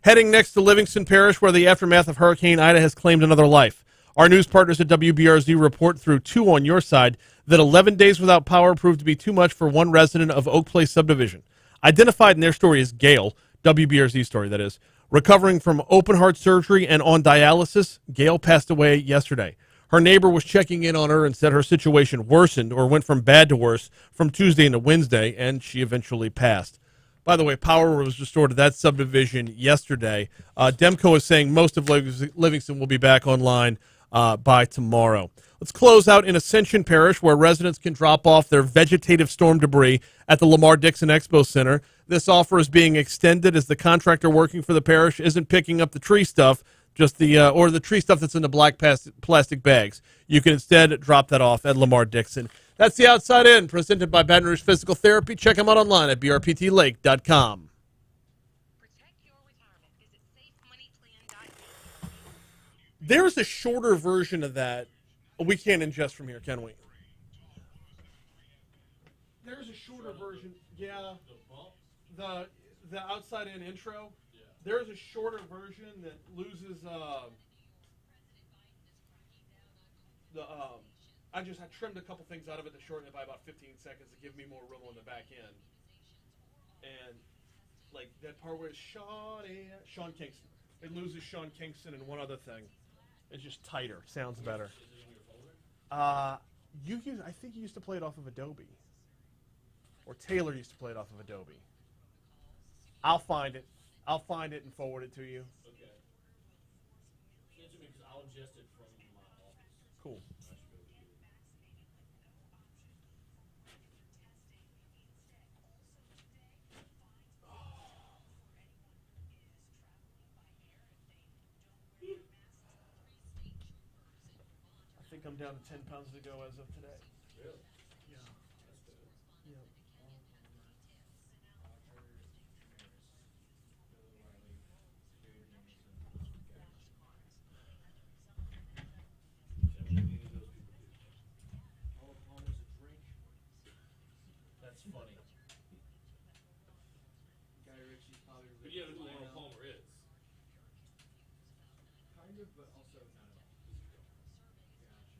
S1: Heading next to Livingston Parish, where the aftermath of Hurricane Ida has claimed another life. Our news partners at WBRZ report through 2 on your side that 11 days without power proved to be too much for one resident of Oak Place subdivision. Identified in their story as Gail, WBRZ story that is, recovering from open heart surgery and on dialysis, Gail passed away yesterday. Her neighbor was checking in on her and said her situation worsened or went from bad to worse from Tuesday into Wednesday, and she eventually passed. By the way, power was restored to that subdivision yesterday. Demco is saying most of Livingston will be back online by tomorrow. Let's close out in Ascension Parish, where residents can drop off their vegetative storm debris at the Lamar Dixon Expo Center. This offer is being extended as the contractor working for the parish isn't picking up the tree stuff, just or the tree stuff that's in the black plastic bags. You can instead drop that off at Lamar Dixon. That's the Outside In, presented by Baton Rouge Physical Therapy. Check them out online at brptlake.com.
S12: Protect your retirement. Visit safemoneyplan.com.
S1: There's a shorter version of that. We can't ingest from here, can we? There's a shorter version. Yeah. The Outside In intro. There's a shorter version that loses I trimmed a couple things out of it to shorten it by about 15 seconds to give me more room on the back end. And like that part where it's Sean Kingston. It loses Sean Kingston and one other thing. It's just tighter. Sounds better. I think you used to play it off of Adobe. Or Taylor used to play it off of Adobe. I'll find it and forward it to you.
S2: decongested from my office.
S1: Cool.
S2: I should be able to do it.
S1: I think I'm down to 10 pounds to go as of today.
S2: Really?
S1: Yeah.
S2: That's good.
S1: Yeah.
S2: Is that what any of those people do?
S6: Arnold Palmer's a drink.
S1: That's funny.
S6: Guy Ritchie's probably
S2: But you know who Arnold Palmer is.
S6: Kind of, but also not at all.
S2: Because you don't.
S6: Gotcha.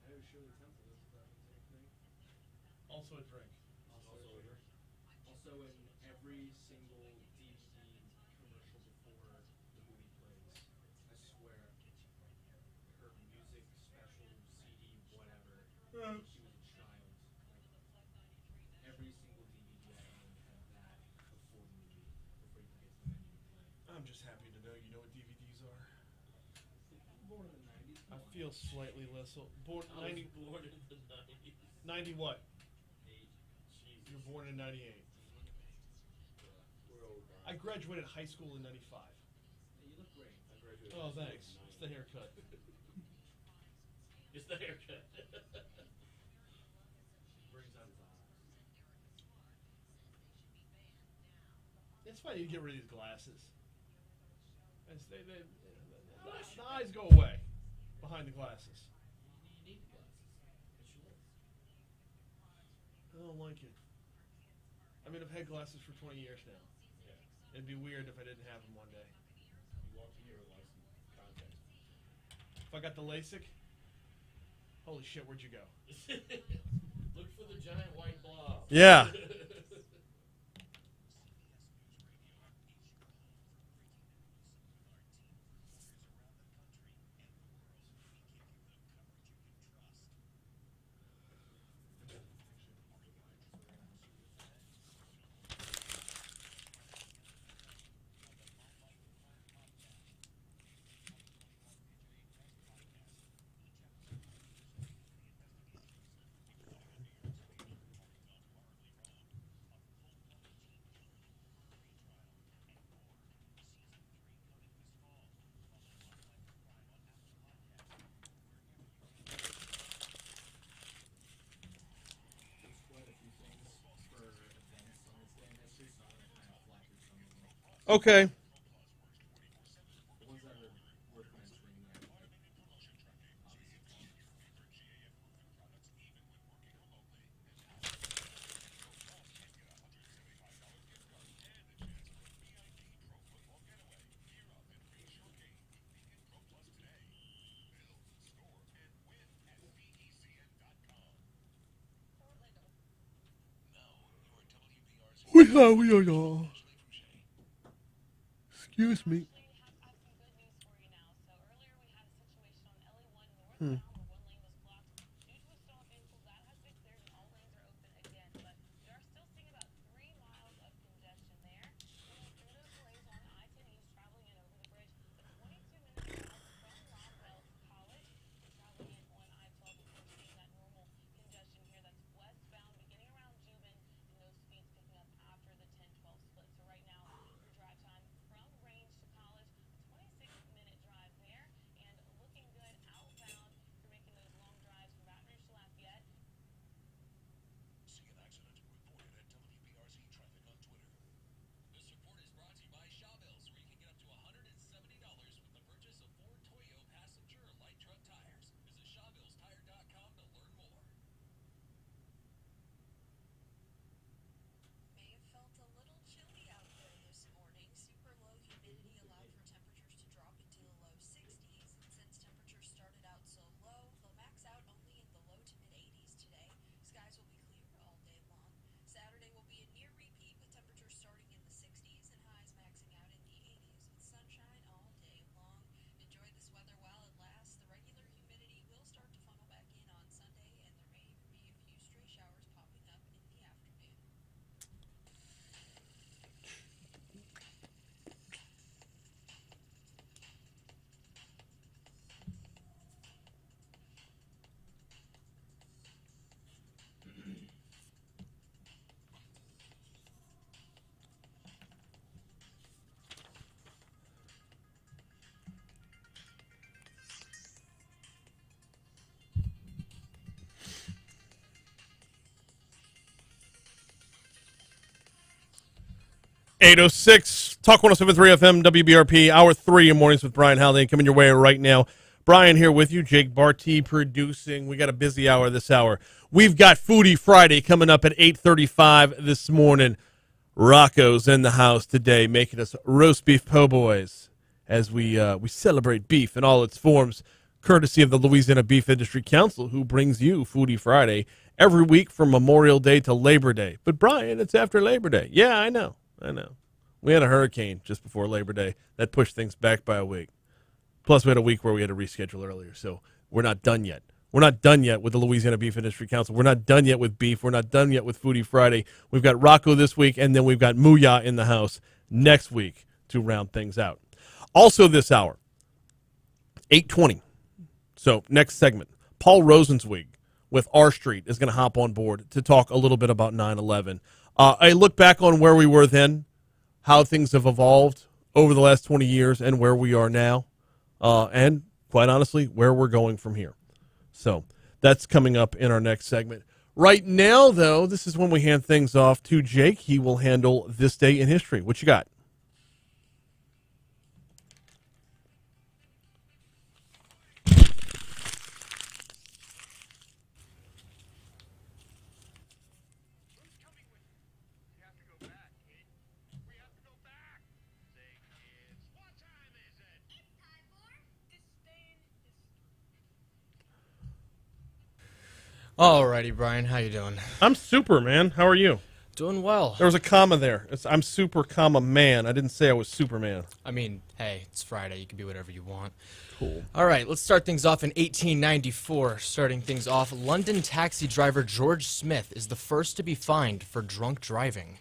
S6: I know Shirley Temple is. That means anything.
S1: Also a drink.
S2: Also a drink.
S6: Also in every single DVD commercial before the movie plays. I swear. Her music, special, CD, whatever. She was a child. Like, every single DVD I owned had that before the movie. Before you could get to the menu to play.
S1: I'm just happy to know you know what DVDs are.
S6: Born in the 90s.
S1: I feel slightly less old. Born
S2: I
S1: 90.
S2: was born in the 90s.
S1: 90 what?
S2: Jesus.
S1: You're born in 98.
S2: Yeah, we're old guys.
S1: I graduated high school in 95.
S6: Hey, you look great.
S2: I graduated
S1: Oh,
S2: high school
S1: thanks.
S2: in
S1: It's the haircut.
S2: 90. It's the haircut. Brings out his eyes.
S1: It's funny you get rid of these glasses. The eyes go away behind the glasses.
S2: You need the glasses. It's your list.
S1: I don't like it. I mean, I've had glasses for 20 years now.
S2: Yeah.
S1: It'd be weird if I didn't have them one day.
S2: You walked in here with like some contacts.
S1: If I got the LASIK, holy shit, where'd you go?
S2: Look for the giant white blob.
S1: Yeah.
S6: There's quite a few things for events on this day in history, so I'm going to kind of fly through some of them.
S1: Okay.
S6: The ones that are worth mentioning, like, obviously
S1: Excuse me.
S7: I have some good news for you now. So earlier we had a situation on LA1 northbound where one lane was blocked due to a storm vehicle. That has been cleared and all lanes are open again. But we are still seeing about 3 miles of congestion there. Going through those delays on I-10 East traveling in over the bridge. The 22-minute route from Rockwell to College. Traveling in on I-12. We're seeing that normal congestion here. That's westbound beginning around Juban. And those speeds picking up after the 10-12 split. So right now, your drive time from Range to College, a 26-minute drive there, and looking good outbound through
S1: 8:06, Talk 107.3 FM, WBRP, Hour 3 in Mornings with Brian Haldane coming your way right now. Brian here with you, Jake Barty producing. We got a busy hour this hour. We've got Foodie Friday coming up at 8:35 this morning. Rocco's in the house today making us roast beef po' boys as we celebrate beef in all its forms, courtesy of the Louisiana Beef Industry Council, who brings you Foodie Friday every week from Memorial Day to Labor Day. But, Brian, it's after Labor Day. Yeah, I know. We had a hurricane just before Labor Day that pushed things back by a week. Plus, we had a week where we had to reschedule earlier, so we're not done yet. We're not done yet with the Louisiana Beef Industry Council. We're not done yet with beef. We're not done yet with Foodie Friday. We've got Rocco this week, and then we've got Mooyah in the house next week to round things out. Also this hour, 8:20. So next segment, Paul Rosenzweig with R Street is going to hop on board to talk a little bit about 9/11. I look back on where we were then, how things have evolved over the last 20 years, and where we are now, and quite honestly, where we're going from here. So that's coming up in our next segment. Right now, though, this is when we hand things off to Jake. He will handle This Day in History. What you got?
S13: Alrighty, Brian, how you doing?
S1: I'm super, man. How are you?
S13: Doing well.
S1: There was a comma there. I'm super, comma, man. I didn't say I was Superman.
S13: I mean, hey, it's Friday. You can be whatever you want.
S1: Cool.
S13: All right, let's start things off in 1894. Starting things off, London taxi driver George Smith is the first to be fined for drunk driving.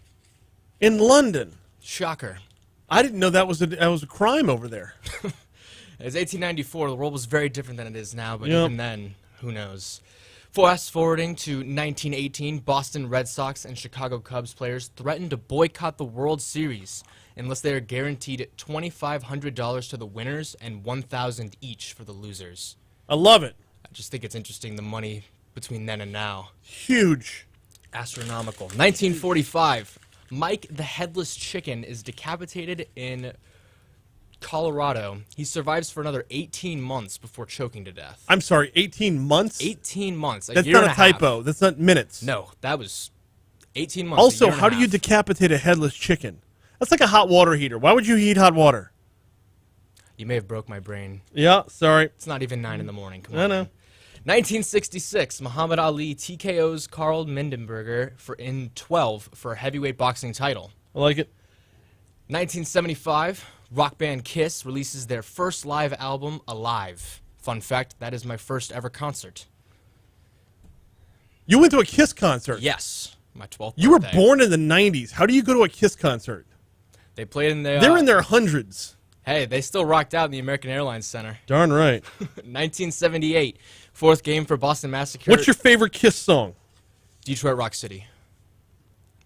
S1: In London?
S13: Shocker.
S1: I didn't know that was a crime over there.
S13: It's 1894. The world was very different than it is now, but
S1: Yep.
S13: even then, who knows? Fast forwarding to 1918, Boston Red Sox and Chicago Cubs players threatened to boycott the World Series unless they are guaranteed $2,500 to the winners and $1,000 each for the losers.
S1: I love it.
S13: I just think it's interesting, the money between then and now.
S1: Huge.
S13: Astronomical. 1945, Mike the Headless Chicken is decapitated in Colorado. He survives for another 18 months before choking to death.
S1: I'm sorry, 18 months?
S13: 18 months.
S1: That's not a typo. That's not minutes.
S13: No, that was 18 months.
S1: Also, how do you decapitate a headless chicken? That's like a hot water heater. Why would you heat hot water?
S13: You may have broke my brain.
S1: Yeah, sorry.
S13: It's not even 9 in the morning. Come
S1: I
S13: on.
S1: know.
S13: 1966, Muhammad Ali TKO's Carl Mindenberger in 12 for a heavyweight boxing title.
S1: I like it.
S13: 1975, rock band Kiss releases their first live album, Alive. Fun fact, that is my first ever concert.
S1: You went to a Kiss concert?
S13: Yes, my 12th
S1: You were
S13: birthday.
S1: born in the 90s. How do you go to a Kiss concert?
S13: They played in
S1: They're in their hundreds.
S13: Hey, they still rocked out in the American Airlines Center.
S1: Darn right.
S13: 1978, fourth game for Boston Massacre.
S1: What's your favorite Kiss song?
S13: Detroit Rock City.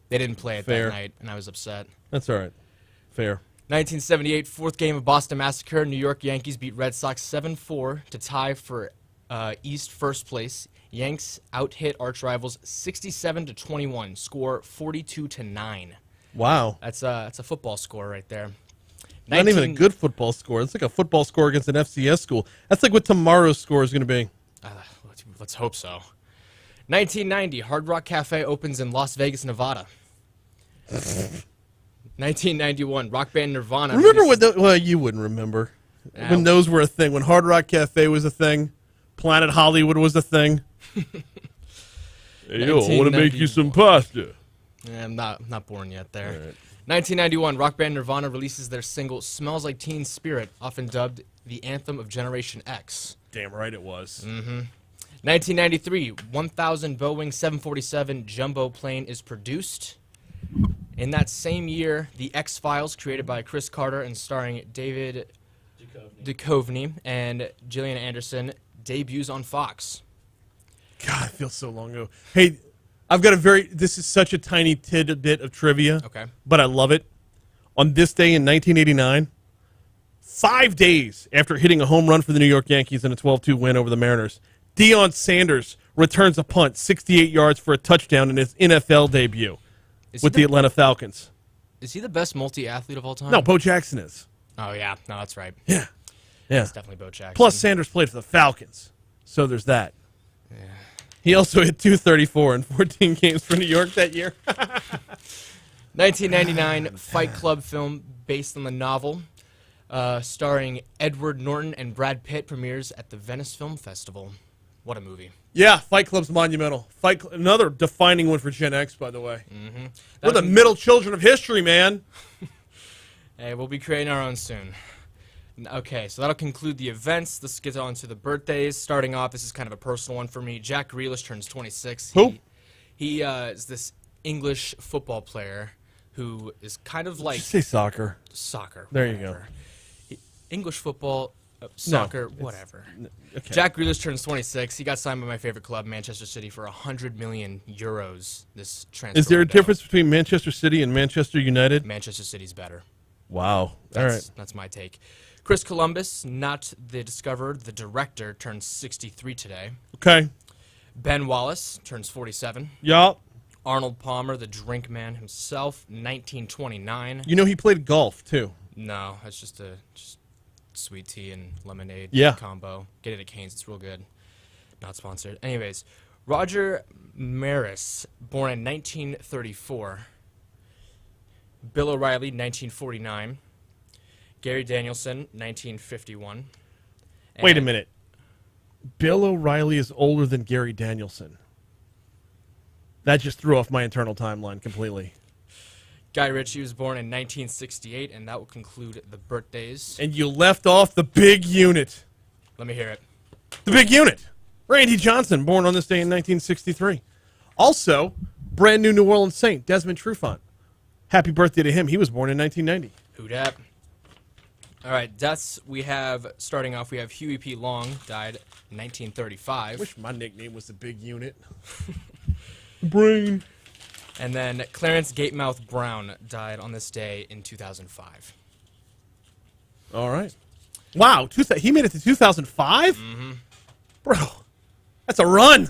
S13: They didn't play it
S1: Fair.
S13: that night, and I was upset.
S1: That's all right. Fair.
S13: 1978, fourth game of Boston Massacre. New York Yankees beat Red Sox 7-4 to tie for East first place. Yanks out-hit arch rivals 67-21. Score 42-9.
S1: Wow.
S13: That's a football score right there.
S1: Not even a good football score. It's like a football score against an FCS school. That's like what tomorrow's score is going to be.
S13: Let's hope so. 1990, Hard Rock Cafe opens in Las Vegas, Nevada. 1991, rock band Nirvana.
S1: Remember when well, you wouldn't remember. When those were a thing. When Hard Rock Cafe was a thing. Planet Hollywood was a thing. Hey, yo, I want to make you some pasta.
S13: Yeah, I'm not born yet there. Right. 1991, rock band Nirvana releases their single Smells Like Teen Spirit, often dubbed the anthem of Generation X.
S1: Damn right it was.
S13: 1993, 1000 Boeing 747 jumbo plane is produced. In that same year, The X-Files, created by Chris Carter and starring David Duchovny and Gillian Anderson, debuts on Fox.
S1: God, it feels so long ago. Hey, I've got this is such a tiny tidbit of trivia.
S13: Okay.
S1: But I love it. On this day in 1989, 5 days after hitting a home run for the New York Yankees in a 12-2 win over the Mariners, Deion Sanders returns a punt 68 yards for a touchdown in his NFL debut with the Atlanta Falcons.
S13: Is he the best multi-athlete of all time?
S1: No, Bo Jackson is.
S13: Oh, yeah. No, that's right.
S1: Yeah. Yeah.
S13: It's definitely Bo Jackson.
S1: Plus, Sanders played for the Falcons. So there's that. Yeah. He also hit 234 in 14 games for New York that year.
S13: 1999 Fight Club film based on the novel, starring Edward Norton and Brad Pitt, premieres at the Venice Film Festival. What a movie.
S1: Yeah, Fight Club's monumental. Another defining one for Gen X, by the way.
S13: Mm-hmm.
S1: We're the middle children of history, man.
S13: Hey, we'll be creating our own soon. Okay, so that'll conclude the events. Let's get on to the birthdays. Starting off, this is kind of a personal one for me. Jack Grealish turns 26.
S1: Who?
S13: He is this English football player who is kind of like...
S1: Just say soccer.
S13: Soccer.
S1: There you go.
S13: English football, soccer, whatever.
S1: Okay.
S13: Jack Grealish turns 26. He got signed by my favorite club, Manchester City, for 100 million euros this transfer.
S1: Is there a
S13: window.
S1: difference between Manchester City and Manchester United?
S13: Manchester City's better.
S1: Wow. All right.
S13: That's my take. Chris Columbus, not the discoverer, the director, turns 63 today.
S1: Okay.
S13: Ben Wallace turns 47.
S1: Yup.
S13: Arnold Palmer, the drink man himself, 1929.
S1: You know he played golf, too.
S13: No, that's just sweet tea and lemonade combo. Get it at Cane's. It's real good. Not sponsored. Anyways, Roger Maris, born in 1934. Bill O'Reilly, 1949. Gary Danielson, 1951.
S1: Wait a minute. Bill O'Reilly is older than Gary Danielson. That just threw off my internal timeline completely.
S13: Guy Ritchie was born in 1968, and that will conclude the birthdays.
S1: And you left off the big unit.
S13: Let me hear it.
S1: The big unit. Randy Johnson, born on this day in 1963. Also, brand new New Orleans Saint, Desmond Trufant. Happy birthday to him. He was born in 1990.
S13: Who dat? All right, deaths we have, starting off, we have Huey P. Long, died in 1935.
S1: Wish my nickname was the big unit. Brain.
S13: And then Clarence Gatemouth Brown died on this day in 2005.
S1: All right. Wow, he made it to 2005?
S13: Mm-hmm.
S1: Bro, that's a run.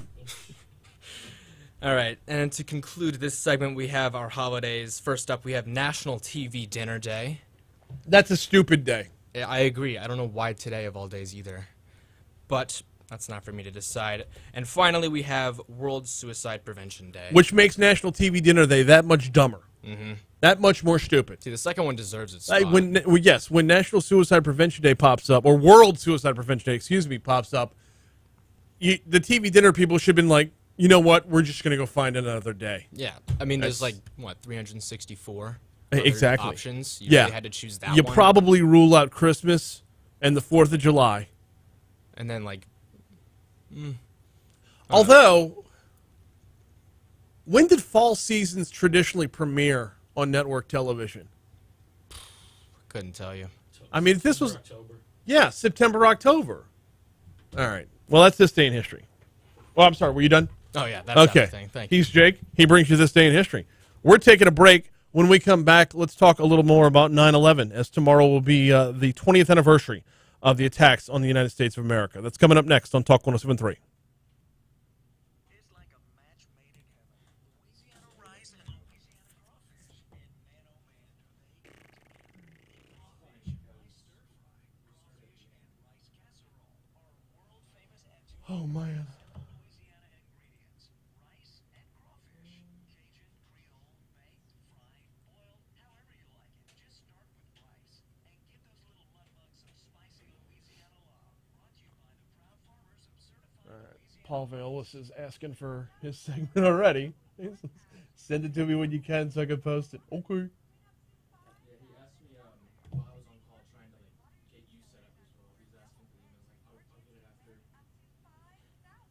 S13: All right, and to conclude this segment, we have our holidays. First up, we have National TV Dinner Day.
S1: That's a stupid day.
S13: I agree. I don't know why today of all days either. But that's not for me to decide. And finally, we have World Suicide Prevention Day.
S1: Which makes National TV Dinner Day that much dumber.
S13: Mm-hmm.
S1: That much more stupid.
S13: See, the second one deserves its spot.
S1: When National Suicide Prevention Day pops up, or World Suicide Prevention Day, pops up, the TV dinner people should have been like, you know what, we're just going to go find another day.
S13: Yeah. I mean, there's 364
S1: exactly
S13: options. You really had to choose that one.
S1: You probably rule out Christmas and the 4th of July.
S13: And then,
S1: although, when did fall seasons traditionally premiere on network television?
S13: Couldn't tell you.
S1: I mean, this was...
S2: October.
S1: Yeah, September, October. All right. Well, that's this day in history. Well, I'm sorry. Were you done?
S13: Oh, yeah. That's
S1: okay.
S13: everything. Thank you.
S1: He's Jake. He brings you this day in history. We're taking a break. When we come back, let's talk a little more about 9/11, as tomorrow will be the 20th anniversary of the attacks on the United States of America. That's coming up next on Talk 107.3.
S6: It's like a match made in heaven. Louisiana rice and Louisiana crawfish. And man, oh man, do they. Crawfish, stir fry, crawfish, and rice casserole are world famous answers.
S1: Oh, man.
S6: Louisiana ingredients: rice and crawfish. Cajun, Creole, baked, fried, boiled, however you like it. Just start with rice and give those little mud bugs some spicy Louisiana love. Brought to you by the proud farmers of certified Louisiana.
S1: Paul Viollis is asking for his segment already. Send it to me when you can so I can post it. Okay.
S2: Yeah, he asked me while I was on call trying to get you set up as well. He's asking for the emails. I'll get it after.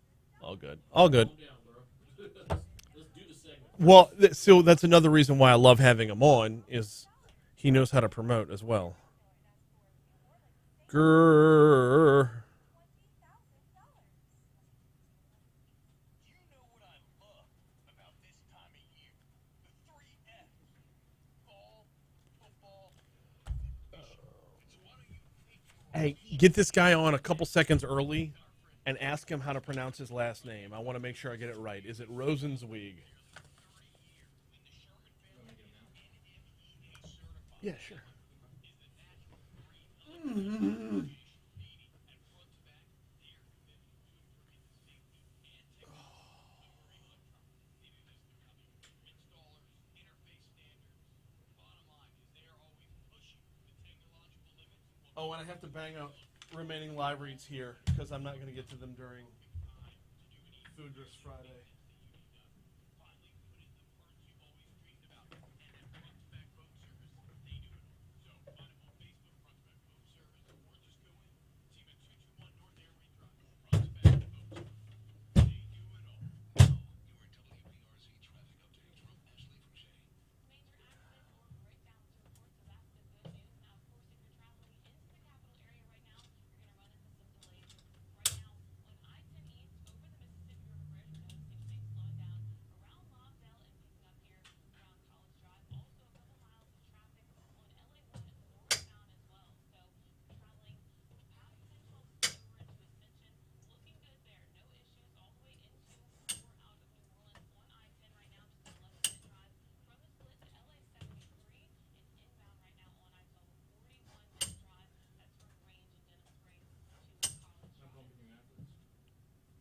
S1: All good. All good.
S2: Calm down, bro. Let's do the segment.
S1: Well, so that's another reason why I love having him on, is he knows how to promote as well. Grrr.
S6: You know what I love about this time of year? The 3 F's. Fall, football. So why don't you pick your
S1: Hey, get this guy on a couple seconds early and ask him how to pronounce his last name. I want to make sure I get it right. Is it Rosenzweig? Yeah, sure. Oh, and I have to bang out remaining live reads here because I'm not going to get to them during Food Gifts Friday.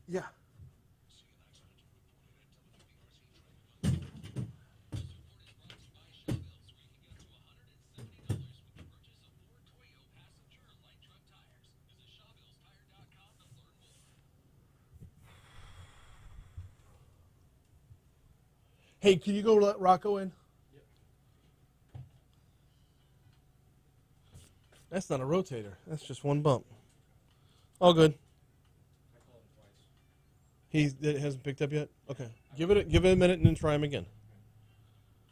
S1: Yeah. Hey, can you go let Rocco in? That's not a rotator. That's just one bump. All good. It hasn't picked up yet? Okay. Give it a minute and then try him again.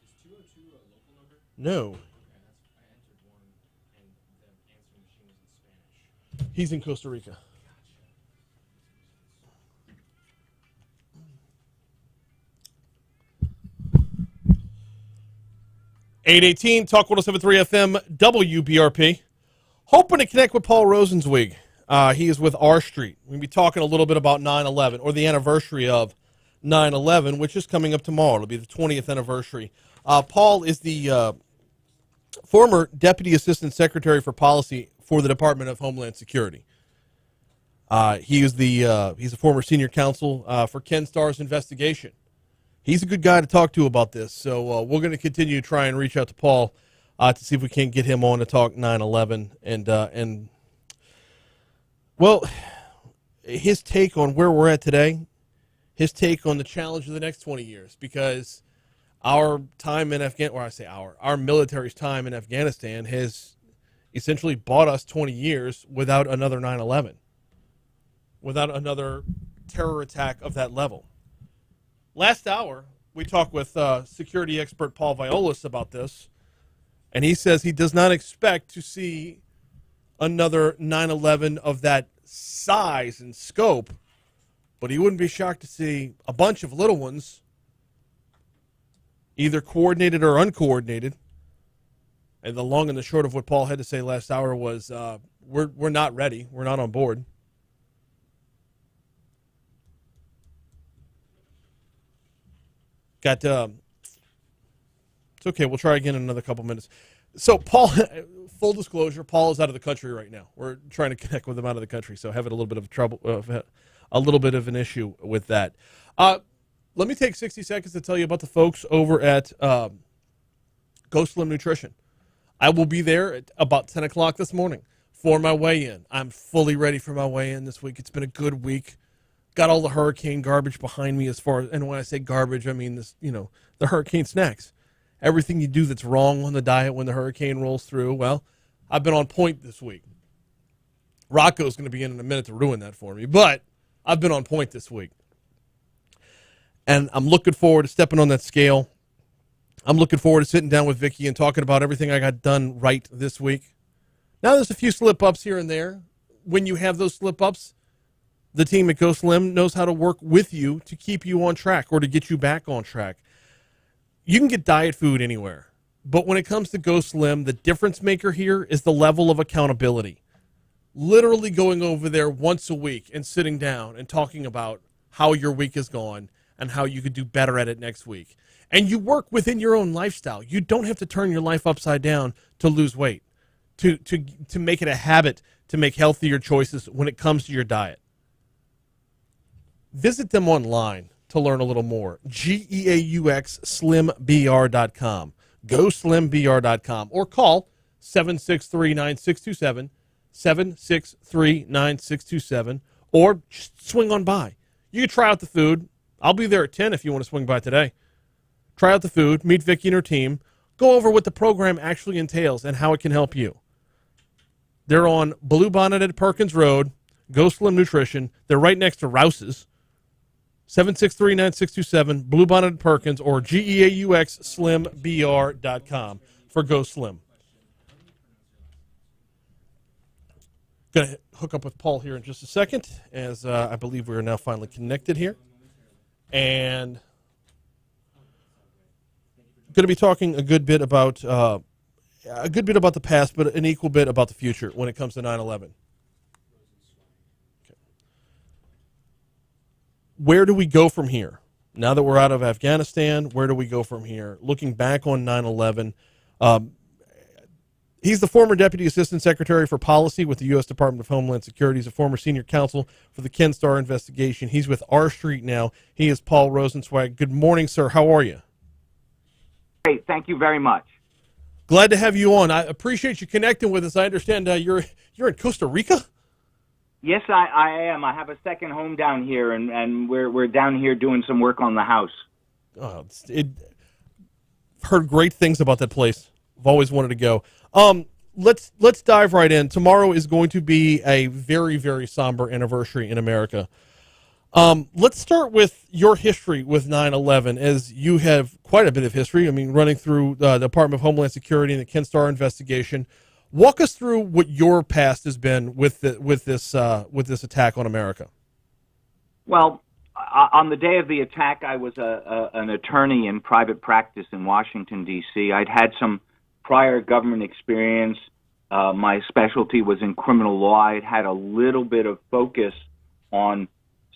S13: Is 202 a local number?
S1: No.
S13: Okay, I entered one, and the answering machine was in Spanish.
S1: He's in Costa Rica. 818 Talk 107.3 FM WBRP. Hoping to connect with Paul Rosenzweig. He is with R Street. We'll be talking a little bit about 9/11 or the anniversary of 9/11, which is coming up tomorrow. It'll be the 20th anniversary. Paul is the former Deputy Assistant Secretary for Policy for the Department of Homeland Security. He's a former senior counsel for Ken Starr's investigation. He's a good guy to talk to about this. So we're going to continue to try and reach out to Paul to see if we can't get him on to talk 9/11 and well, his take on where we're at today, his take on the challenge of the next 20 years, because our time in our military's time in Afghanistan has essentially bought us 20 years without another 9/11, without another terror attack of that level. Last hour, we talked with security expert Paul Viollis about this, and he says he does not expect to see another 9/11 of that size and scope, but he wouldn't be shocked to see a bunch of little ones, either coordinated or uncoordinated. And the long and the short of what Paul had to say last hour was, we're not ready. We're not on board. It's okay. We'll try again in another couple minutes. So, Paul, full disclosure, Paul is out of the country right now. We're trying to connect with him out of the country, so having a little bit of trouble, a little bit of an issue with that. Let me take 60 seconds to tell you about the folks over at Go Slim Nutrition. I will be there at about 10 o'clock this morning for my weigh-in. I'm fully ready for my weigh-in this week. It's been a good week. Got all the hurricane garbage behind me and when I say garbage, I mean this, the hurricane snacks. Everything you do that's wrong on the diet when the hurricane rolls through, well, I've been on point this week. Rocco's going to be in a minute to ruin that for me, but I've been on point this week. And I'm looking forward to stepping on that scale. I'm looking forward to sitting down with Vicky and talking about everything I got done right this week. Now, there's a few slip-ups here and there. When you have those slip-ups, the team at Go Slim knows how to work with you to keep you on track or to get you back on track. You can get diet food anywhere, but when it comes to Go Slim, the difference maker here is the level of accountability. Literally going over there once a week and sitting down and talking about how your week has gone and how you could do better at it next week. and you work within your own lifestyle. You don't have to turn your life upside down to lose weight, to make it a habit to make healthier choices when it comes to your diet. Visit them online to learn a little more. GEAUXSlimBR.com. GoSlimBR.com or call 763-9627, 763-9627, or just swing on by. You can try out the food. I'll be there at 10 if you want to swing by today. Try out the food, meet Vicki and her team, go over what the program actually entails and how it can help you. They're on Blue Bonnet at Perkins Road, Go Slim Nutrition. They're right next to Rouse's. 763-9627, Blue Bonnet at Perkins, or GEAUXSlimBR.com for Go Slim. Going to hook up with Paul here in just a second, as I believe we are now finally connected here. And going to be talking a good bit about the past, but an equal bit about the future when it comes to 9/11. Okay. Where do we go from here? Now that we're out of Afghanistan, where do we go from here? Looking back on 9/11, he's the former Deputy Assistant Secretary for Policy with the U.S. Department of Homeland Security. He's a former senior counsel for the Ken Starr investigation. He's with R Street now. He is Paul Rosenzweig. Good morning, sir. How are you?
S14: Great. Thank you very much.
S1: Glad to have you on. I appreciate you connecting with us. I understand you're in Costa Rica?
S14: Yes, I am. I have a second home down here, and we're down here doing some work on the house.
S1: Heard great things about that place. I've always wanted to go. Let's dive right in. Tomorrow is going to be a very, very somber anniversary in America. Let's start with your history with 9/11, as you have quite a bit of history. I mean, running through the Department of Homeland Security and the Ken Starr investigation. Walk us through what your past has been with this attack on America.
S14: Well, on the day of the attack, I was an attorney in private practice in Washington, D.C. I'd had some prior government experience. My specialty was in criminal law. I'd had a little bit of focus on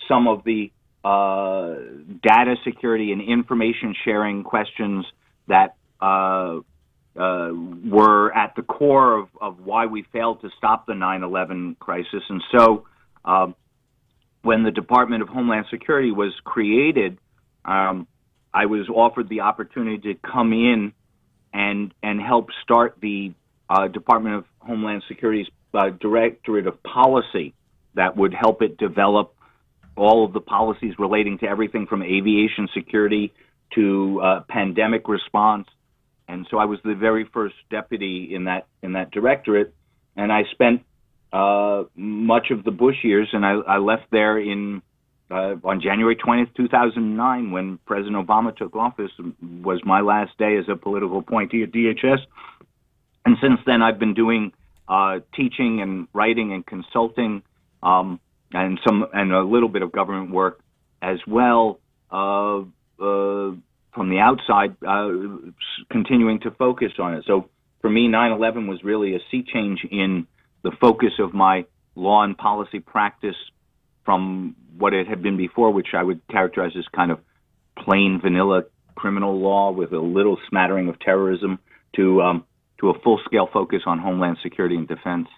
S14: some of the data security and information sharing questions that were at the core of why we failed to stop the 9/11 crisis. And so when the Department of Homeland Security was created, I was offered the opportunity to come in and help start the Department of Homeland Security's Directorate of Policy that would help it develop all of the policies relating to everything from aviation security to pandemic response. And so I was the very first deputy in that directorate, and I spent much of the Bush years, and I left there on January 20th, 2009, when President Obama took office. Was my last day as a political appointee at DHS. And since then, I've been doing teaching and writing and consulting, and a little bit of government work as well from the outside, continuing to focus on it. So for me, 9/11 was really a sea change in the focus of my law and policy practice from what it had been before, which I would characterize as kind of plain vanilla criminal law with a little smattering of terrorism, to a full-scale focus on homeland security and defense.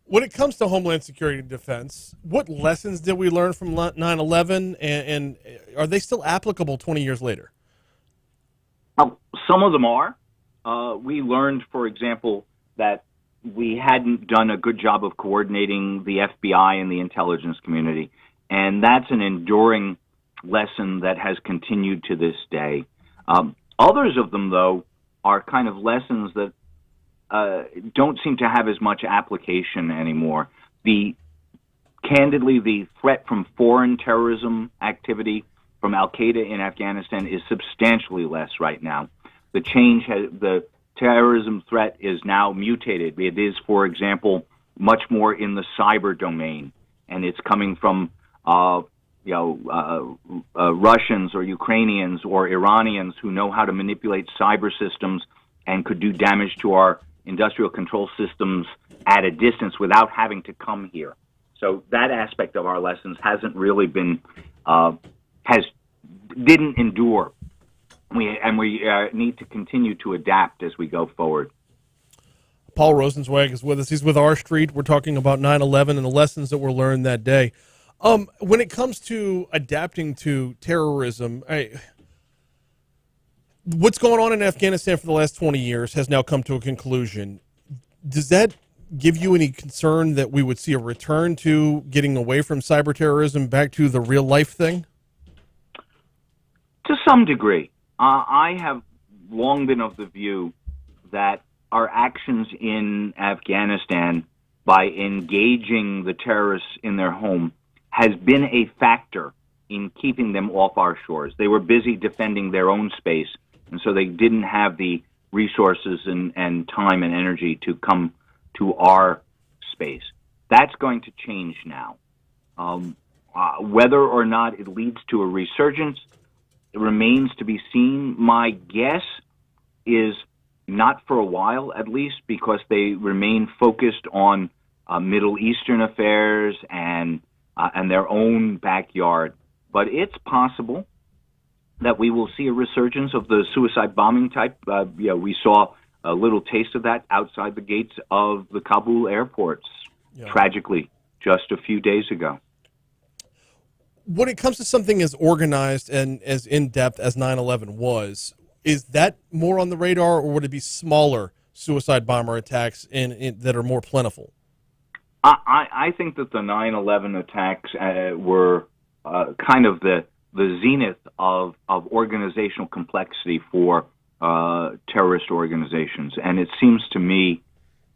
S1: When it comes to Homeland Security and Defense, what lessons did we learn from 9/11, and are they still applicable 20 years later?
S14: Some of them are. We learned, for example, that we hadn't done a good job of coordinating the FBI and the intelligence community, and that's an enduring lesson that has continued to this day. Others of them, though, are kind of lessons that don't seem to have as much application anymore. Candidly, the threat from foreign terrorism activity from Al-Qaeda in Afghanistan is substantially less right now. The terrorism threat is now mutated. It is, for example, much more in the cyber domain, and it's coming from Russians or Ukrainians or Iranians who know how to manipulate cyber systems and could do damage to our industrial control systems at a distance without having to come here. So that aspect of our lessons hasn't really been, didn't endure We need to continue to adapt as we go forward.
S1: Paul Rosenzweig is with us. He's with R Street. We're talking about 9/11 and the lessons that were learned that day. When it comes to adapting to terrorism, what's going on in Afghanistan for the last 20 years has now come to a conclusion. Does that give you any concern that we would see a return to getting away from cyber terrorism back to the real life thing?
S14: To some degree. I have long been of the view that our actions in Afghanistan by engaging the terrorists in their home has been a factor in keeping them off our shores. They were busy defending their own space, and so they didn't have the resources and time and energy to come to our space. That's going to change now. Whether or not it leads to a resurgence, it remains to be seen. My guess is not for a while, at least, because they remain focused on Middle Eastern affairs and their own backyard. But it's possible that we will see a resurgence of the suicide bombing type. We saw a little taste of that outside the gates of the Kabul airports, tragically, just a few days ago.
S1: When it comes to something as organized and as in-depth as 9/11 was, is that more on the radar, or would it be smaller suicide bomber attacks that are more plentiful?
S14: I think that the 9/11 attacks were kind of the zenith of organizational complexity for terrorist organizations, and it seems to me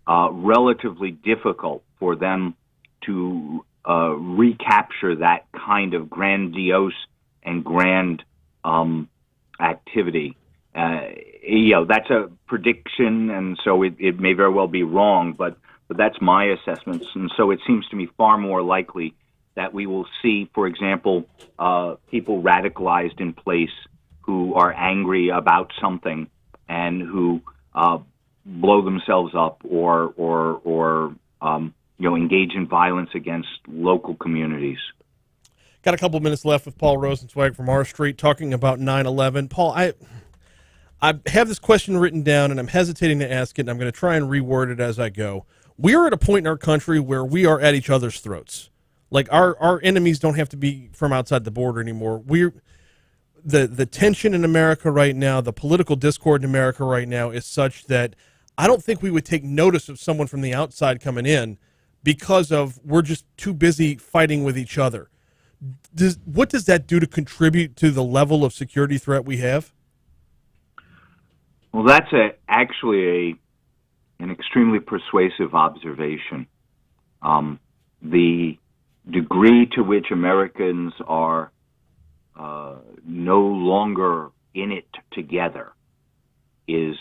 S14: relatively difficult for them to recapture that kind of grandiose and grand activity. That's a prediction, and so it may very well be wrong, but that's my assessments. And so it seems to me far more likely that we will see, for example, people radicalized in place who are angry about something and who blow themselves up or engage in violence against local communities.
S1: Got a couple minutes left with Paul Rosenzweig from R Street talking about 9/11. Paul, I have this question written down, and I'm hesitating to ask it, and I'm going to try and reword it as I go. We are at a point in our country where we are at each other's throats. Like, our enemies don't have to be from outside the border anymore. The tension in America right now, the political discord in America right now is such that I don't think we would take notice of someone from the outside coming in because we're just too busy fighting with each other. What does that do to contribute to the level of security threat we have?
S14: Well, that's actually an extremely persuasive observation. The degree to which Americans are no longer in it together is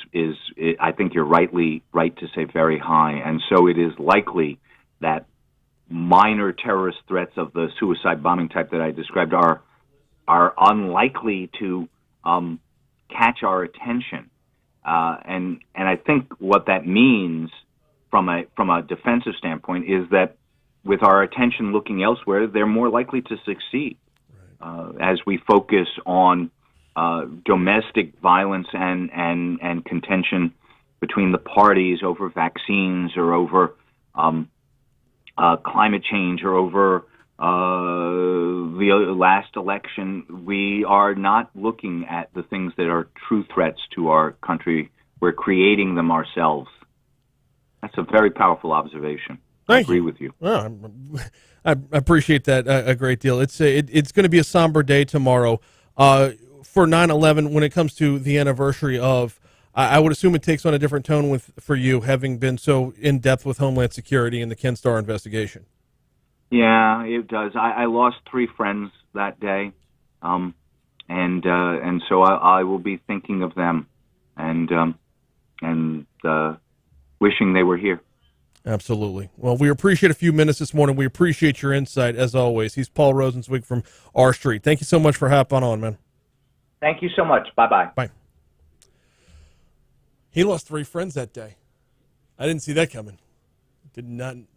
S14: I think you're right to say very high, and so it is likely that minor terrorist threats of the suicide bombing type that I described are unlikely to catch our attention. And I think what that means from a defensive standpoint is that with our attention looking elsewhere, they're more likely to succeed. As we focus on domestic violence and contention between the parties over vaccines or over climate change or over the last election, we are not looking at the things that are true threats to our country. We're creating them ourselves. That's a very powerful observation. I agree with you.
S1: Well, I appreciate that a great deal. It's going to be a somber day tomorrow for 9/11 when it comes to the anniversary of. I would assume it takes on a different tone for you, having been so in depth with Homeland Security and the Ken Starr investigation.
S14: Yeah, it does. I lost 3 friends that day, and so I will be thinking of them and wishing they were here.
S1: Absolutely. Well, we appreciate a few minutes this morning. We appreciate your insight, as always. He's Paul Rosenzweig from R Street. Thank you so much for hopping on, man.
S14: Thank you so much. Bye-bye.
S1: Bye. He lost 3 friends that day. I didn't see that coming.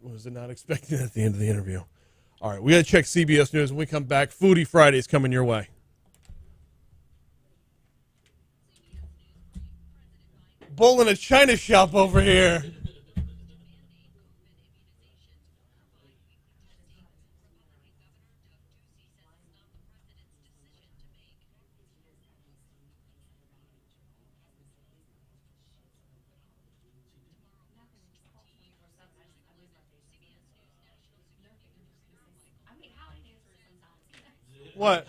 S1: Was not expecting that at the end of the interview. All right, we got to check CBS News. When we come back, Foodie Friday is coming your way. Bull in a china shop over here. What?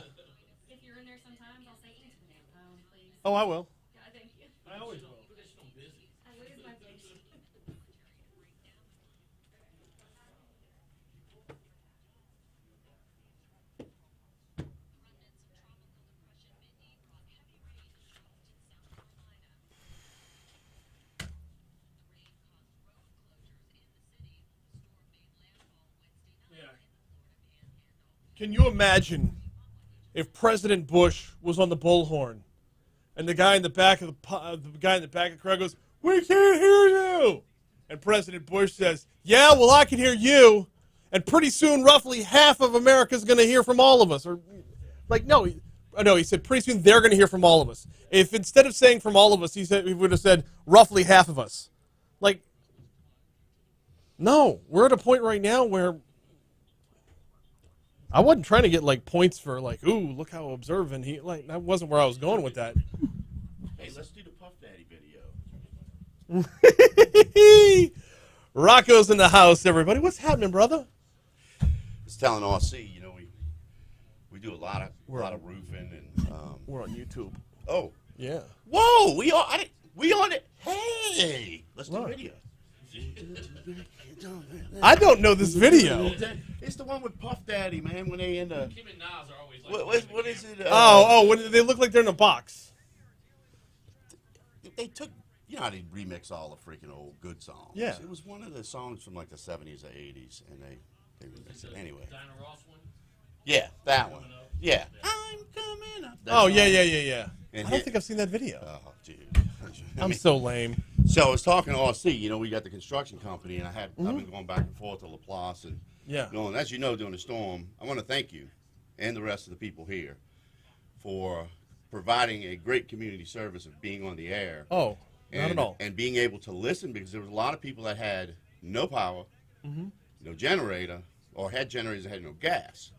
S15: If you're in there sometimes, I'll say, answer the damn phone, please.
S1: Oh, I will.
S15: Yeah, thank you.
S1: I always will.
S15: I lose my patience.
S1: Can you imagine if President Bush was on the bullhorn and the guy in the back of the crowd goes, "We can't hear you," and President Bush says, "Yeah, well, I can hear you," and pretty soon, roughly half of America's going to hear from all of us, or like no, he said pretty soon they're going to hear from all of us. If instead of saying from all of us, he would have said roughly half of us. Like, no, we're at a point right now where. I wasn't trying to get like points for like, ooh, look how observant he like. That wasn't where I was going with that.
S16: Hey, let's do the Puff Daddy video.
S1: Rocco's in the house, everybody. What's happening, brother?
S16: It's telling RC, you know, we do a lot of roofing and
S1: we're on YouTube.
S16: Oh,
S1: yeah.
S16: Whoa, we on it. Hey, let's do a video.
S1: I don't know this video.
S16: It's the one with Puff Daddy, man. When they in the
S2: Kim and Nas are always like.
S16: what is it?
S1: When they look like they're in a box.
S16: They took, you know how they remix all the freaking old good songs.
S1: Yeah.
S16: It was one of the songs from like the 70s or 80s, and they remixed it anyway.
S2: Diana Ross one.
S16: Yeah, that one. Yeah. I'm coming up.
S1: Oh yeah.
S16: And
S1: I don't think I've seen that video.
S16: Oh, dude.
S1: I'm so lame.
S16: So I was talking to RC. You know, we got the construction company, and I've been going back and forth to LaPlace, and and as you know, during the storm, I want to thank you and the rest of the people here for providing a great community service of being on the air.
S1: Oh, not at all.
S16: And being able to listen, because there was a lot of people that had no power, no generator, or had generators that had no gas.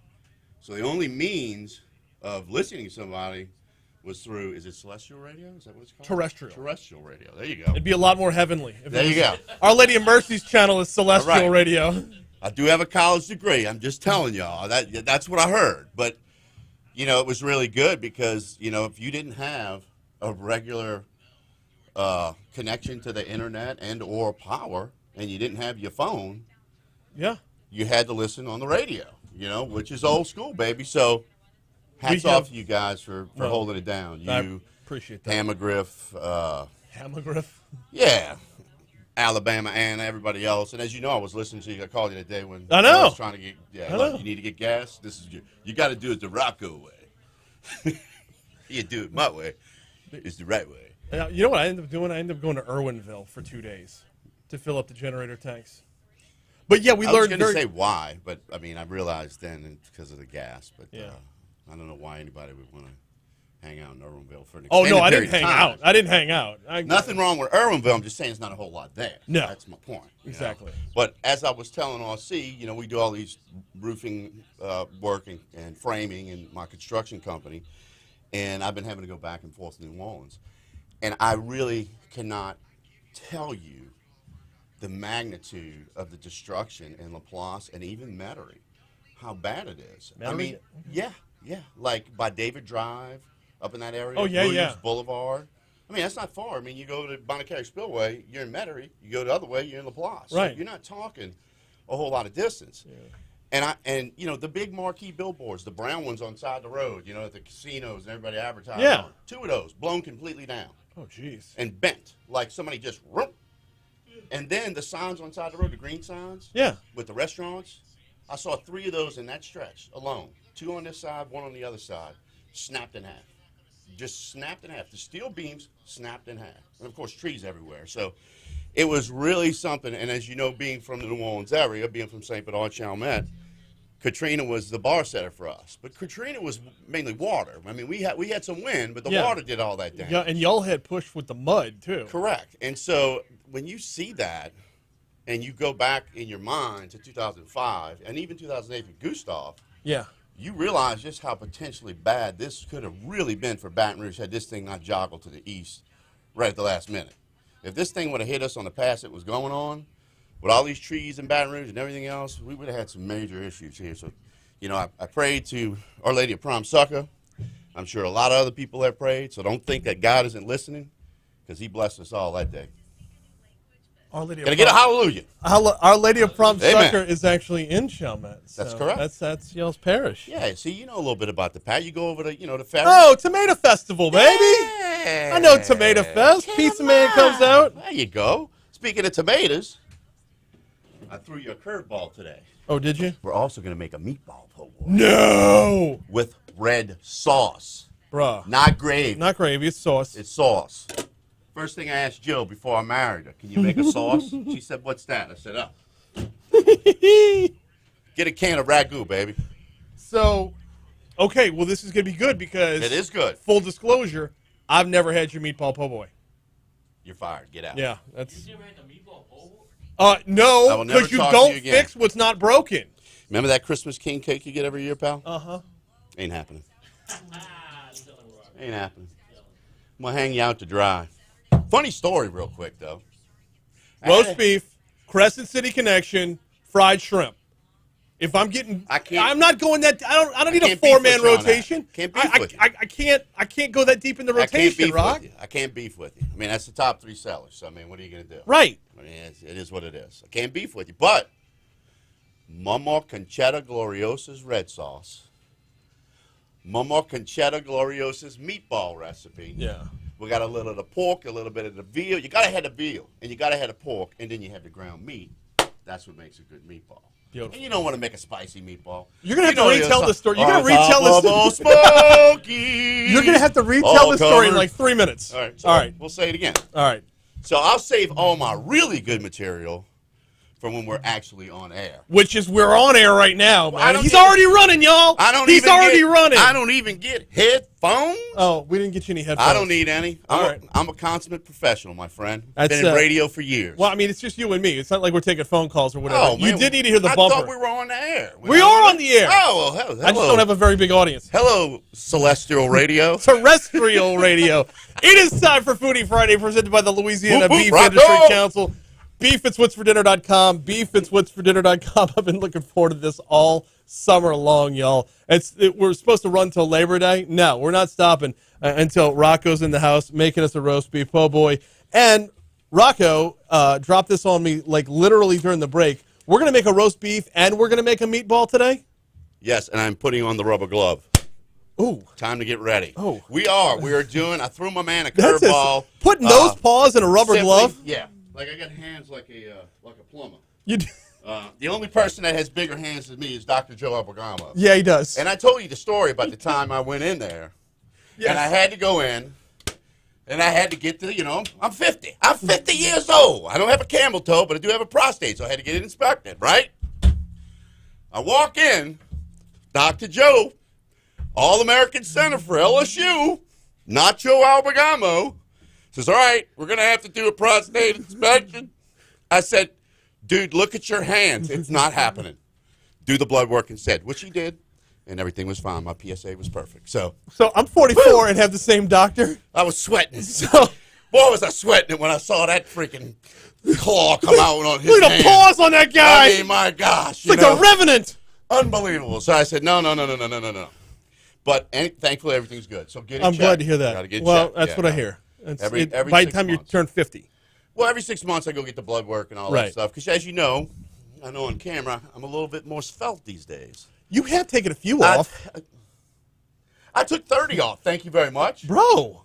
S16: So the only means of listening to somebody was through, is it celestial radio? Is that what it's called?
S1: Terrestrial.
S16: Terrestrial radio. There you go.
S1: It'd be a lot more heavenly.
S16: There you go.
S1: Our Lady of Mercy's channel is celestial
S16: All right.
S1: radio.
S16: I do have a college degree. I'm just telling y'all. That's what I heard. But, you know, it was really good because, you know, if you didn't have a regular connection to the internet and or power, and you didn't have your phone, you had to listen on the radio, you know, which is old school, baby. So hats off to you guys for holding it down. You,
S1: I appreciate that.
S16: Hammergriff.
S1: Hammergriff?
S16: Yeah. Alabama and everybody else. And as you know, I was listening to you. I called you that day when
S1: I know.
S16: I was trying to get, look, you need to get gas. This is you got to do it the Rocco way. You do it my way. It's the right way.
S1: You know what I ended up doing? I ended up going to Irwinville for 2 days to fill up the generator tanks. But yeah, we learned.
S16: I was going to say why, but I mean, I realized then it's because of the gas. But I don't know why anybody would want to hang out in Irwinville for an extended
S1: I didn't
S16: period of
S1: hang
S16: time.
S1: out. I didn't hang out.
S16: Nothing wrong with Irwinville. I'm just saying it's not a whole lot there.
S1: No.
S16: That's my point.
S1: Exactly.
S16: Know? But as I was telling RC, you know, we do all these roofing work and framing in my construction company, and I've been having to go back and forth to New Orleans. And I really cannot tell you the magnitude of the destruction in LaPlace and even Metairie, how bad it is.
S1: Metairie?
S16: I mean, yeah. Like by David Drive, up in that area.
S1: Oh, yeah,
S16: Williams Boulevard. I mean, that's not far. I mean, you go to Bonacary Spillway, you're in Metairie. You go the other way, you're in LaPlace.
S1: Right.
S16: So you're not talking a whole lot of distance. Yeah. And you know, the big marquee billboards, the brown ones on side of the road, you know, at the casinos and everybody advertising.
S1: Yeah.
S16: 2 of those blown completely down.
S1: Oh, jeez.
S16: And bent, like somebody just and then the signs on side of the road, the green signs.
S1: Yeah.
S16: With the restaurants. I saw 3 of those in that stretch alone. 2 on this side, 1 on the other side. Snapped in half. Just snapped in half. The steel beams snapped in half. And, of course, trees everywhere. So it was really something. And as you know, being from the New Orleans area, being from St. Bernard, Chalmette, Katrina was the bar setter for us, but Katrina was mainly water. I mean, we had some wind, but the
S1: Yeah.
S16: water did all that damage.
S1: Yeah, and y'all had pushed with the mud too.
S16: Correct. And so when you see that, and you go back in your mind to 2005 and even 2008 with Gustav,
S1: Yeah.
S16: you realize just how potentially bad this could have really been for Baton Rouge had this thing not joggled to the east right at the last minute. If this thing would have hit us on the path it was going on, with all these trees in Baton Rouge and everything else, we would have had some major issues here. So, you know, I prayed to Our Lady of Prom Succor. I'm sure a lot of other people have prayed, so don't think that God isn't listening, because he blessed us all that day.
S1: Our Lady of
S16: Can I get a hallelujah?
S1: Our Lady of Prom
S16: Amen.
S1: Succor is actually in Chalmette. So
S16: That's correct.
S1: That's y'all's parish.
S16: Yeah, see, you know a little bit about the pat. You go over to, the ferry.
S1: Oh, Tomato Festival, baby! I know Tomato Fest. Pizza Man comes out.
S16: There you go. Speaking of tomatoes, I threw you a curveball today.
S1: Oh, did you?
S16: We're also going to make a meatball po' boy.
S1: No!
S16: With red sauce.
S1: Bruh.
S16: Not gravy.
S1: Not gravy, it's sauce.
S16: It's sauce. First thing I asked Jill before I married her, can you make a sauce? She said, what's that? I said, get a can of ragu, baby.
S1: So, okay, well, this is going to be good because...
S16: It is good.
S1: Full disclosure, I've never had your meatball po' boy.
S16: You're fired. Get out.
S1: Yeah, that's...
S2: You never had the meatball bowl?
S16: I
S1: No,
S16: will never
S1: because you
S16: talk to
S1: don't
S16: you again.
S1: fix what's not broken.
S16: Remember that Christmas king cake you get every year, pal?
S1: Uh-huh.
S16: Ain't happening. Ain't happening. I'm going to hang you out to dry. Funny story real quick, though.
S1: Roast beef, Crescent City Connection, fried shrimp. If I'm getting, I'm not going that. I don't need a
S16: can't beef with
S1: four-man
S16: you on that.
S1: rotation.
S16: Can't beef with you.
S1: I can't go that deep in the
S16: I can't
S1: rotation,
S16: beef
S1: Rock.
S16: with you. I can't beef with you. I mean, that's the top 3 sellers. So, I mean, what are you going to do?
S1: Right.
S16: I mean, it is what it is. I can't beef with you. But Mama Conchetta Gloriosa's red sauce, Mama Conchetta Gloriosa's meatball recipe.
S1: Yeah.
S16: We got a little of the pork, a little bit of the veal. You got to have the veal, and you got to have the pork, and then you have the ground meat. That's what makes a good meatball.
S1: Beautiful.
S16: And you don't want to make a spicy meatball.
S1: You're gonna have
S16: You know
S1: to retell
S16: it
S1: the
S16: is.
S1: story. You're gonna
S16: On
S1: retell
S16: top
S1: the
S16: of Old
S1: story.
S16: Smoky.
S1: You're gonna have to retell
S16: All
S1: the story in
S16: covered.
S1: like 3 minutes.
S16: All right. So
S1: All right.
S16: We'll say it again.
S1: All right.
S16: So I'll save all my really good material for when we're actually on air.
S1: Which is we're on air right now,
S16: I
S1: man.
S16: don't
S1: He's
S16: get-
S1: already running, y'all. He's already running.
S16: I don't even get headphones.
S1: Oh, we didn't get you any headphones.
S16: I don't need any.
S1: All right.
S16: I'm a consummate professional, my friend.
S1: That's,
S16: Been in radio for years.
S1: Well, I mean, it's just you and me. It's not like we're taking phone calls or whatever.
S16: Oh,
S1: You
S16: man.
S1: did need to hear the
S16: I
S1: bumper.
S16: thought we were on the air.
S1: We are on the air.
S16: Oh, well, hello.
S1: I just don't have a very big audience.
S16: Hello, celestial radio.
S1: Terrestrial radio. It is time for Foodie Friday, presented by the Louisiana
S16: Whoop, whoop,
S1: Beef
S16: Rocco.
S1: Industry Council. Beef@switsfordinner.com. Beef@switsfordinner.com. I've been looking forward to this all summer long, y'all. We're supposed to run till Labor Day. No, we're not stopping until Rocco's in the house making us a roast beef po' boy. And Rocco dropped this on me like literally during the break. We're going to make a roast beef and we're going to make a meatball today?
S16: Yes, and I'm putting on the rubber glove.
S1: Ooh.
S16: Time to get ready.
S1: Oh.
S16: We are doing, I threw my man a
S1: That's
S16: curveball.
S1: putting those paws in a rubber
S16: simply-
S1: glove?
S16: Yeah. Like I got hands like a plumber.
S1: You do.
S16: The only person that has bigger hands than me is Dr. Joe Albergamo.
S1: Yeah, he does.
S16: And I told you the story about the time I went in there, and I had to go in, and I had to get to, I'm 50. I'm 50 years old. I don't have a camel toe, but I do have a prostate, so I had to get it inspected, right? I walk in, Dr. Joe, All-American Center for LSU, not Joe Albergamo, says, all right, we're going to have to do a prostate inspection. I said, dude, look at your hands. It's not happening. Do the blood work instead, which he did, and everything was fine. My PSA was perfect. So
S1: I'm 44 and have the same doctor?
S16: I was sweating.
S1: So,
S16: boy, was I sweating it when I saw that freaking claw come out on his
S1: look at the
S16: hand.
S1: paws on that guy.
S16: I mean, my gosh.
S1: It's like a revenant.
S16: Unbelievable. So I said, no. But thankfully, everything's good. So get it
S1: I'm
S16: checked.
S1: glad to hear that.
S16: Gotta get
S1: Well,
S16: checked.
S1: that's
S16: Yeah,
S1: what I
S16: no.
S1: hear.
S16: Every
S1: by the
S16: 6
S1: time you
S16: months.
S1: turn 50.
S16: Well, every 6 months I go get the blood work and all
S1: Right.
S16: that stuff. Because as you know, I know on camera, I'm a little bit more svelte these days.
S1: You have taken a few off.
S16: I took 30 off. Thank you very much.
S1: Bro,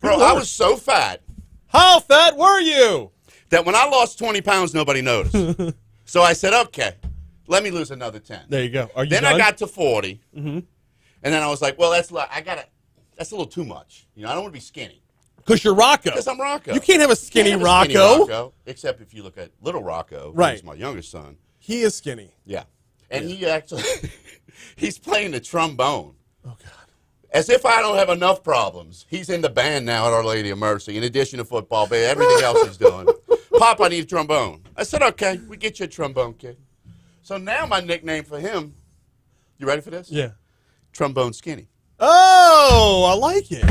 S16: I was so fat.
S1: How fat were you?
S16: That when I lost 20 pounds, nobody noticed. So I said, okay, let me lose another 10.
S1: There you go. Are you
S16: then
S1: done?
S16: I got to 40.
S1: Mm-hmm.
S16: And then I was like, well, that's a little too much. I don't want to be skinny.
S1: Because you're Rocco.
S16: Because I'm Rocco.
S1: You can't have a skinny,
S16: Can't have a skinny
S1: Rocco.
S16: Rocco. Except if you look at little Rocco,
S1: Right.
S16: who's my youngest son.
S1: He is skinny.
S16: Yeah. and he actually he's playing the trombone.
S1: Oh God.
S16: As if I don't have enough problems. He's in the band now at Our Lady of Mercy, in addition to football, but everything else he's doing. Pop, I need a trombone. I said, okay, we get you a trombone, kid. So now my nickname for him, you ready for this?
S1: Yeah.
S16: Trombone Skinny.
S1: Oh, I like it.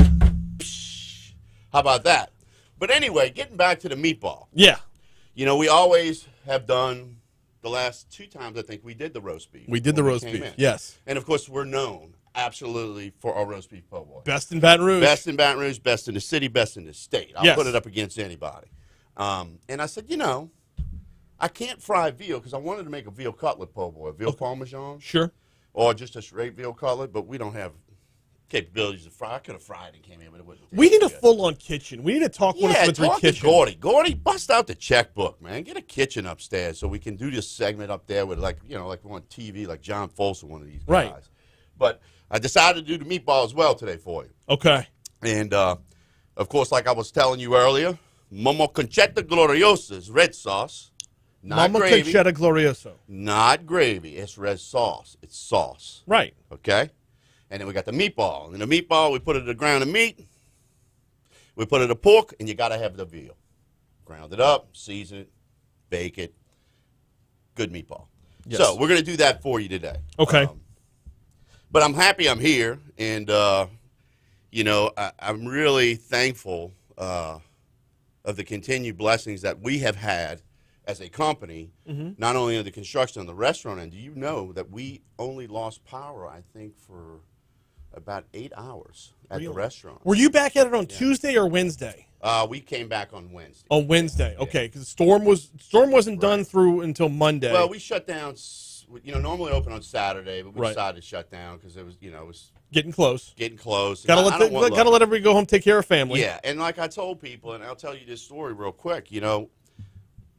S16: How about that? But anyway, getting back to the meatball.
S1: Yeah.
S16: You know, we always have done, the last 2 times I think we did the roast beef.
S1: We did the
S16: when
S1: roast
S16: came
S1: beef,
S16: in.
S1: yes.
S16: And of course, we're known absolutely for our roast beef po' boy.
S1: Best in Baton Rouge.
S16: Best in Baton Rouge, best in the city, best in the state. I'll
S1: Yes.
S16: put it up against anybody. And I said, you know, I can't fry veal because I wanted to make a veal cutlet po' boy, veal parmesan.
S1: Sure.
S16: Or just a straight veal cutlet, but we don't have capabilities to fry. I could have fried and came in, but it wouldn't.
S1: We need a full-on kitchen. We need to talk
S16: Yeah,
S1: 103
S16: talk to
S1: kitchen.
S16: Gordy. Gordy, bust out the checkbook, man. Get a kitchen upstairs so we can do this segment up there with, like, you know, like on TV, like John Folsom, one of these guys.
S1: Right.
S16: But I decided to do the meatball as well today for you.
S1: Okay.
S16: And, of course, like I was telling you earlier, Momo Conchetta Gloriosa's red sauce. Not
S1: Mama
S16: gravy.
S1: Conchetta Glorioso.
S16: Not gravy. It's red sauce. It's sauce.
S1: Right.
S16: Okay? And then we got the meatball. In the meatball, we put it in a ground of meat. We put it in pork, and you got to have the veal. Ground it up, season it, bake it. Good meatball.
S1: Yes.
S16: So we're going to do that for you today.
S1: Okay.
S16: But I'm happy I'm here, and, you know, I'm really thankful of the continued blessings that we have had as a company, not only in the construction and the restaurant. And do you know that we only lost power, I think, for about 8 hours at the restaurant.
S1: Were you back at it on Tuesday or Wednesday?
S16: We came back on Wednesday.
S1: On Wednesday, okay, because the storm wasn't done through until Monday.
S16: Well, we shut down. You know, normally open on Saturday, but we
S1: Right.
S16: decided to shut down because it was, you know, it was
S1: getting close.
S16: Getting close.
S1: Gotta
S16: I don't want
S1: let everybody go home, take care of family.
S16: Yeah, and like I told people, and I'll tell you this story real quick. You know,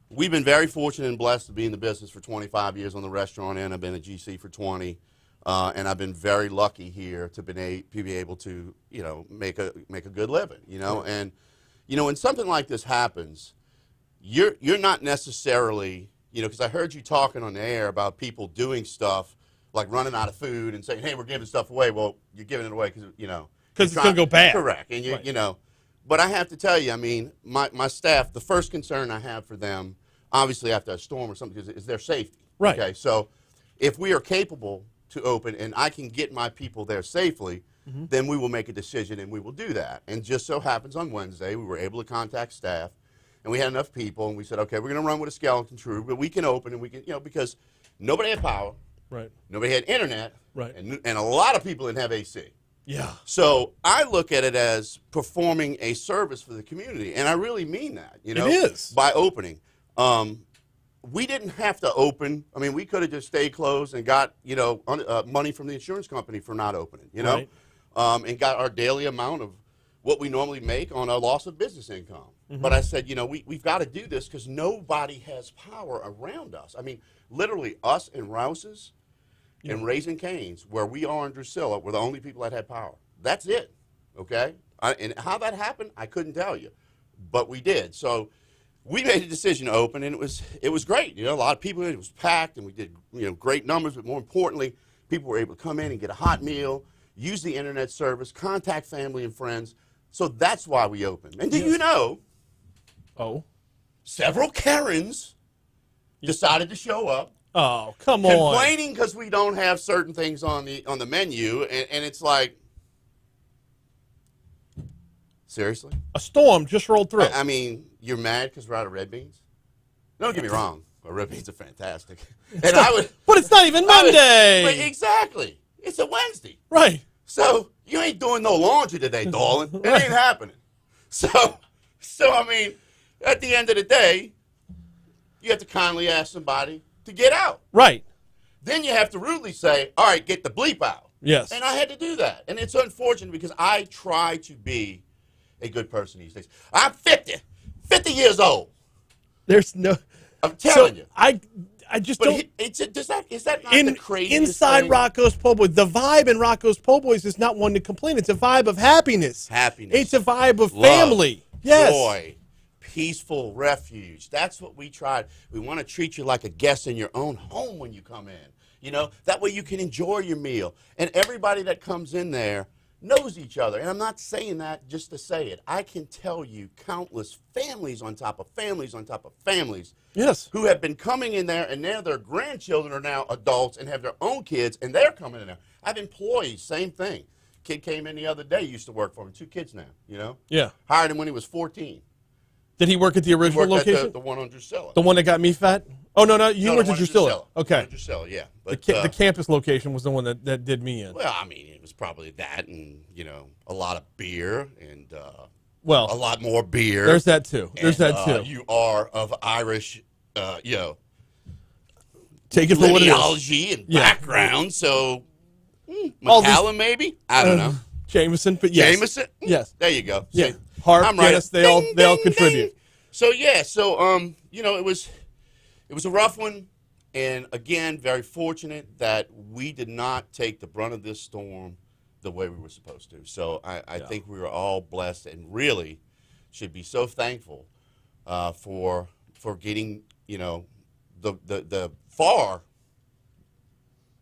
S16: we've been very fortunate and blessed to be in the business for 25 years on the restaurant end. I've been at GC for 20, and I've been very lucky here to be able to, you know, make a good living. You know, and you know, when something like this happens, you're not necessarily, you know, because I heard you talking on the air about people doing stuff like running out of food and saying, "Hey, we're giving stuff away." Well, you're giving it away because it's
S1: going to go bad.
S16: Correct, and
S1: Right.
S16: you know. But I have to tell you, I mean, my staff, the first concern I have for them, obviously after a storm or something, is their safety.
S1: Right.
S16: Okay, so if we are capable to open and I can get my people there safely, then we will make a decision and we will do that. And just so happens on Wednesday, we were able to contact staff, and we had enough people, and we said, okay, we're going to run with a skeleton crew, but we can open and we can, you know, because nobody had power.
S1: Right.
S16: Nobody had internet.
S1: Right.
S16: And a lot of people didn't have AC.
S1: Yeah.
S16: So I look at it as performing a service for the community, and I really mean that. You know,
S1: It is.
S16: By opening. We didn't have to open. I mean, we could have just stayed closed and got, you know, money from the insurance company for not opening, you know,
S1: Right.
S16: and got our daily amount of what we normally make on our loss of business income. But I said, you know, we've got to do this because nobody has power around us. I mean, literally us and Rouse's and Raising Cane's, where we are in Drusilla, were the only people that had power. That's it, okay? And how that happened, I couldn't tell you, but we did. So we made a decision to open, and it was great. You know, a lot of people, it was packed, and we did, you know, great numbers, but more importantly, people were able to come in and get a hot meal, use the internet service, contact family and friends. So that's why we opened. And do you know, several Karens decided to show up.
S1: Oh, come on.
S16: Complaining because we don't have certain things on the menu, and it's like, seriously?
S1: A storm just rolled through.
S16: I mean, you're mad because we're out of red beans? Don't get me wrong. Our red beans are fantastic.
S1: But it's not even Monday.
S16: Exactly. It's a Wednesday.
S1: Right.
S16: So you ain't doing no laundry today, darling. It ain't happening. So I mean, at the end of the day, you have to kindly ask somebody to get out.
S1: Right.
S16: Then you have to rudely say, all right, get the bleep out.
S1: Yes.
S16: And I had to do that. And it's unfortunate because I try to be a good person these days. I'm 50 years old.
S1: There's no.
S16: I'm telling you.
S1: I just
S16: But
S1: don't.
S16: Is that not the craziest
S1: inside
S16: thing?
S1: Rocco's Po' Boys, the vibe in Rocco's Po' Boys is not one to complain. It's a vibe of happiness.
S16: Happiness.
S1: It's a vibe of
S16: Love,
S1: family. Yes.
S16: Joy. Peaceful refuge. That's what we tried. We want to treat you like a guest in your own home when you come in. You know, that way you can enjoy your meal. And everybody that comes in there knows each other. And I'm not saying that just to say it. I can tell you countless families on top of families on top of families
S1: Yes.
S16: who have been coming in there, and now their grandchildren are now adults and have their own kids, and they're coming in there. I have employees, same thing. Kid came in the other day, used to work for him, 2 kids now, you know?
S1: Yeah.
S16: Hired him when he was 14.
S1: Did he work at the original
S16: He worked
S1: location?
S16: at the one on Drusilla.
S1: The one that got me fat? Oh, no, you
S16: No,
S1: worked
S16: the
S1: at
S16: one
S1: Drusilla. Okay.
S16: Drusilla, yeah. But,
S1: The campus location was the one that did me in.
S16: well, I mean, it was probably that and, you know, a lot of beer and
S1: Well,
S16: a lot more beer.
S1: There's that too. There's
S16: And,
S1: that too.
S16: You are of Irish, you know,
S1: Take it for what it is.
S16: lineage and
S1: Yeah.
S16: background, so
S1: All these-
S16: McCallum maybe? I don't know.
S1: Jameson, but yes.
S16: Jameson?
S1: Yes.
S16: There you go.
S1: Yeah.
S16: See,
S1: Harp,
S16: I'm right.
S1: Guinness, they all contribute.
S16: Ding. So yeah, so you know, it was a rough one, and again, very fortunate that we did not take the brunt of this storm the way we were supposed to. So I think we were all blessed, and really should be so thankful for getting, you know, the far,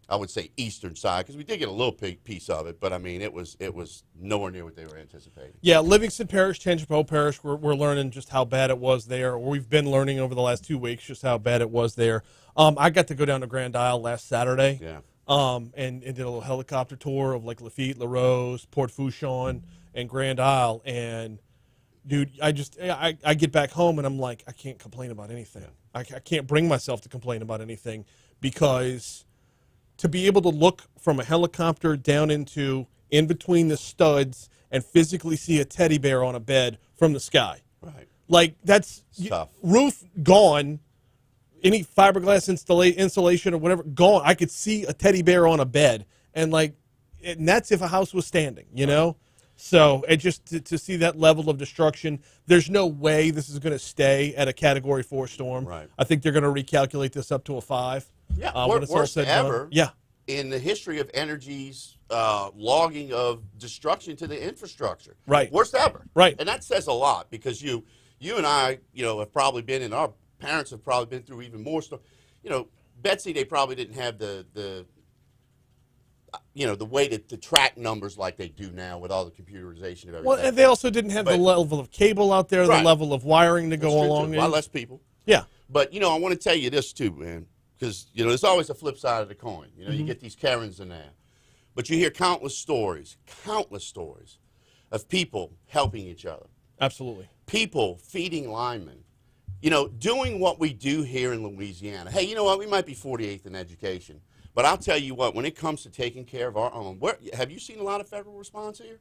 S16: I would say, eastern side, because we did get a little piece of it, but I mean, it was nowhere near what they were anticipating.
S1: Yeah, Livingston Parish, Tangipahoa Parish, we're learning just how bad it was there. Or we've been learning over the last 2 weeks just how bad it was there. I got to go down to Grand Isle last Saturday.
S16: Yeah.
S1: And did a little helicopter tour of like Lafitte, La Rose, Port Fouchon, and Grand Isle. And dude, I get back home and I'm like, I can't complain about anything. I can't bring myself to complain about anything, because to be able to look from a helicopter down into in between the studs and physically see a teddy bear on a bed from the sky.
S16: Right.
S1: Like, that's
S16: tough.
S1: Roof gone. Any fiberglass insulation or whatever gone. I could see a teddy bear on a bed, and that's if a house was standing, you know. So it just to see that level of destruction. There's no way this is going to stay at a Category 4 storm.
S16: Right.
S1: I think they're going to recalculate this up to a 5.
S16: Yeah,
S1: when it's all
S16: worst
S1: said and done.
S16: ever.
S1: Yeah.
S16: In the history of energy's logging of destruction to the infrastructure.
S1: Right.
S16: Worst ever.
S1: Right.
S16: And that says a lot, because you and I, you know, have probably been, and our parents have probably been through even more stuff. You know, Betsy, they probably didn't have the you know, the way to track numbers like they do now with all the computerization of everything.
S1: Well, and they also didn't have the level of cable out there,
S16: Right.
S1: the level of wiring to
S16: That's
S1: go
S16: true,
S1: along.
S16: too. A lot less people.
S1: Yeah.
S16: But, you know, I want to tell you this, too, man, because, you know, there's always a flip side of the coin. You know, you
S1: Mhm.
S16: get these Karens in there. But you hear countless stories of people helping each other.
S1: Absolutely.
S16: People feeding linemen. You know, doing what we do here in Louisiana. Hey, you know what? We might be 48th in education. But I'll tell you what, when it comes to taking care of our own, have you seen a lot of federal response here?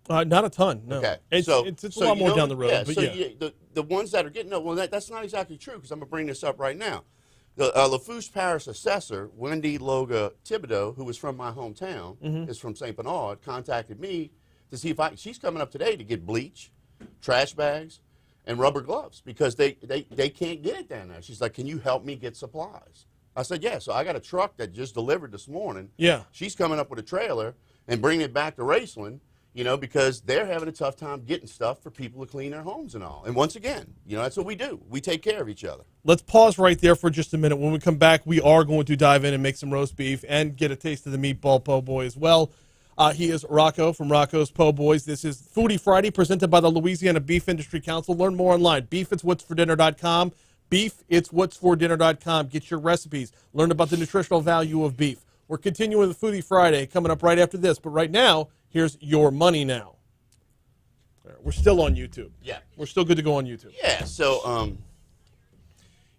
S1: Not a ton, no.
S16: Okay.
S1: It's a lot
S16: you
S1: more
S16: know,
S1: down the road.
S16: Yeah,
S1: but
S16: so
S1: yeah.
S16: the ones that are getting, no, well, that's not exactly true, because I'm going to bring this up right now. The Lafourche Parish assessor, Wendy Loga Thibodeau, who is from my hometown,
S1: Mhm.
S16: is from St. Bernard, contacted me to see if she's coming up today to get bleach, trash bags, and rubber gloves, because they can't get it down there. She's like, can you help me get supplies? I said, yeah. So I got a truck that just delivered this morning.
S1: Yeah.
S16: She's coming up with a trailer and bringing it back to Raceland, you know, because they're having a tough time getting stuff for people to clean their homes and all. And once again, you know, that's what we do. We take care of each other.
S1: Let's pause right there for just a minute. When we come back, we are going to dive in and make some roast beef and get a taste of the meatball po' boy as well. He is Rocco from Rocco's Po' Boys. This is Foodie Friday, presented by the Louisiana Beef Industry Council. Learn more online. BeefIt'sWhat'sForDinner.com. BeefIt'sWhat'sForDinner.com. Get your recipes. Learn about the nutritional value of beef. We're continuing with Foodie Friday coming up right after this. But right now, here's Your Money Now. We're still on YouTube.
S16: Yeah.
S1: We're still good to go on YouTube.
S16: Yeah, so,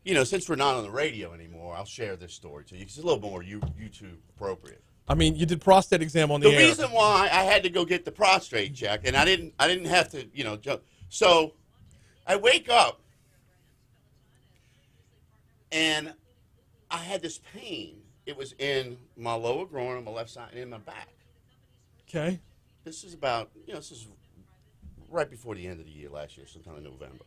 S16: you know, since we're not on the radio anymore, I'll share this story to you. It's a little more YouTube appropriate.
S1: I mean, you did prostate exam on the air.
S16: The reason why I had to go get the prostate check, and I didn't have to, you know, jump. So I wake up, and I had this pain. It was in my lower groin on my left side and in my back.
S1: Okay.
S16: This is about, you know, this is right before the end of the year last year, sometime in November.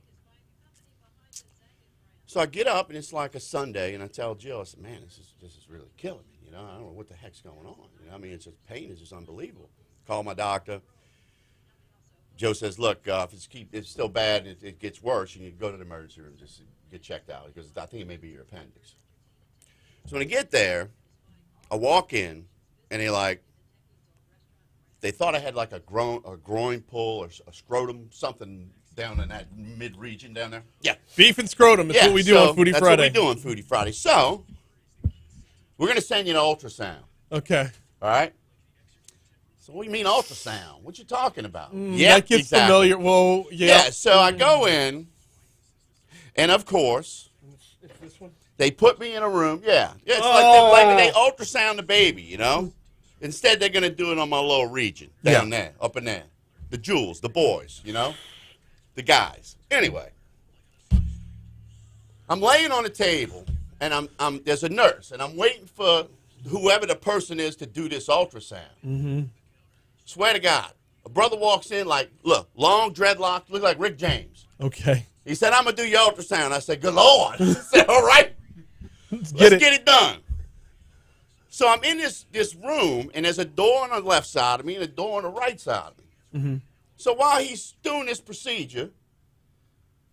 S16: So I get up, and it's like a Sunday, and I tell Jill, I said, man, this is really killing me. You know, I don't know what the heck's going on. You know, I mean, it's just pain is just unbelievable. Call my doctor. Joe says, look, if it's still bad and it gets worse, you need to go to the emergency room just to get checked out, because I think it may be your appendix. So when I get there, I walk in, and they thought I had like a groin pull or a scrotum, something down in that mid region down there. Yeah.
S1: Beef and scrotum is what we do on Foodie Friday.
S16: That's what we do on Foodie Friday. So, we're going to send you an ultrasound.
S1: Okay.
S16: All right? So, what do you mean ultrasound? What you talking about?
S1: That gets familiar. Whoa,
S16: Yeah, so I go in, and of course, they put me in a room. Yeah. It's like they ultrasound the baby, you know? Instead, they're going to do it on my little region, down there, up in there. The jewels, the boys, you know? The guys. Anyway, I'm laying on the table, and there's a nurse, and I'm waiting for whoever the person is to do this ultrasound.
S1: Mm-hmm.
S16: Swear to God. A brother walks in look, long dreadlocks, look like Rick James.
S1: Okay.
S16: He said, I'm going to do your ultrasound. I said, good Lord. I said, all right. Let's get it done. So I'm in this room, and there's a door on the left side of me and a door on the right side of me.
S1: Mm-hmm.
S16: So while he's doing this procedure,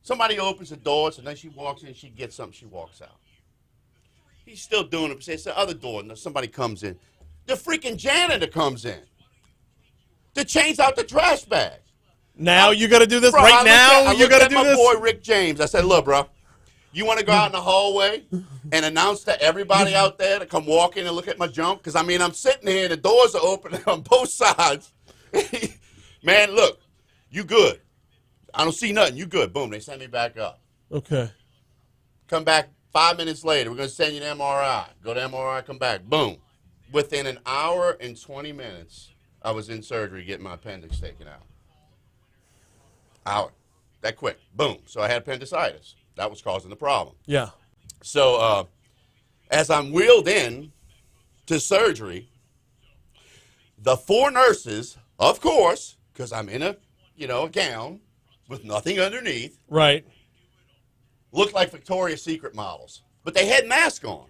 S16: somebody opens the doors, and then she walks in, she gets something, she walks out. He's still doing it. It's the other door, and somebody comes in. The freaking janitor comes in to change out the trash bag.
S1: Now you got to do this
S16: Bro,
S1: right now. You got to do
S16: my
S1: this.
S16: Boy Rick James. I said, look, bro, you want to go out in the hallway and announce to everybody out there to come walk in and look at my junk? Because, I mean, I'm sitting here, the doors are open on both sides. Man, look, you good. I don't see nothing. You good. Boom, they send me back up.
S1: Okay.
S16: Come back 5 minutes later. We're going to send you to MRI. Go to MRI, come back. Boom. Within an hour and 20 minutes, I was in surgery getting my appendix taken out. Hour. That quick. Boom. So I had appendicitis. That was causing the problem.
S1: Yeah.
S16: So as I'm wheeled in to surgery, the 4 nurses, of course, because I'm in a gown with nothing underneath.
S1: Right.
S16: Looked like Victoria's Secret models. But they had masks on,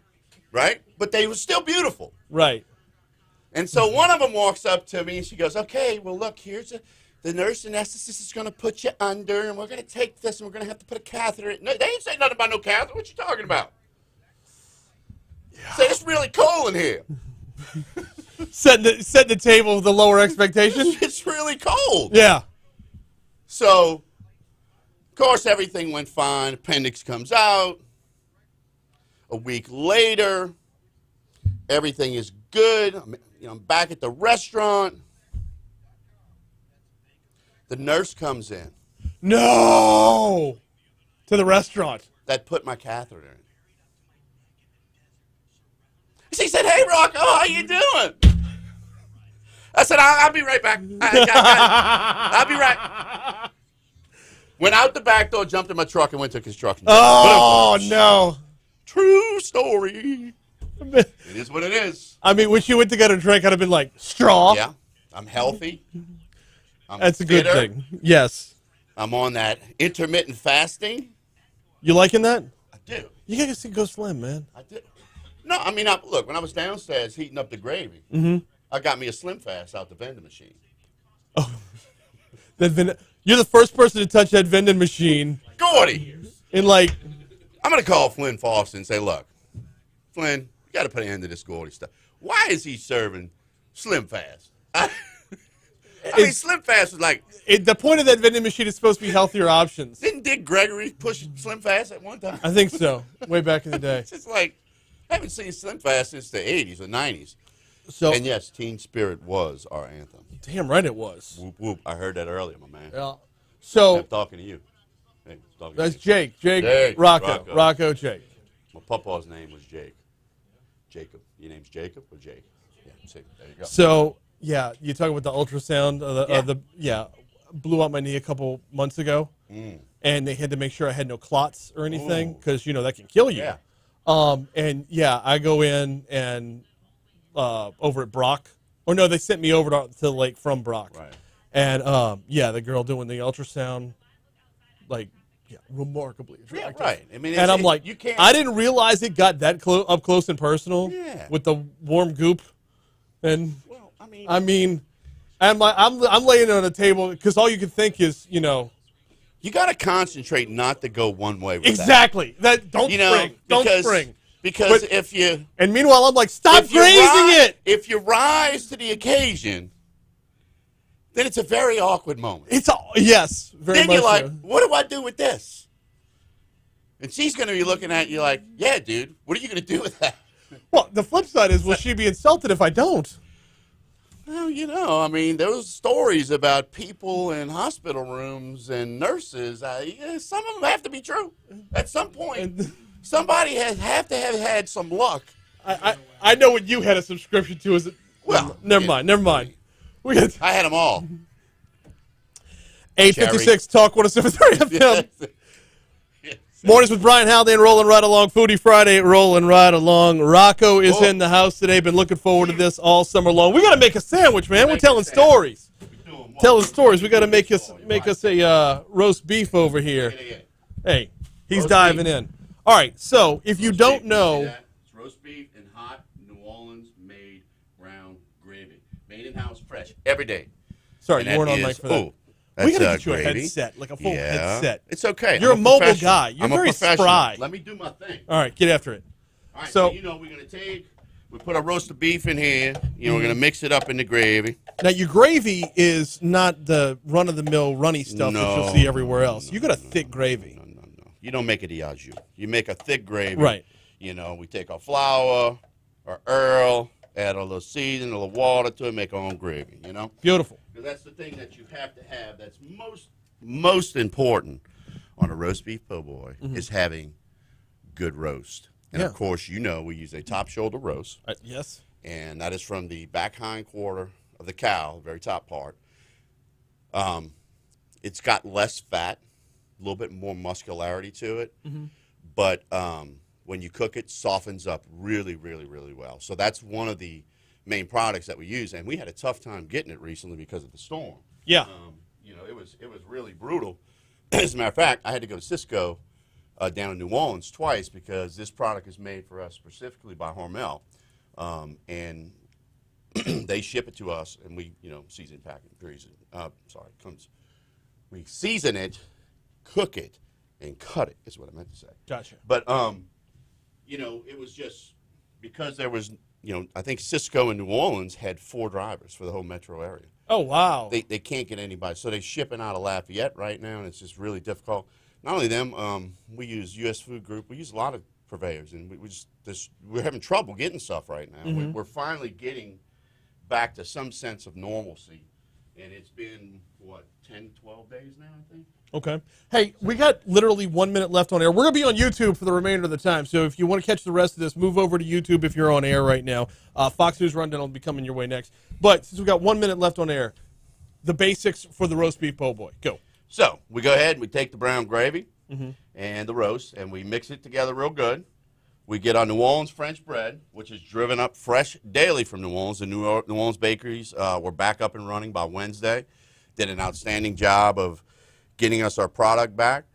S16: right? But they were still beautiful.
S1: Right.
S16: And so one of them walks up to me and she goes, okay, well, look, here's the nurse anesthetist is going to put you under, and we're going to take this, and we're going to have to put a catheter in. No, they ain't say nothing about no catheter. What you talking about? Yeah. Say, it's really cold in here.
S1: Setting the table with the lower expectation.
S16: It's really cold.
S1: Yeah.
S16: So, of course, everything went fine. Appendix comes out. A week later, everything is good. I'm back at the restaurant. The nurse comes in.
S1: No! To the restaurant.
S16: That put my catheter in. She said, hey, Rocco, how you doing? I said, I'll be right back. I'll be right. Went out the back door, jumped in my truck, and went to construction.
S1: Oh, no.
S16: True story. It is what it is.
S1: I mean, when she went to get a drink, I'd have been like, straw.
S16: Yeah. I'm healthy.
S1: That's a good thing. Yes.
S16: I'm on that intermittent fasting.
S1: You liking that?
S16: I do.
S1: You got to see Go Slim, man.
S16: I do. No, I mean, look, when I was downstairs heating up the gravy, I got me a Slim Fast out the vending machine.
S1: Oh. You're the first person to touch that vending machine.
S16: Gordy!
S1: In like...
S16: I'm going to call Flynn Foster and say, look, Flynn, you got to put an end to this Gordy stuff. Why is he serving Slim Fast? I mean, Slim Fast is like...
S1: the point of that vending machine is supposed to be healthier options.
S16: Didn't Dick Gregory push Slim Fast at one time?
S1: I think so. Way back in the day.
S16: It's just like, I haven't seen Slim Fast since the 80s or 90s.
S1: So,
S16: and yes, Teen Spirit was our anthem.
S1: Damn right it was.
S16: Whoop, whoop. I heard that earlier, my man.
S1: Yeah. So...
S16: I'm talking to you. Hey,
S1: that's Jake. Jake, Rocco, Jake.
S16: My papa's name was Jake. Jacob. Your name's Jacob or Jake? Yeah, see, there you go.
S1: So, yeah, you talking about the ultrasound? Blew out my knee a couple months ago, and they had to make sure I had no clots or anything because that can kill you.
S16: Yeah.
S1: And yeah, I go in and over at Brock, or no, they sent me over to Lake from Brock,
S16: right?
S1: And the girl doing the ultrasound, remarkably attractive.
S16: Yeah, right. I mean,
S1: and I'm like,
S16: you can't.
S1: I didn't realize it got that up close and personal.
S16: Yeah.
S1: With the warm goop, and
S16: well,
S1: I'm laying on a table because all you can think is,
S16: you got to concentrate not to go one way with
S1: exactly. That don't spring. Don't spring.
S16: Because if you
S1: and meanwhile I'm like, stop
S16: if you
S1: grazing it.
S16: If you rise to the occasion, then it's a very awkward moment.
S1: It's yes, very
S16: then
S1: much
S16: you're like,
S1: so.
S16: what do I do with this? And she's going to be looking at you like, yeah, dude, what are you going to do with that?
S1: Well, the flip side is, will she be insulted if I don't?
S16: Well, you know, I mean, those stories about people in hospital rooms and nurses, some of them have to be true. At some point, somebody have to have had some luck.
S1: I know what you had a subscription to. Is it?
S16: Well,
S1: never mind.
S16: I had them all.
S1: 856 Talk 107.3 FM. Mornings with Brian Haldane, rolling right along. Foodie Friday, rolling right along. Rocco is in the house today. Been looking forward to this all summer long. We got to make a sandwich, man. We're telling stories. Telling stories. We got to make us a roast beef over here. Hey, he's diving in. All right. So if you don't know,
S16: it's roast beef and hot New Orleans made brown gravy, made in house, fresh every day.
S1: Sorry, you weren't on mic for that. We gotta get you a headset, like a full headset.
S16: It's okay.
S1: You're
S16: I'm
S1: a mobile
S16: professional.
S1: guy. You're
S16: I'm a
S1: very
S16: professional.
S1: spry.
S16: Let me do my thing.
S1: All right, get after it.
S16: All right, so you know we're gonna we put a roast of beef in here. You know we're gonna mix it up in the gravy.
S1: Now your gravy is not the run-of-the-mill runny stuff that you'll see everywhere else. You got a thick gravy.
S16: No. You don't make it au jus. You make a thick gravy.
S1: Right.
S16: You know, we take our flour, our Earl, add a little seasoning, a little water to it, make our own gravy. You know.
S1: Beautiful.
S16: Because that's the thing that you have to have. That's most important on a roast beef po' boy is having good roast. And of course, you know we use a top shoulder roast.
S1: Yes.
S16: And that is from the back hind quarter of the cow, the very top part. It's got less fat, a little bit more muscularity to it. But when you cook it, softens up really, really, really well. So that's one of the main products that we use. And we had a tough time getting it recently because of the storm.
S1: Yeah.
S16: You know, it was really brutal. As a matter of fact, I had to go to Cisco down in New Orleans twice because this product is made for us specifically by Hormel, and they ship it to us, and we, you know, season, pack it, freeze it. We season it, cook it, and cut it. Is what I meant to say.
S1: Gotcha.
S16: But you know, it was just because there was, you know, I think Cisco in New Orleans had 4 drivers for the whole metro area.
S1: Oh, wow.
S16: They can't get anybody. So they're shipping out of Lafayette right now, and it's just really difficult. Not only them, we use U.S. Food Group. We use a lot of purveyors, and we're having trouble getting stuff right now. We're finally getting back to some sense of normalcy, and it's been, 10, 12 days now, I think?
S1: Okay. Hey, we got literally 1 minute left on air. We're going to be on YouTube for the remainder of the time, so if you want to catch the rest of this, move over to YouTube if you're on air right now. Fox News Rundown will be coming your way next. But since we've got 1 minute left on air, the basics for the roast beef po' boy. Go.
S16: So we go ahead and we take the brown gravy and the roast, and we mix it together real good. We get our New Orleans French bread, which is driven up fresh daily from New Orleans. The New Orleans bakeries were back up and running by Wednesday. Did an outstanding job of getting us our product back.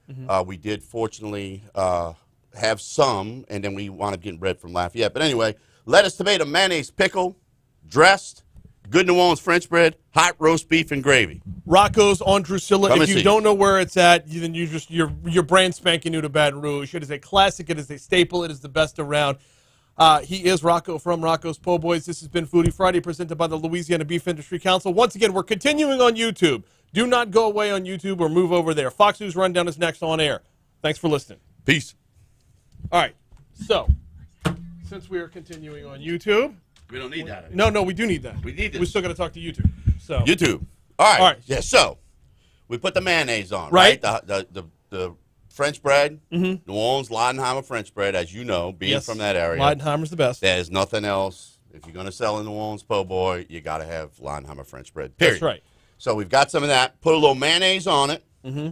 S16: We did, fortunately, have some, and then we wound up getting bread from Lafayette. But anyway, lettuce, tomato, mayonnaise, pickle, dressed, good New Orleans French bread, hot roast beef and gravy.
S1: Rocco's on Drusilla.
S16: Come
S1: If
S16: and
S1: you
S16: see.
S1: don't know where it's at, then you're brand spanking new to Baton Rouge. It is a classic. It is a staple. It is the best around. He is Rocco from Rocco's Po' Boys. This has been Foodie Friday, presented by the Louisiana Beef Industry Council. Once again, we're continuing on YouTube. Do not go away on YouTube or move over there. Fox News Rundown is next on air. Thanks for listening.
S16: Peace.
S1: All right. So, since we are continuing on YouTube.
S16: We don't need that.
S1: No, we do need that.
S16: We need this.
S1: We still got to talk to YouTube. So
S16: YouTube. All right.
S1: All right.
S16: Yeah, so we put the mayonnaise on,
S1: Right.
S16: The French bread, New Orleans Leidenheimer French bread, as you know, being
S1: Yes.
S16: from that area.
S1: Leidenheimer's the best.
S16: There's nothing else. If you're going to sell a New Orleans po' boy, you got to have Leidenheimer French bread, period.
S1: That's right.
S16: So we've got some of that. Put a little mayonnaise on it.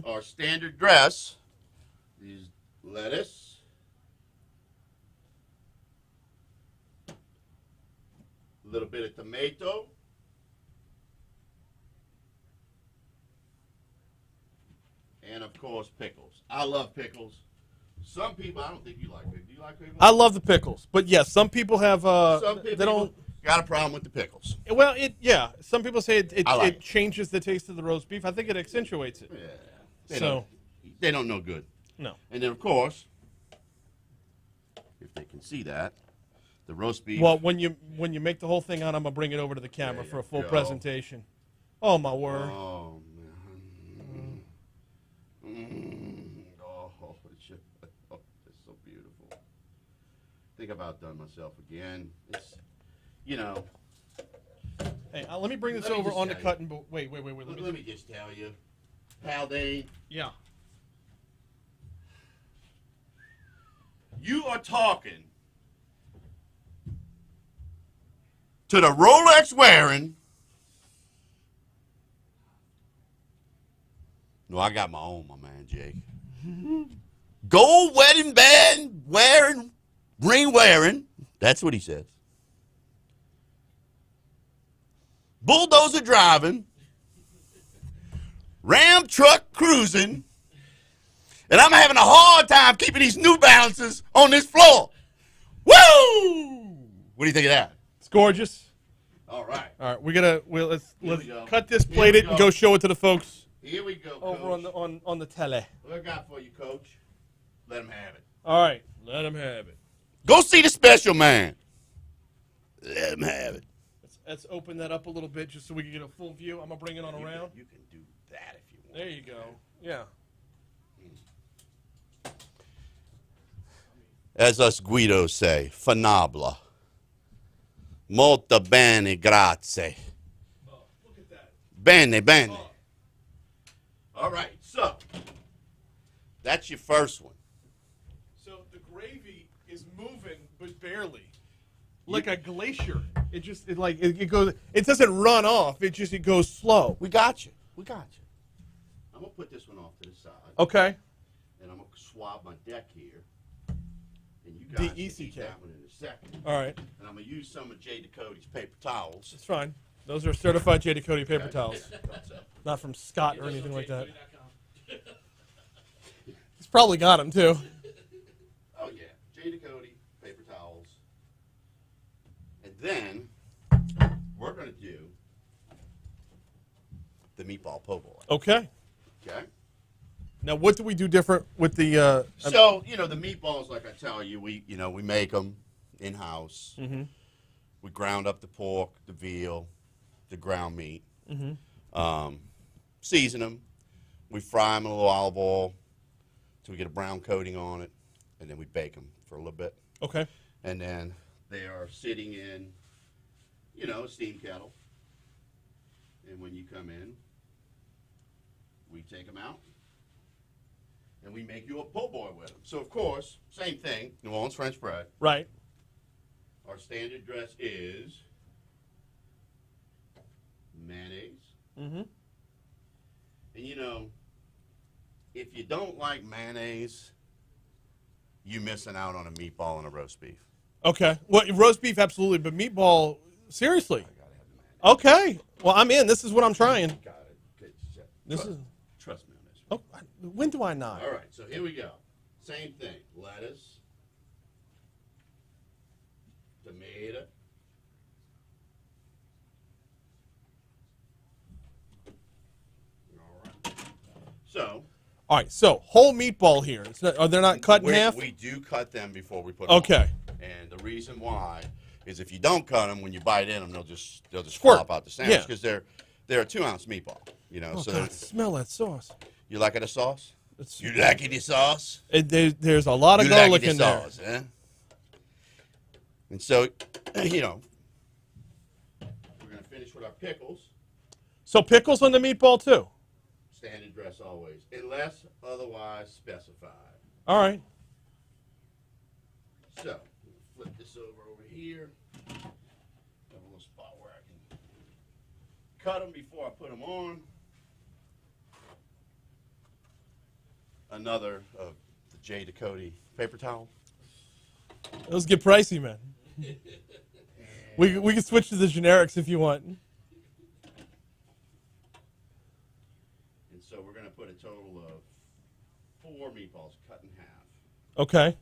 S16: Our standard dress is lettuce, a little bit of tomato, and of course pickles. I love pickles. Some people, I don't think you like pickles. Do you like pickles?
S1: I love the pickles, but yes, some people have.
S16: Some people
S1: they don't.
S16: got a problem with the pickles.
S1: Well, some people say it
S16: I like it.
S1: changes the taste of the roast beef. I think it accentuates it.
S16: Yeah. They don't know good.
S1: No.
S16: And then, of course, if they can see that. The roast beef.
S1: Well, when you make the whole thing on, I'm gonna bring it over to the camera
S16: There
S1: for a
S16: you
S1: full
S16: go.
S1: presentation. Oh my word!
S16: Oh man. Oh, it's so beautiful. I think I've outdone myself again. It's, you know.
S1: Hey, let me bring this
S16: Let me
S1: over
S16: just
S1: on the
S16: tell you.
S1: cutting board. Wait.
S16: Let me just tell you, Haldane,
S1: Yeah.
S16: you are talking to the Rolex wearing. No, I got my own, my man, Jake. Gold wedding band wearing, ring wearing. That's what he says. Bulldozer driving, Ram truck cruising, and I'm having a hard time keeping these New Balances on this floor. Woo! What do you think of that?
S1: It's gorgeous.
S16: All right.
S1: All right, let's
S16: go.
S1: cut this,
S16: Here
S1: plate
S16: we
S1: it, and
S16: go.
S1: go show it to the folks
S16: Here we go,
S1: over
S16: Coach.
S1: on the tele.
S16: What I got for you, Coach? Let him have it.
S1: All right, let them have it.
S16: Go see the special man. Let him have it.
S1: Let's open that up a little bit just so we can get a full view. I'm gonna bring it on around.
S16: You can do that if you want.
S1: There you go. Yeah.
S16: As us Guidos say, fanabla. Molto bene, grazie.
S1: Look at that.
S16: Bene, bene. All right, so that's your first one.
S1: So the gravy is moving, but barely, like a glacier. It just it goes. It doesn't run off. It goes slow.
S16: We got you. We got you. I'm gonna put this one off to the side.
S1: Okay.
S16: And I'm gonna swab my deck here. And you guys can
S1: D-E-C-K.
S16: eat that one in a second.
S1: All right.
S16: And I'm gonna use some of Jay Ducote's paper towels.
S1: It's fine. Those are certified J. Ducote paper
S16: Okay.
S1: towels,
S16: Thought so.
S1: not from Scott or anything like that. He's probably got them too.
S16: Oh yeah, Jay Ducote paper towels. And then we're gonna do the meatball po' boy.
S1: Okay.
S16: Okay.
S1: Now, what do we do different with the?
S16: So the meatballs, like I tell you, we make them in house.
S1: Mhm.
S16: We ground up the pork, the veal, the ground meat.
S1: Mhm.
S16: Season them. We fry them in a little olive oil till we get a brown coating on it, and then we bake them for a little bit.
S1: Okay.
S16: And then they are sitting in, a steam kettle. And when you come in, we take them out, and we make you a po' boy with them. So, of course, same thing, New Orleans French bread.
S1: Right.
S16: Our standard dress is mayonnaise.
S1: Mhm.
S16: And, if you don't like mayonnaise, you're missing out on a meatball and a roast beef.
S1: Okay. Well, roast beef, absolutely, but meatball, seriously. Okay. Well, I'm in. This is what I'm trying. This is.
S16: Trust me on this.
S1: Oh, when do I not?
S16: All right, so here we go. Same thing. Lettuce, tomato, all right. So.
S1: All right. So whole meatball here. They're not cut in half.
S16: We do cut them before we put them
S1: Okay.
S16: on. And the reason why is if you don't cut them, when you bite in them, they'll just
S1: Squirt.
S16: flop out the sandwich
S1: Yeah.
S16: because they're a 2-ounce meatball.
S1: Oh,
S16: so
S1: God, smell that sauce.
S16: you like it a sauce?
S1: It's,
S16: You like it a sauce?
S1: There's a lot of
S16: You like
S1: garlic
S16: it a
S1: in there.
S16: sauce, eh? And so, we're gonna finish with our pickles.
S1: So pickles on the meatball too.
S16: Standard dress always, unless otherwise specified.
S1: All right.
S16: So, flip this over here. Have a little spot where I can cut them before I put them on. Another of the J. Ducote paper towel.
S1: Those get pricey, man. We can switch to the generics if you want.
S16: And so we're going to put a total of 4 meatballs cut in half.
S1: Okay.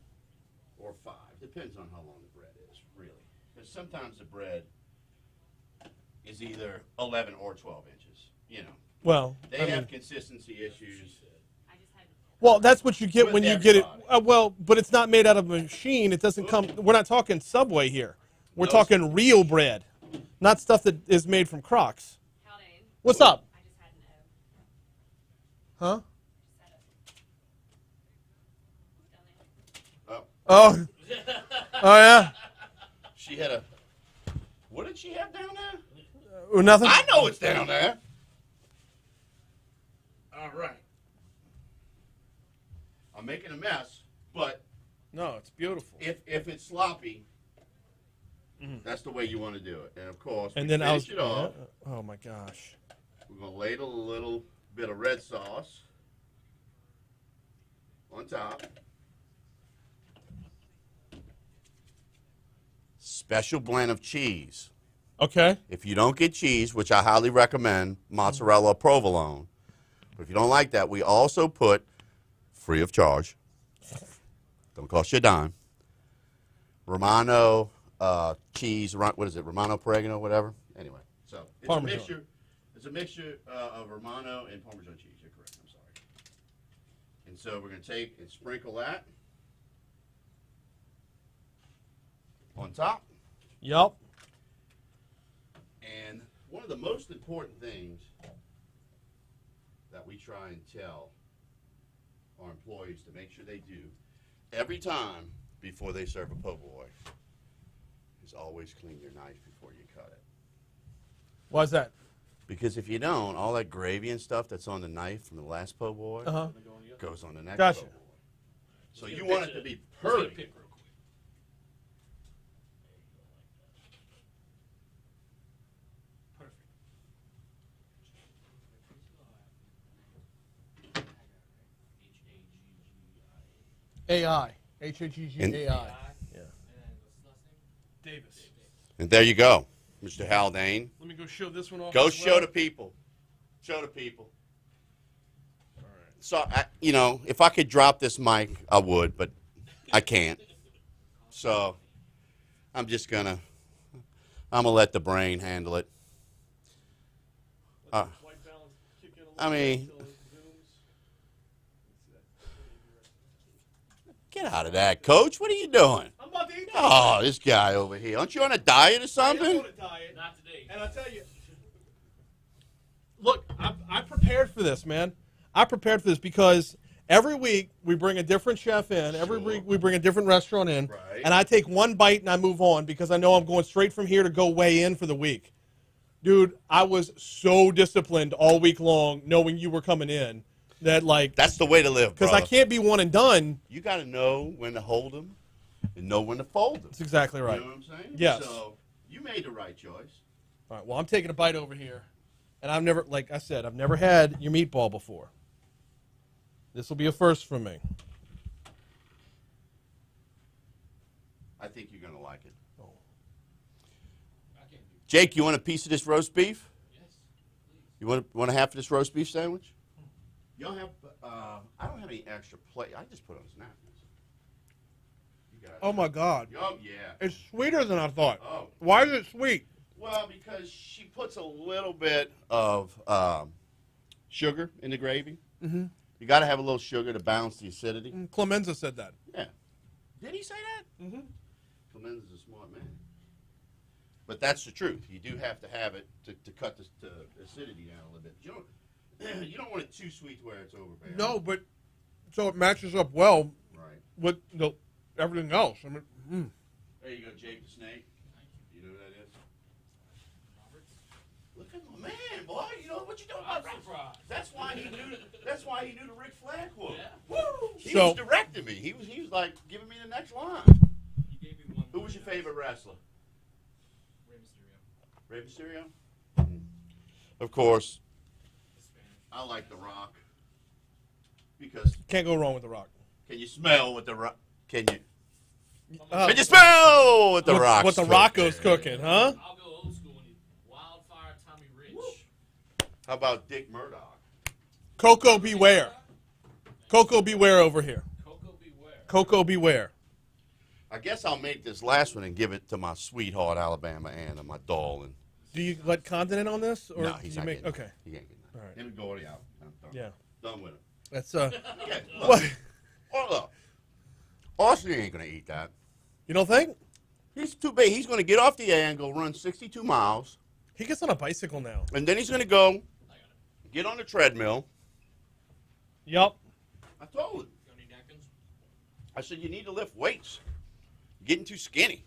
S16: Or 5. Depends on how long the bread is, really. Because sometimes the bread is either 11 or 12 inches.
S1: Well,
S16: They have consistency issues.
S1: Well, that's what you get
S16: With
S1: when you get it.
S16: everybody.
S1: Well, but it's not made out of a machine. It doesn't come. We're not talking Subway here. We're
S16: No,
S1: talking real bread, not stuff that is made from Crocs.
S15: Haldane.
S1: What's up?
S15: I just had an O.
S1: Huh?
S16: Oh,
S1: Oh. Oh yeah.
S16: she had a. What did she have down there?
S1: Nothing.
S16: I know it's down there. All right. I'm making a mess, but
S1: No, it's beautiful.
S16: if it's sloppy, that's the way you want to do it. And of course,
S1: And
S16: we
S1: then I was.
S16: finish it off.
S1: Oh my gosh.
S16: We're gonna ladle a little bit of red sauce on top. Special blend of cheese.
S1: Okay.
S16: If you don't get cheese, which I highly recommend, mozzarella or provolone. But if you don't like that, we also put, free of charge, don't cost you a dime, Romano cheese, what is it, Romano Oregano, whatever? Anyway, so it's
S1: Parmesan.
S16: a mixture. It's a mixture of Romano and Parmesan cheese. You're correct, I'm sorry. And so we're going to take and sprinkle that on top.
S1: Yup.
S16: And one of the most important things that we try and tell our employees to make sure they do every time before they serve a po' boy is always clean your knife before you cut it.
S1: Why's that?
S16: Because if you don't, all that gravy and stuff that's on the knife from the last po' boy goes on the next
S1: Gotcha.
S16: po' boy. So you want it to be perfect.
S1: AI. H-A-G-G-A-I. Yeah. Davis.
S16: And there you go, Mr. Haldane.
S1: Let me go show this one off.
S16: Go
S1: as
S16: show
S1: well.
S16: the people. Show the people. So, if I could drop this mic, I would, but I can't. So, I'm going to let the brain handle it. I mean, get out of that, Coach. What are you doing?
S1: I'm about to eat this.
S16: Oh, this guy over here. Aren't you on a diet or something?
S1: I am on a diet. Not today. And I'll tell you, look, I prepared for this, man. I prepared for this because every week we bring a different chef in. Every week we bring a different restaurant in.
S16: Right.
S1: And I take one bite and I move on because I know I'm going straight from here to go weigh in for the week. Dude, I was so disciplined all week long knowing you were coming in that, like...
S16: That's the way to live,
S1: because I
S16: brother.
S1: can't be one and done.
S16: You got to know when to hold them and know when to fold them.
S1: That's exactly right.
S16: You know what I'm saying?
S1: Yes.
S16: So, you made the right choice.
S1: All right, well, I'm taking a bite over here. And I've never, like I said, I've never had your meatball before. This will be a first for me.
S16: I think you're going to like it.
S1: Oh.
S16: Jake, you want a piece of this roast beef? Yes, please. You want a half of this roast beef sandwich? Y'all have, I don't have any extra plate. I just put on napkins. You got it.
S1: Oh, my God.
S16: Oh, yeah.
S1: It's sweeter than I thought.
S16: Oh.
S1: Why is it sweet?
S16: Well, because she puts a little bit of sugar in the gravy.
S1: Mm-hmm.
S16: You got to have a little sugar to balance the acidity.
S1: Clemenza said that.
S16: Yeah. Did he say that?
S1: Mm-hmm.
S16: Clemenza's a smart man. But that's the truth. You do have to have it to cut the acidity down a little bit. You don't want it too sweet to where it's overbearing.
S1: No, but so it matches up well
S16: Right.
S1: with everything else. I mean,
S16: There you go, Jake the Snake. You know who that is? Look at my man, boy. You know what you doing? That's why he knew. That's why he knew the Ric Flair quote. Woo! He was directing me. He was like giving me the next line. Who was your favorite wrestler? Rey Mysterio. Of course. I like The Rock because
S1: can't go wrong with The Rock.
S16: Can you smell what the Rock? Can you?
S1: Uh,
S16: Can you smell what the Rock's
S1: what the Rocco's cooking, huh?
S2: I'll go old school and eat Wildfire Tommy Rich.
S16: How about Dick Murdoch?
S1: Coco beware. Coco beware over here.
S2: Coco beware.
S1: Coco beware.
S16: I guess I'll make this last one and give it to my sweetheart Alabama Ann and my darling.
S1: Do you let Condon in on this? Or
S16: No,
S1: do
S16: he's
S1: you
S16: not
S1: make
S16: getting
S1: okay.
S16: He ain't getting that.
S1: All right.
S16: Him and Gordy out. I'm done.
S1: Yeah.
S16: Done with him.
S1: That's
S16: Yeah,
S1: what?
S16: look. Austin ain't gonna eat that.
S1: You don't think?
S16: He's too big. He's gonna get off the air and go run 62 miles,
S1: He gets on a bicycle now.
S16: and then he's gonna go get on the treadmill.
S1: Yup.
S16: I told him.
S2: Got any napkins?
S16: I said, you need to lift weights. You're getting too skinny.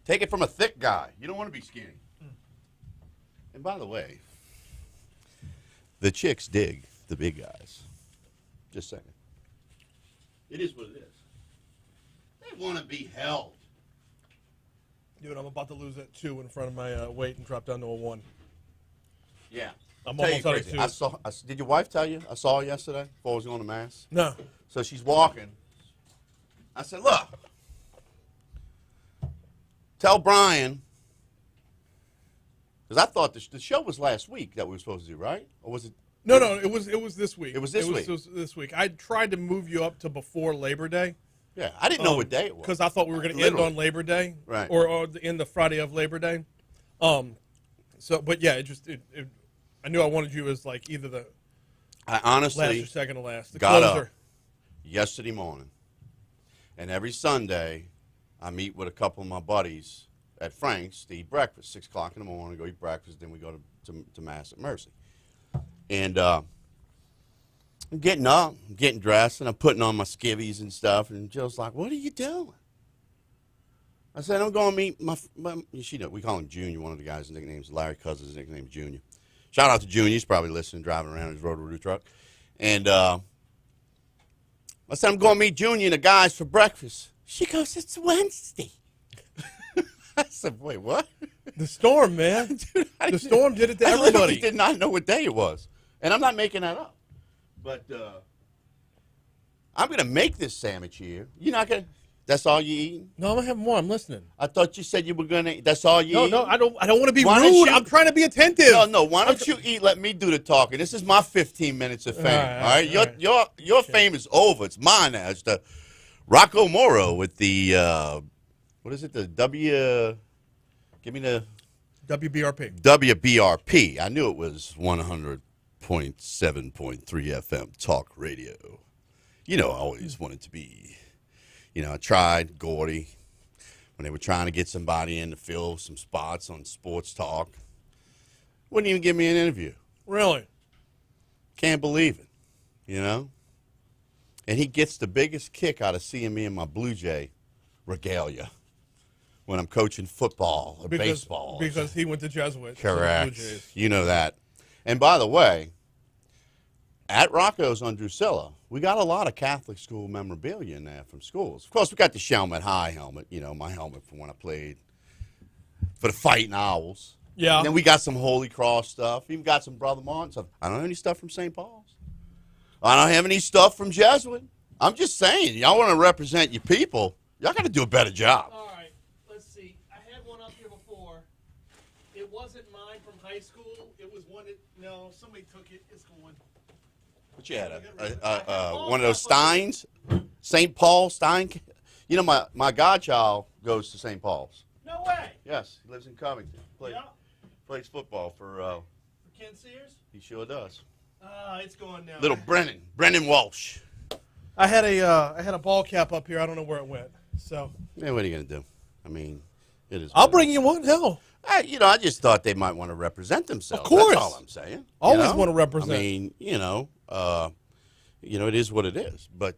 S16: Take it from a thick guy. You don't want to be skinny. And by the way, the chicks dig the big guys. Just saying. It is what it is. They want to be held.
S1: Dude, I'm about to lose that 2 in front of my weight and drop down to a 1.
S16: Yeah.
S1: I'm
S16: Tell you
S1: almost out of
S16: crazy.
S1: 2.
S16: Did your wife tell you? I saw her yesterday before I was going to mass.
S1: No.
S16: So she's walking. I said, look, tell Brian, because I thought the show was last week that we were supposed to do, right? Or was it?
S1: No, it was this week.
S16: It was this week.
S1: It was this week. I tried to move you up to before Labor Day.
S16: Yeah, I didn't know what day it was.
S1: Because I thought we were going to end on Labor Day.
S16: Right.
S1: Or end the Friday of Labor Day. So, but yeah, I knew I wanted you as like either the
S16: I honestly
S1: last or second to last. The
S16: got
S1: closer.
S16: up yesterday morning, and every Sunday I meet with a couple of my buddies at Frank's to eat breakfast. 6 o'clock in the morning, go eat breakfast, then we go to Mass at Mercy. And I'm getting up, I'm getting dressed, and I'm putting on my skivvies and stuff. And Jill's like, "What are you doing?" I said, "I'm going to meet my we call him Junior. One of the guys' nicknames, Larry Cousins' nickname is Junior. Shout out to Junior. He's probably listening, driving around his Roto-Roo truck. And I said, I'm going to meet Junior and the guys for breakfast. She goes, "It's Wednesday." I said, "Wait, what?"
S1: The storm, man.
S16: Dude,
S1: the storm did it to
S16: I
S1: everybody.
S16: literally did not know what day it was. And I'm not making that up. But I'm going to make this sandwich here. You're not going to? That's all you eating?
S1: No, I'm going to have more. I'm listening.
S16: I thought you said you were going to. That's all you eat?
S1: No, I don't want to be rude. I'm trying to be attentive.
S16: No. Why don't you eat? Let me do the talking. This is my 15 minutes of fame. All right? Your fame is over. It's mine now. It's the Rocco Moro with the what is it? The give me the
S1: WBRP.
S16: WBRP. I knew it was 100.7.3 FM talk radio. You know, I always wanted to be. You know, I tried Gordy when they were trying to get somebody in to fill some spots on sports talk. Wouldn't even give me an interview.
S1: Really?
S16: Can't believe it, you know? And he gets the biggest kick out of seeing me in my Blue Jay regalia when I'm coaching football or baseball.
S1: Because he went to Jesuit.
S16: Correct.
S1: So Blue Jays.
S16: You know that. And by the way, at Rocco's on Drusilla, we got a lot of Catholic school memorabilia in there from schools. Of course, we got the Chalmette High helmet, you know, my helmet from when I played for the Fighting Owls.
S1: Yeah.
S16: And then we got some Holy Cross stuff. Even got some Brother Martin stuff. I don't have any stuff from St. Paul's. I don't have any stuff from Jesuit. I'm just saying, y'all want to represent your people. Y'all got to do a better job.
S1: All right. Let's see. I had one up here before. It wasn't mine from high school. It was one that, no, somebody took it. It's going.
S16: What you had? One of those Steins? St. Paul Stein? You know, my godchild goes to St. Paul's.
S1: No way.
S16: Yes, he lives in Covington. Plays football for
S1: Ken Sears?
S16: he sure does.
S1: It's going now.
S16: Little Brennan Walsh.
S1: I had a ball cap up here. I don't know where it went. So.
S16: Yeah, what are you gonna do? I mean, it is.
S1: I'll bring you one. Hell.
S16: I just thought they might want to represent themselves.
S1: Of course.
S16: That's all I'm saying.
S1: Always want to represent.
S16: I mean, it is what it is. But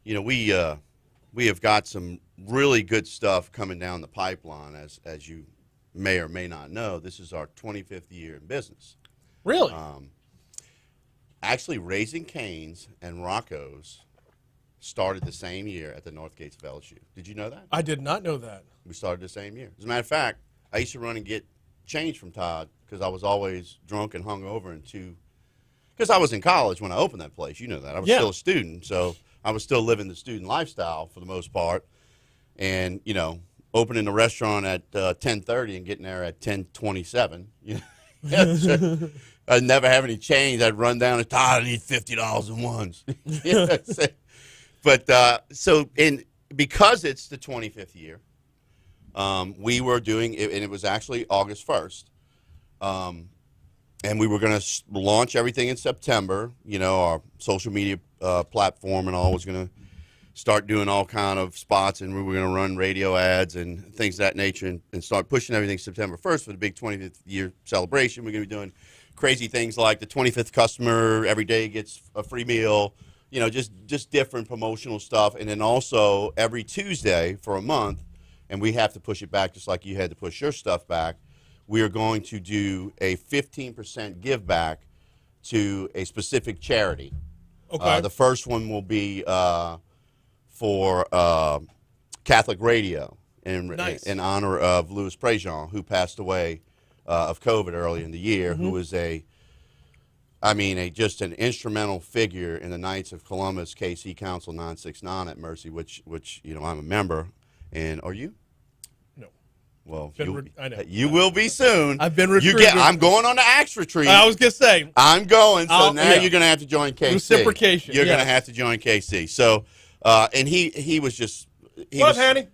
S16: we have got some really good stuff coming down the pipeline. As you may or may not know, this is our 25th year in business.
S1: Really?
S16: Actually, Raising Cane's and Rocco's started the same year at the North Gates of LSU. Did you know that?
S1: I did not know that.
S16: We started the same year. As a matter of fact, I used to run and get change from Todd because I was always drunk and hungover because I was in college when I opened that place. You know that. I was still a student, so I was still living the student lifestyle for the most part. And, opening the restaurant at 10:30 and getting there at 10:27. I'd never have any change. I'd run down and Todd, I need $50 in ones. But because it's the 25th year, we were doing it, and it was actually August 1st. And and we were going to launch everything in September. You know, our social media platform and all was going to start doing all kind of spots, and we were going to run radio ads and things of that nature, and start pushing everything September 1st for the big 25th year celebration. We're going to be doing crazy things like the 25th customer every day gets a free meal, you know, just different promotional stuff. And then also every Tuesday for a month, and we have to push it back just like you had to push your stuff back, we are going to do a 15% give back to a specific charity.
S1: Okay.
S16: The first one will be for Catholic Radio in honor of Louis Prejean, who passed away of COVID early in the year, who was just an instrumental figure in the Knights of Columbus KC Council 969 at Mercy, which you know I'm a member. And are you?
S1: No.
S16: Well,
S1: I know.
S16: you will be soon.
S1: I've been recruited.
S16: I'm going on the Axe retreat.
S1: I was gonna say
S16: I'm going. So now you're gonna have to join KC.
S1: Reciprocation.
S16: You're gonna have to join KC. So, and he was just.
S1: What up, Hanny?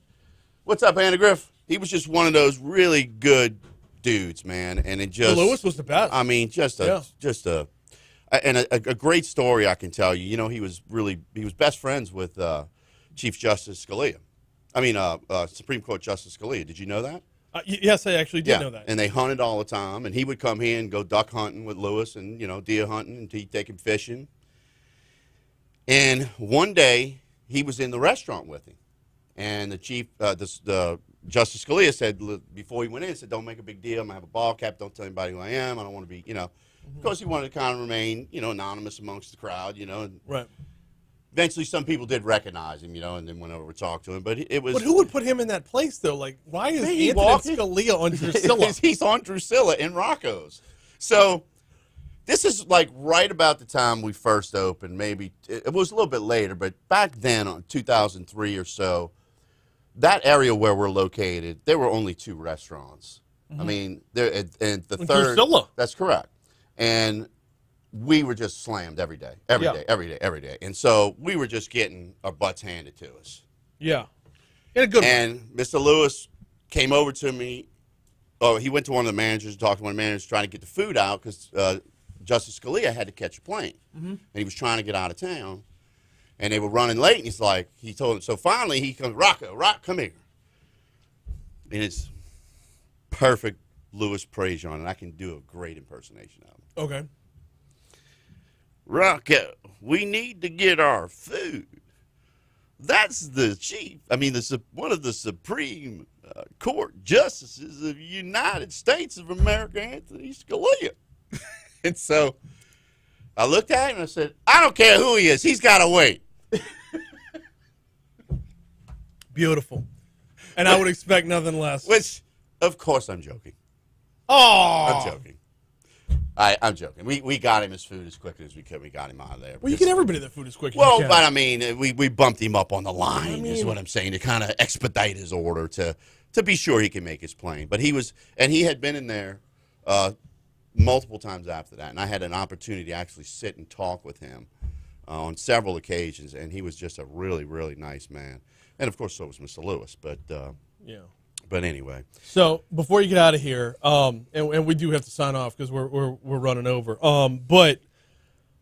S16: What's up, Andy Griff? He was just one of those really good dudes, man, and it just.
S1: Lewis was the best.
S16: I mean, just a great story I can tell you. You know, he was best friends with Chief Justice Scalia. I mean, Supreme Court Justice Scalia. Did you know that?
S1: Yes, I actually did know that.
S16: And they hunted all the time, and he would come here and go duck hunting with Lewis, and you know, deer hunting, and he'd take him fishing. And one day he was in the restaurant with him, and the chief, the Justice Scalia said before he went in, said, "Don't make a big deal. I'm gonna have a ball cap. Don't tell anybody who I am. I don't want to be, you know." Of course, he wanted to kind of remain, you know, anonymous amongst the crowd, you know.
S1: Right.
S16: Eventually, some people did recognize him, you know, and then went over to talk to him. But it was.
S1: But who would put him in that place, though? Like, why is Anthony Scalia on Drusilla?
S16: He's on Drusilla in Rocco's. So this is like right about the time we first opened. Maybe it was a little bit later, but back then, on 2003 or so, that area where we're located, there were only 2 restaurants. I mean, there and the third.
S1: Drusilla.
S16: That's correct. And we were just slammed every day. And so we were just getting our butts handed to us.
S1: Yeah.
S16: And Mr. Lewis came over to me. Oh, he went to one of the managers and talked to one of the managers trying to get the food out because Justice Scalia had to catch a plane. And he was trying to get out of town. And they were running late, and he told him, so finally he comes, Rocco, come here. And it's perfect Louis Prejean, and I can do a great impersonation of him.
S1: Okay.
S16: Rocco, we need to get our food. That's the chief. I mean, one of the Supreme Court Justices of the United States of America, Anthony Scalia. And so I looked at him and I said, I don't care who he is. He's got to wait.
S1: Beautiful. And I would expect nothing less.
S16: Which, of course, I'm joking.
S1: Oh,
S16: I'm joking. I'm joking. We got him his food as quickly as we could. We got him out of there.
S1: Well, you get everybody their food as quick as you
S16: Well,
S1: can.
S16: but I mean, we bumped him up on the line, is what I'm saying, to kind of expedite his order to be sure he can make his plane. But he had been in there multiple times after that, and I had an opportunity to actually sit and talk with him on several occasions, and he was just a really, really nice man. And of course, so was Mr. Lewis. But
S1: yeah.
S16: But anyway.
S1: So before you get out of here, and we do have to sign off because we're running over. But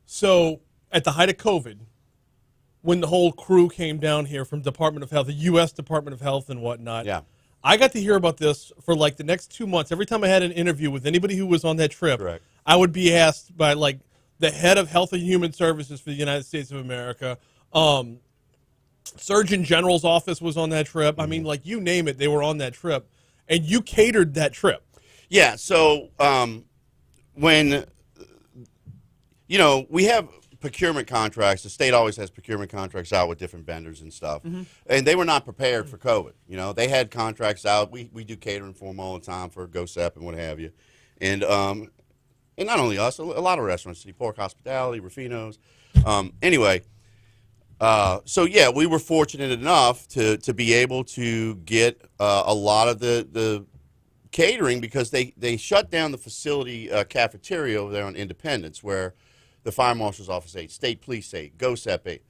S1: so at the height of COVID, when the whole crew came down here from Department of Health, the U.S. Department of Health and whatnot,
S16: yeah,
S1: I got to hear about this for like the next 2 months. Every time I had an interview with anybody who was on that trip,
S16: correct,
S1: I would be asked by like the head of Health and Human Services for the United States of America. Surgeon General's office was on that trip. I mean, like, you name it, they were on that trip. And you catered that trip.
S16: Yeah, so when, you know, we have procurement contracts. The state always has procurement contracts out with different vendors and stuff. And they were not prepared for COVID. You know, they had contracts out. We do catering for them all the time for GoSep and what have you. And not only us, a lot of restaurants, City Pork Hospitality, Rufino's. Anyway. So yeah, we were fortunate enough to be able to get a lot of the catering because they shut down the facility cafeteria over there on Independence where the fire marshal's office ate, state police ate, GoSep ate.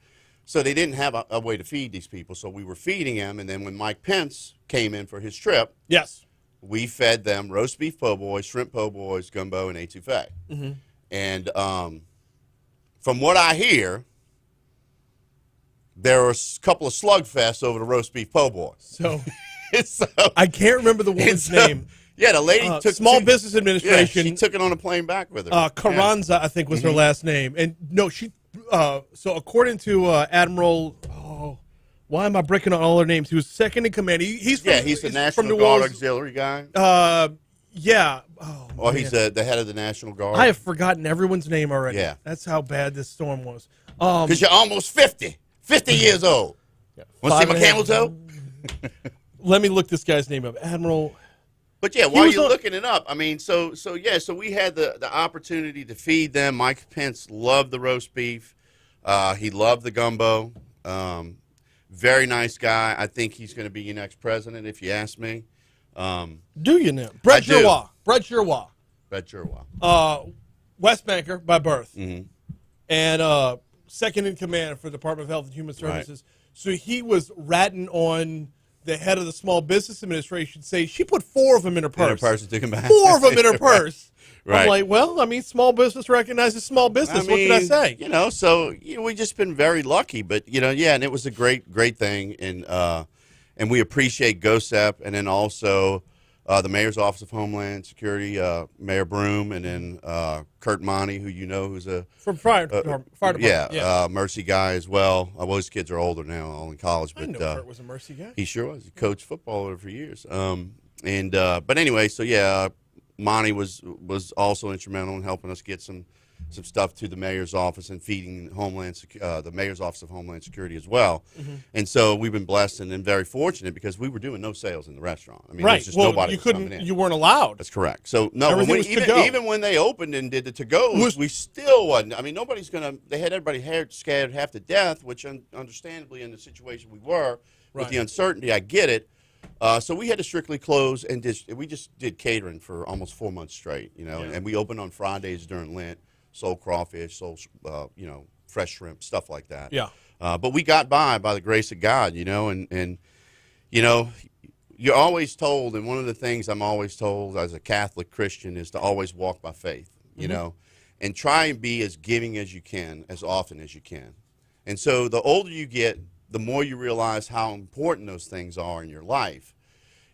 S16: So they didn't have a way to feed these people. So we were feeding them, and then when Mike Pence came in for his trip,
S1: yes,
S16: we fed them roast beef po' boys, shrimp po' boys, gumbo, and etouffee.
S1: Mm-hmm.
S16: And from what I hear, there were a couple of slugfests over the roast beef po' boys.
S1: So,
S16: so
S1: I can't remember the woman's name.
S16: Yeah, the lady took
S1: Small Business Administration.
S16: Yeah, she took it on a plane back with her.
S1: Carranza, I think, was her last name. And no, she. So according to Admiral, why am I breaking on all their names? He was second in command. He's from,
S16: he's the
S1: from
S16: National
S1: New
S16: Guard
S1: Orleans.
S16: auxiliary guy.
S1: Yeah.
S16: Oh, he's the head of the National Guard.
S1: I have forgotten everyone's name already.
S16: Yeah.
S1: That's how bad this storm was.
S16: Because you're almost 50 years old. Want to see my camel toe?
S1: Let me look this guy's name up. Admiral.
S16: But yeah, while you're looking it up, I mean, so we had the opportunity to feed them. Mike Pence loved the roast beef. He loved the gumbo. Very nice guy. I think he's going to be your next president, if you ask me.
S1: Do you know? Brett Giroir. Brett Giroir. West Banker by birth.
S16: Mm-hmm.
S1: And second in command for the Department of Health and Human Services. Right. So he was ratting on the head of the Small Business Administration, say she put 4 of them in her purse.
S16: 4
S1: of them in her purse.
S16: Right.
S1: I'm like, well, I mean, small business recognizes small business. What can I say?
S16: You know, so we've just been very lucky. But, and it was a great thing. And we appreciate GOSEP, and then also the Mayor's Office of Homeland Security, Mayor Broom, and then Kurt Monty, who who's a
S1: from fire department.
S16: Yeah. Mercy guy as well. Well, his kids are older now, all in college. But
S1: I didn't know Kurt was a Mercy guy.
S16: He sure was. He coached football over for years. But anyway, so yeah, Monty was also instrumental in helping us get some stuff to the mayor's office and feeding the mayor's office of Homeland Security as well. Mm-hmm. And so we've been blessed and very fortunate because we were doing no sales in the restaurant. I mean, there's just nobody coming in.
S1: You weren't allowed.
S16: That's correct. So no, even when they opened and did the to-go's, we still wasn't. I mean, nobody's going to. They had everybody scared half to death, which understandably in the situation we were with the uncertainty, I get it. So we had to strictly close and we just did catering for almost 4 months straight, and we opened on Fridays during Lent. Sold crawfish, sold fresh shrimp, stuff like that.
S1: Yeah.
S16: But we got by the grace of God, and you're always told, and one of the things I'm always told as a Catholic Christian is to always walk by faith, and try and be as giving as you can, as often as you can. And so the older you get, the more you realize how important those things are in your life.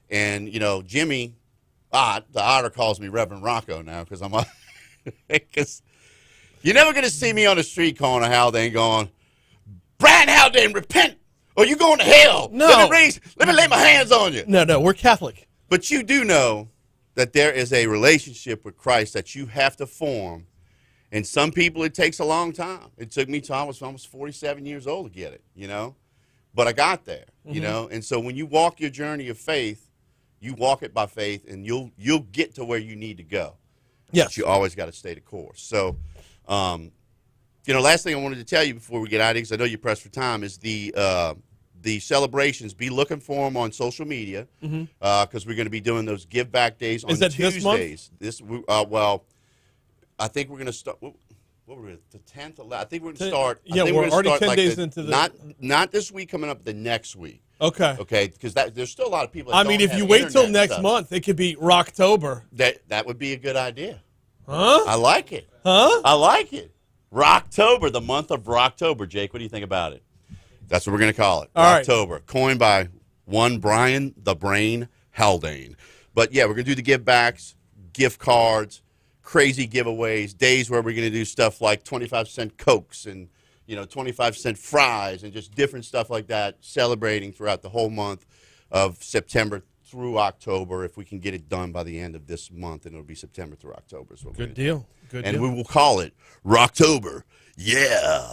S16: And, Jimmy Ott, the Otter calls me Reverend Rocco now because I'm because you're never going to see me on the street corner Haldane going, Brian Haldane, repent, or you going to hell.
S1: No.
S16: Let me lay my hands on you.
S1: No, we're Catholic.
S16: But you do know that there is a relationship with Christ that you have to form. And some people, it takes a long time. It took me till I was almost 47 years old to get it, But I got there, And so when you walk your journey of faith, you walk it by faith, and you'll get to where you need to go.
S1: Yes.
S16: But you always got to stay the course. So, last thing I wanted to tell you before we get out of here, because I know you're pressed for time, is the celebrations. Be looking for them on social media because we're going to be doing those give back days on Tuesdays.
S1: This month?
S16: Well, I think we're going to start. What were we? The 10th, 11th. I think we're going to start.
S1: Yeah, we're already 10 days into the.
S16: Not this week coming up. The next week.
S1: Okay.
S16: Okay, because there's still a lot of people.
S1: I mean, if you wait till next month, it could be Rocktober.
S16: That would be a good idea.
S1: Huh?
S16: I like it.
S1: Huh?
S16: I like it. Rocktober, the month of Rocktober. Jake, what do you think about it? That's what we're going to call it.
S1: All
S16: Rocktober,
S1: right.
S16: Coined by one Brian the Brain Haldane. But yeah, we're going to do the give backs, gift cards, crazy giveaways, days where we're going to do stuff like 25-cent Cokes and 25-cent fries and just different stuff like that, celebrating throughout the whole month of September through October. If we can get it done by the end of this month, and it'll be September through October. Is what
S1: Good deal.
S16: And we will call it Rocktober. Yeah.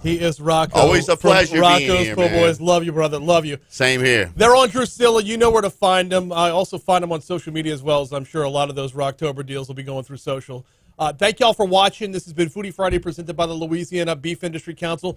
S1: He is Rocco.
S16: Always a pleasure being here,
S1: Rocco's
S16: man.
S1: Boys. Love you, brother. Love you.
S16: Same here.
S1: They're on Drusilla. You know where to find them. I also find them on social media as well, as I'm sure a lot of those Rocktober deals will be going through social. Thank y'all for watching. This has been Foodie Friday presented by the Louisiana Beef Industry Council.